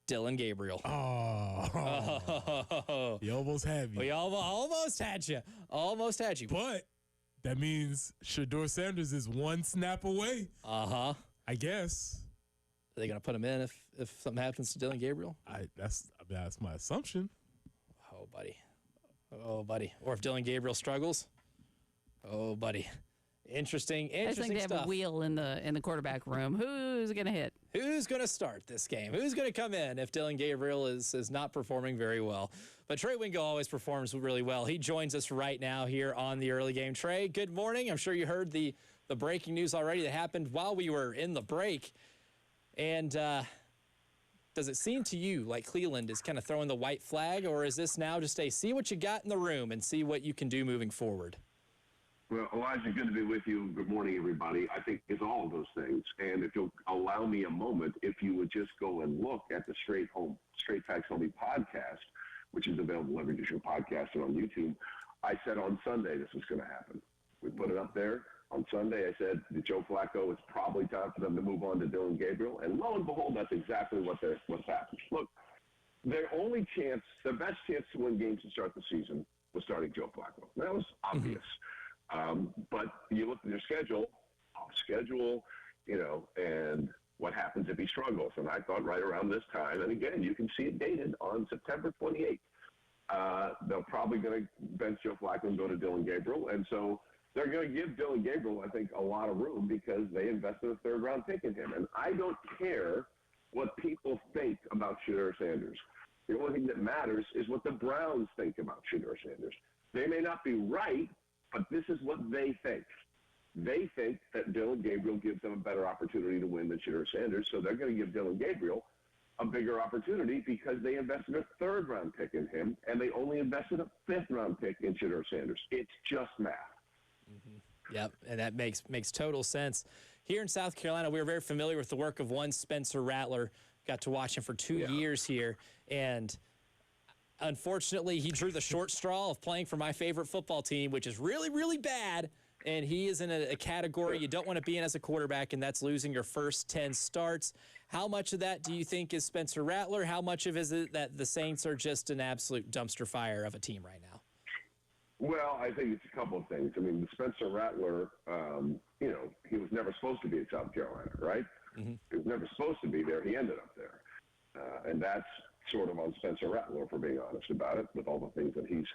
Dylan Gabriel. Oh. You almost had me. We almost had you. Almost had you. But that means Shedeur Sanders is one snap away. Uh-huh. I guess. Are they going to put him in if something happens to Dylan Gabriel? That's my assumption. Oh, buddy. Oh, buddy. Or if Dylan Gabriel struggles. Oh, buddy. Interesting I think they have stuff. a wheel in the quarterback room. Who's going to hit? Who's going to start this game? Who's going to come in if Dylan Gabriel is not performing very well? But Trey Wingo always performs really well. He joins us right now here on the early game. Trey, good morning. I'm sure you heard the breaking news already that happened while we were in the break. And does it seem to you like Cleveland is kind of throwing the white flag, or is this now just a see what you got in the room and see what you can do moving forward? Well, Elijah, good to be with you. Good morning, everybody. I think it's all of those things. And if you'll allow me a moment, if you would just go and look at the Straight Facts Homie podcast, which is available every digital podcast and on YouTube, I said on Sunday this was going to happen. We put it up there. On Sunday, I said that Joe Flacco, it's probably time for them to move on to Dylan Gabriel. And lo and behold, that's exactly what's happened. Look, their best chance to win games to start the season was starting Joe Flacco. That was obvious. But you look at their schedule, and what happens if he struggles. And I thought right around this time, and again, you can see it dated on September 28th, they're probably going to bench Joe Flacco and go to Dylan Gabriel. And so they're going to give Dylan Gabriel, I think, a lot of room because they invested a third-round pick in him. And I don't care what people think about Shedeur Sanders. The only thing that matters is what the Browns think about Shedeur Sanders. They may not be right, but this is what they think. They think that Dylan Gabriel gives them a better opportunity to win than Shedeur Sanders, so they're going to give Dylan Gabriel a bigger opportunity because they invested a third-round pick in him, and they only invested a fifth-round pick in Shedeur Sanders. It's just math. Mm-hmm. Yep, and that makes total sense. Here in South Carolina, we were very familiar with the work of one Spencer Rattler. Got to watch him for 2 years here, and unfortunately, he drew the short straw of playing for my favorite football team, which is really, really bad. And he is in a category you don't want to be in as a quarterback, and that's losing your first 10 starts. How much of that do you think is Spencer Rattler? How much of it is it that the Saints are just an absolute dumpster fire of a team right now? Well, I think it's a couple of things. I mean, the Spencer Rattler, he was never supposed to be in South Carolina, right? Mm-hmm. He was never supposed to be there. He ended up there. And that's sort of on Spencer Rattler, if we're being honest about it, with all the things that he's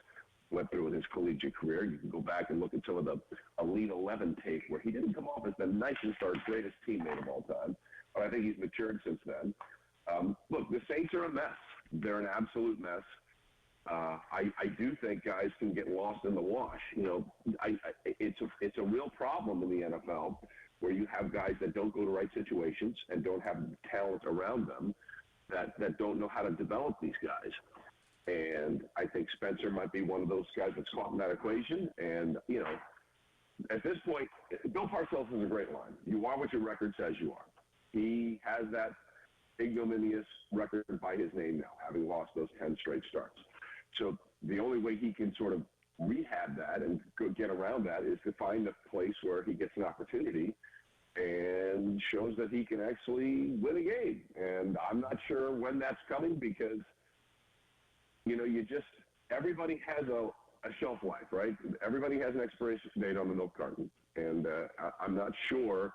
went through in his collegiate career. You can go back and look at some of the Elite 11 tape where he didn't come off as the nicest or greatest teammate of all time, but I think he's matured since then. Look, the Saints are a mess. They're an absolute mess. I do think guys can get lost in the wash. It's a real problem in the NFL where you have guys that don't go to right situations and don't have talent around them that don't know how to develop these guys. And I think Spencer might be one of those guys that's caught in that equation. And, at this point, go Bill Parcells has a great line. You are what your record says you are. He has that ignominious record by his name now, having lost those 10 straight starts. So the only way he can sort of rehab that and go get around that is to find a place where he gets an opportunity and shows that he can actually win a game. And I'm not sure when that's coming because, everybody has a shelf life, right? Everybody has an expiration date on the milk carton. And I'm not sure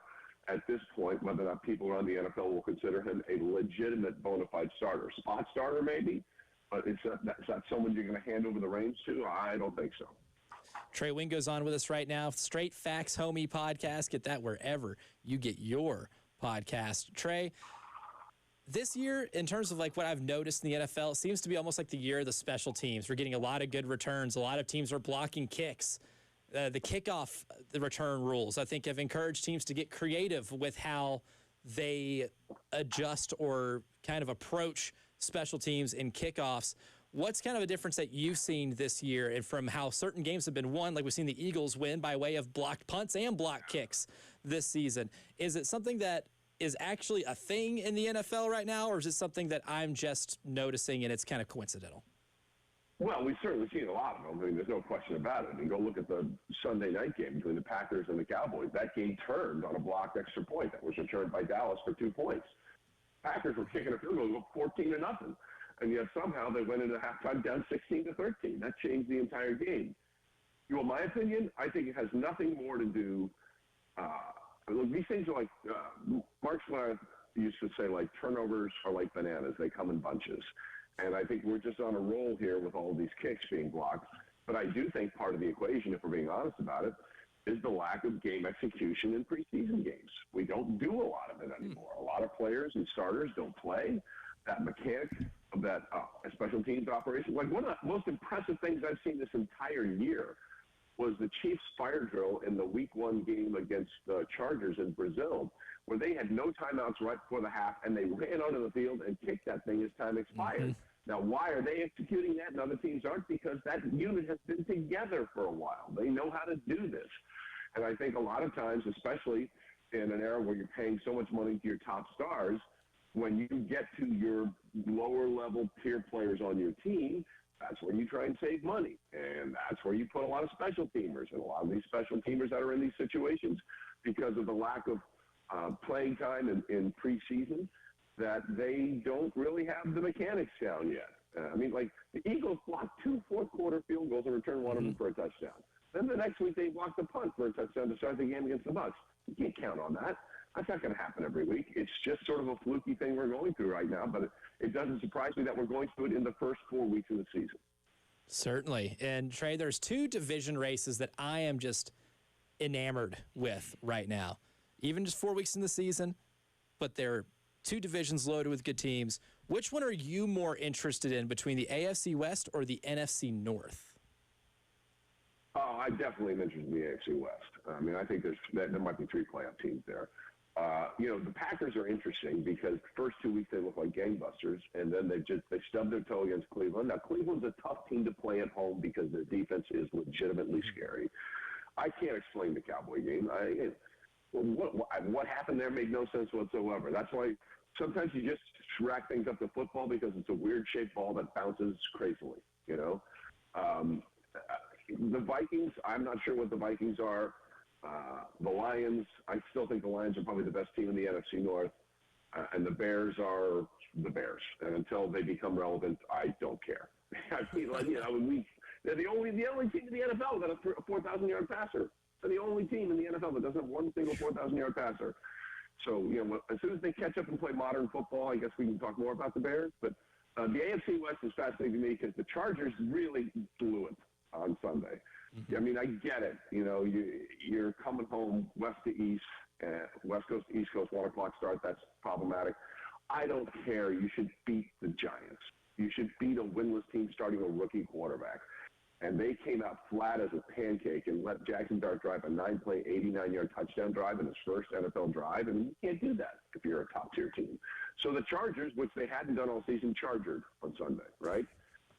at this point whether or not people around the NFL will consider him a legitimate bona fide starter. Spot starter maybe, but that's not someone you're going to hand over the reins to? I don't think so. Trey Wingo's on with us right now. Straight Facts Homie podcast. Get that wherever you get your podcast. Trey, this year, in terms of like what I've noticed in the NFL, it seems to be almost like the year of the special teams. We're getting a lot of good returns. A lot of teams are blocking kicks. The kickoff, the return rules, I think, have encouraged teams to get creative with how they adjust or kind of approach special teams in kickoffs. What's kind of a difference that you've seen this year and from how certain games have been won, like we've seen the Eagles win by way of blocked punts and blocked kicks this season? Is it something that is actually a thing in the NFL right now, or is it something that I'm just noticing and it's kind of coincidental? Well, we've certainly seen a lot of them. I mean, there's no question about it. And go look at the Sunday night game between the Packers and the Cowboys. That game turned on a blocked extra point that was returned by Dallas for 2 points. Packers were kicking a field goal 14-0, and yet somehow they went into halftime down 16-13. That changed the entire game. You want my opinion? I think it has nothing more to do. Look, these things are like Mark Schlereth used to say, like turnovers are like bananas; they come in bunches. And I think we're just on a roll here with all of these kicks being blocked. But I do think part of the equation, if we're being honest about it, is the lack of game execution in preseason games. We don't do a lot of it anymore. A lot of players and starters don't play. That mechanic of that special teams operation. Like one of the most impressive things I've seen this entire year was the Chiefs fire drill in the Week 1 game against the Chargers in Brazil, where they had no timeouts right before the half, and they ran onto the field and kicked that thing as time expired. Mm-hmm. Now, why are they executing that and other teams aren't? Because that unit has been together for a while. They know how to do this. And I think a lot of times, especially in an era where you're paying so much money to your top stars, when you get to your lower-level peer players on your team, that's where you try and save money. And that's where you put a lot of special teamers. And a lot of these special teamers that are in these situations, because of the lack of playing time in preseason, that they don't really have the mechanics down yet. I mean, like, the Eagles blocked 2 fourth-quarter field goals and returned one of them for a touchdown. Then the next week they blocked a punt for a touchdown to start the game against the Bucs. You can't count on that. That's not going to happen every week. It's just sort of a fluky thing we're going through right now, but it doesn't surprise me that we're going through it in the first 4 weeks of the season. Certainly. And, Trey, there's 2 division races that I am just enamored with right now. Even just 4 weeks in the season, but they're 2 divisions loaded with good teams. Which one are you more interested in between the AFC West or the NFC North? Oh, I definitely am interested in the AFC West. I mean, I think there might be 3 playoff teams there. The Packers are interesting because the first 2 weeks they look like gangbusters, and then they stubbed their toe against Cleveland. Now, Cleveland's a tough team to play at home because their defense is legitimately scary. I can't explain the Cowboy game. What happened there made no sense whatsoever. That's why sometimes you just rack things up to football because it's a weird-shaped ball that bounces crazily, The Vikings, I'm not sure what the Vikings are. The Lions, I still think the Lions are probably the best team in the NFC North. And the Bears are the Bears. And until they become relevant, I don't care. I mean, they're the only team in the NFL that has a 4,000-yard passer. They're the only team in the NFL that doesn't have one single 4,000-yard passer. So, as soon as they catch up and play modern football, I guess we can talk more about the Bears. But the AFC West is fascinating to me because the Chargers really blew it on Sunday. Mm-hmm. I mean, I get it. You're coming home west to east, West Coast to East Coast, 1 o'clock start. That's problematic. I don't care. You should beat the Giants. You should beat a winless team starting a rookie quarterback. And they came out flat as a pancake and let Jackson Dart drive a 9-play, 89-yard touchdown drive in his first NFL drive. And you can't do that if you're a top-tier team. So the Chargers, which they hadn't done all season, chargered on Sunday, right?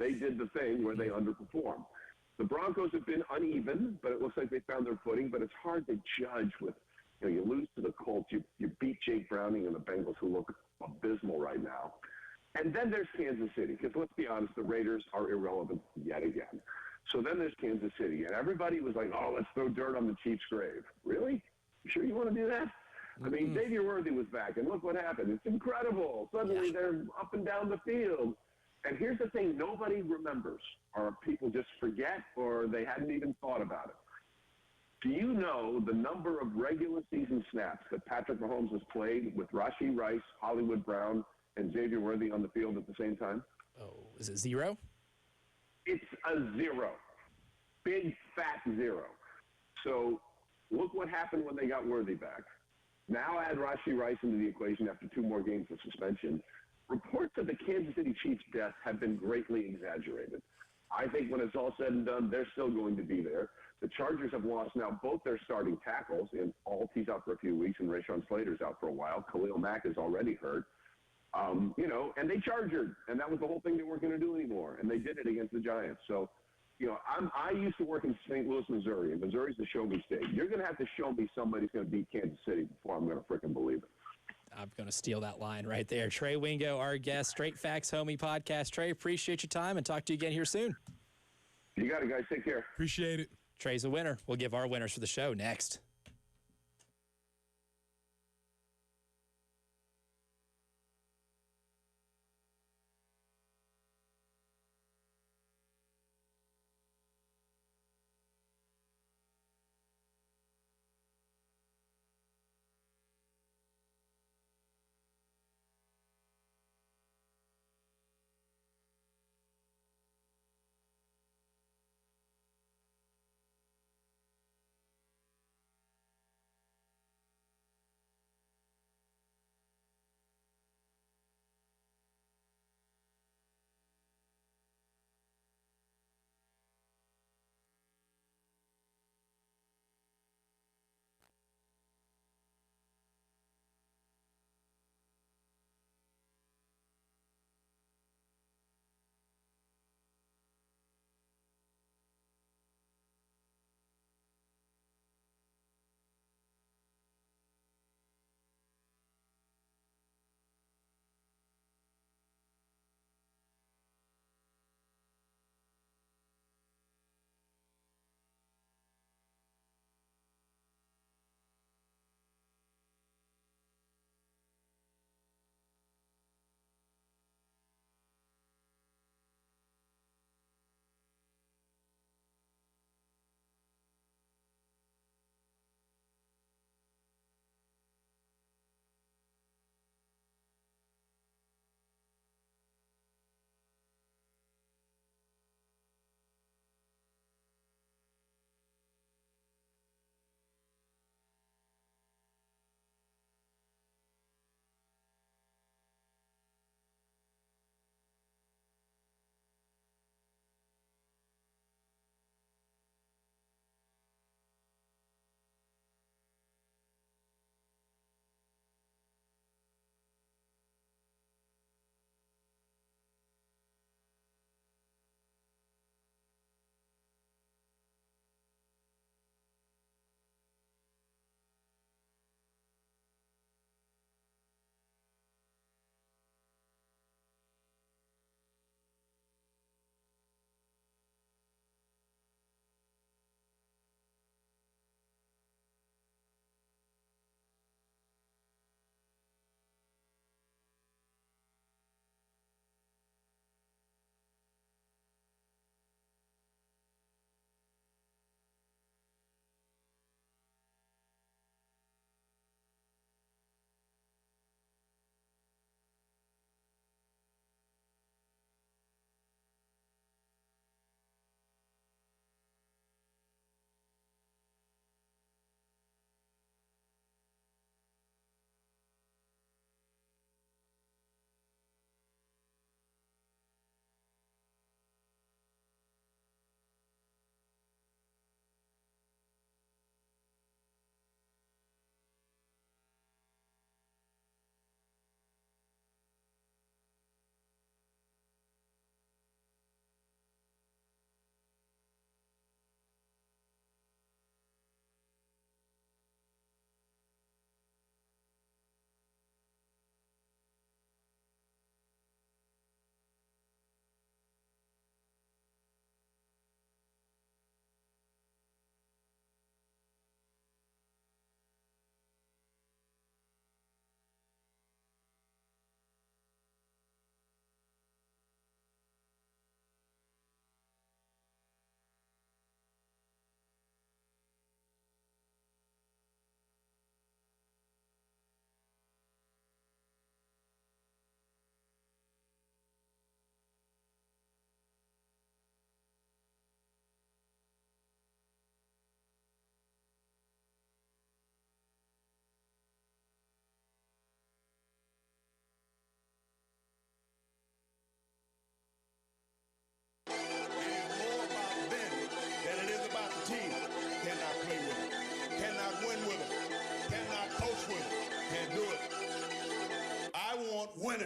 They did the thing where they underperformed. The Broncos have been uneven, but it looks like they found their footing. But it's hard to judge with, you lose to the Colts. You beat Jake Browning and the Bengals, who look abysmal right now. And then there's Kansas City, because let's be honest, the Raiders are irrelevant yet again. So then there's Kansas City, and everybody was like, oh, let's throw dirt on the Chiefs' grave. Really? You sure you want to do that? I mean, Xavier Worthy was back, and look what happened. It's incredible. Suddenly they're up and down the field. And here's the thing nobody remembers, or people just forget, or they hadn't even thought about it. Do you know the number of regular season snaps that Patrick Mahomes has played with Rashee Rice, Hollywood Brown, and Xavier Worthy on the field at the same time? Oh, is it 0? It's a 0. Big, fat 0. So look what happened when they got Worthy back. Now add Rashee Rice into the equation after 2 more games of suspension. Reports of the Kansas City Chiefs' death have been greatly exaggerated. I think when it's all said and done, they're still going to be there. The Chargers have lost now both their starting tackles, and Alti's out for a few weeks, and Rashawn Slater's out for a while. Khalil Mack is already hurt. And they chargered, and that was the whole thing they weren't going to do anymore, and they did it against the Giants. So, I used to work in St. Louis, Missouri, and Missouri's the show-me state. You're going to have to show me somebody's going to beat Kansas City before I'm going to freaking believe it. I'm going to steal that line right there. Trey Wingo, our guest, Straight Facts Homie Podcast. Trey, appreciate your time, and talk to you again here soon. You got it, guys. Take care. Appreciate it. Trey's a winner. We'll give our winners for the show next.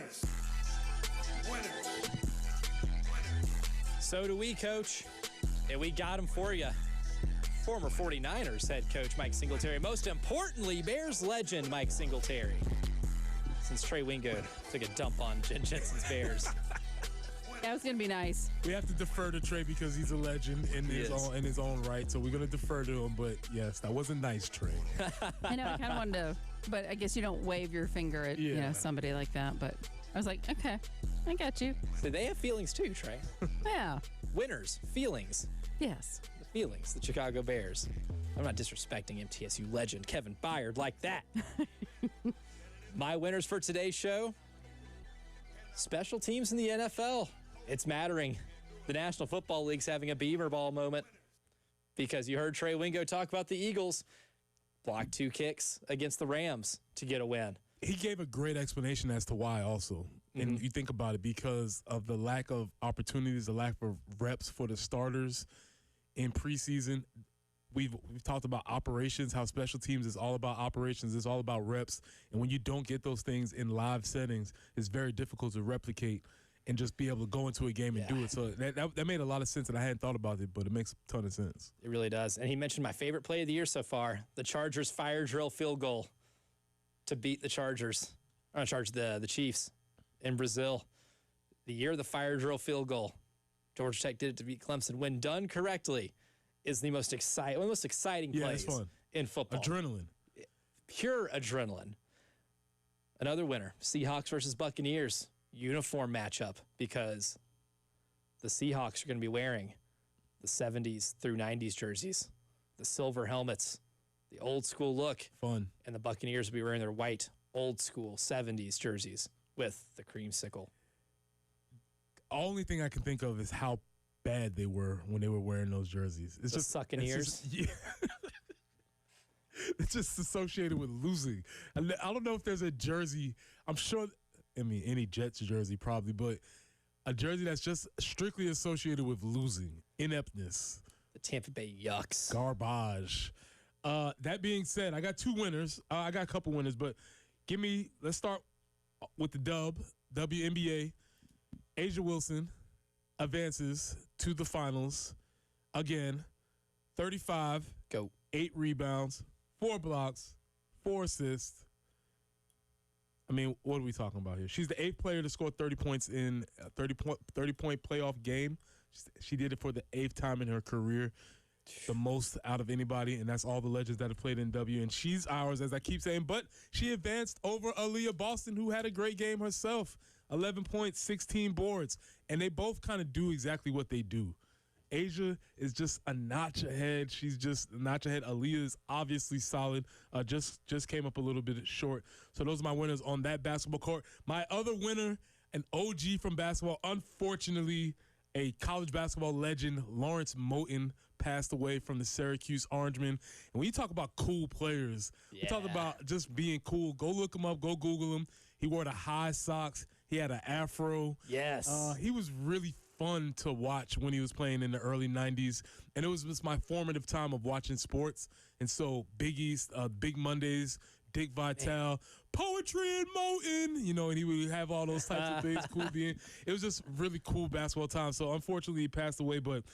Winners. Winners. So do we, Coach. And we got him for you. Former 49ers head coach Mike Singletary. Most importantly, Bears legend Mike Singletary. Since Trey Wingo took a dump on Jensen's Bears. That was going to be nice. We have to defer to Trey because he's a legend in his own right. So we're going to defer to him. But yes, that wasn't nice, Trey. I know I kind of wanted to, but I guess you don't wave your finger at somebody like that. But I was like, okay, I got you. So they have feelings too, Trey. Yeah. Winners, feelings. Yes. The feelings, the Chicago Bears. I'm not disrespecting MTSU legend Kevin Byard like that. My winners for today's show, special teams in the NFL. It's mattering. The National Football League's having a beaver ball moment because you heard Trey Wingo talk about the Eagles. Blocked 2 kicks against the Rams to get a win. He gave a great explanation as to why also. And you think about it, because of the lack of opportunities, the lack of reps for the starters in preseason. We've talked about operations, how special teams is all about operations. It's all about reps. And when you don't get those things in live settings, it's very difficult to replicate and just be able to go into a game and do it. So that made a lot of sense, and I hadn't thought about it, but it makes a ton of sense. It really does. And he mentioned my favorite play of the year so far, the Chargers fire drill field goal to beat the Chargers. Or not Chargers, the Chiefs in Brazil. The year of the fire drill field goal. Georgia Tech did it to beat Clemson. When done correctly, is one of the most exciting plays in football. Adrenaline. Pure adrenaline. Another winner, Seahawks versus Buccaneers. Uniform matchup because the Seahawks are going to be wearing the 70s through 90s jerseys, the silver helmets, the old school look. Fun. And the Buccaneers will be wearing their white, old school 70s jerseys with the creamsicle. Only thing I can think of is how bad they were when they were wearing those jerseys. It's just sucking ears. It's just associated with losing. I don't know if there's a jersey. I'm sure. I mean, any Jets jersey probably, but a jersey that's just strictly associated with losing, ineptness. The Tampa Bay Yucks. Garbage. That being said, I got 2 winners. I got a couple winners, but let's start with the WNBA. Asia Wilson advances to the finals again. 35. Go. 8 rebounds, 4 blocks, 4 assists. I mean, what are we talking about here? She's the 8th player to score 30 points in a 30-point playoff game. She did it for the 8th time in her career, the most out of anybody, and that's all the legends that have played in W. And she's ours, as I keep saying. But she advanced over Aaliyah Boston, who had a great game herself. 11 points, 16 boards. And they both kind of do exactly what they do. Asia is just a notch ahead. She's just a notch ahead. Aaliyah is obviously solid. Just came up a little bit short. So those are my winners on that basketball court. My other winner, an OG from basketball, unfortunately, a college basketball legend, Lawrence Moten, passed away from the Syracuse Orangemen. And when you talk about cool players, we talk about just being cool. Go look him up. Go Google him. He wore the high socks. He had an afro. Yes. He was really fun to watch when he was playing in the early 90s. And it was just my formative time of watching sports. And so Big East, Big Mondays, Dick Vitale, poetry and Moten, and he would have all those types of things. Cool being. It was just really cool basketball time. So unfortunately he passed away. But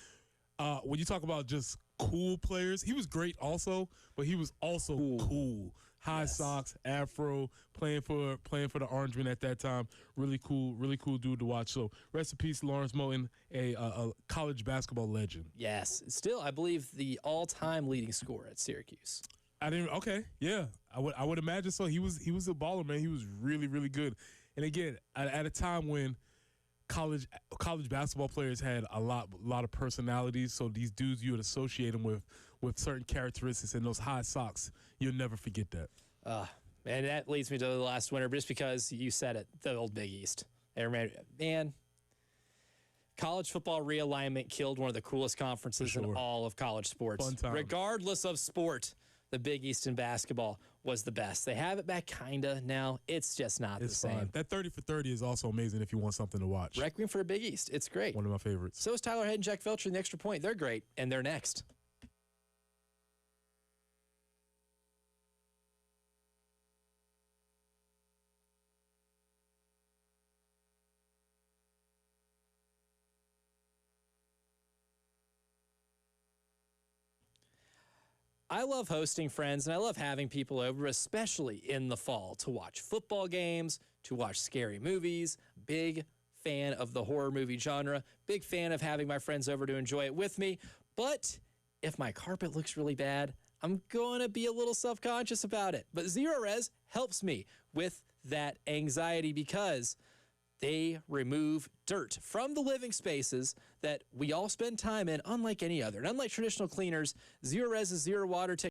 when you talk about just cool players, he was great also, but he was also cool. High socks, afro, playing for the Orangemen at that time. Really cool dude to watch. So rest in peace, Lawrence Moten, a college basketball legend. Yes. Still, I believe the all-time leading scorer at Syracuse. Okay, yeah. I would imagine so. He was a baller, man. He was really, really good. And again, at a time when college basketball players had a lot of personalities, so these dudes you would associate them with certain characteristics, and those high socks, you'll never forget that. And that leads me to the last winner, just because you said it, the old Big East. Man, college football realignment killed one of the coolest conferences in all of college sports. Fun time. Regardless of sport, the Big East in basketball was the best. They have it back kinda now. It's just not the same. That 30 for 30 is also amazing if you want something to watch. Requiem for a Big East. It's great. One of my favorites. So is Tyler Head and Jack Felcher in the Extra Point. They're great, and they're next. I love hosting friends and I love having people over, especially in the fall, to watch football games, to watch scary movies. Big fan of the horror movie genre. Big fan of having my friends over to enjoy it with me. But if my carpet looks really bad, I'm going to be a little self-conscious about it. But Zero Res helps me with that anxiety because they remove dirt from the living spaces that we all spend time in, unlike any other. And unlike traditional cleaners, Zero Res's zero water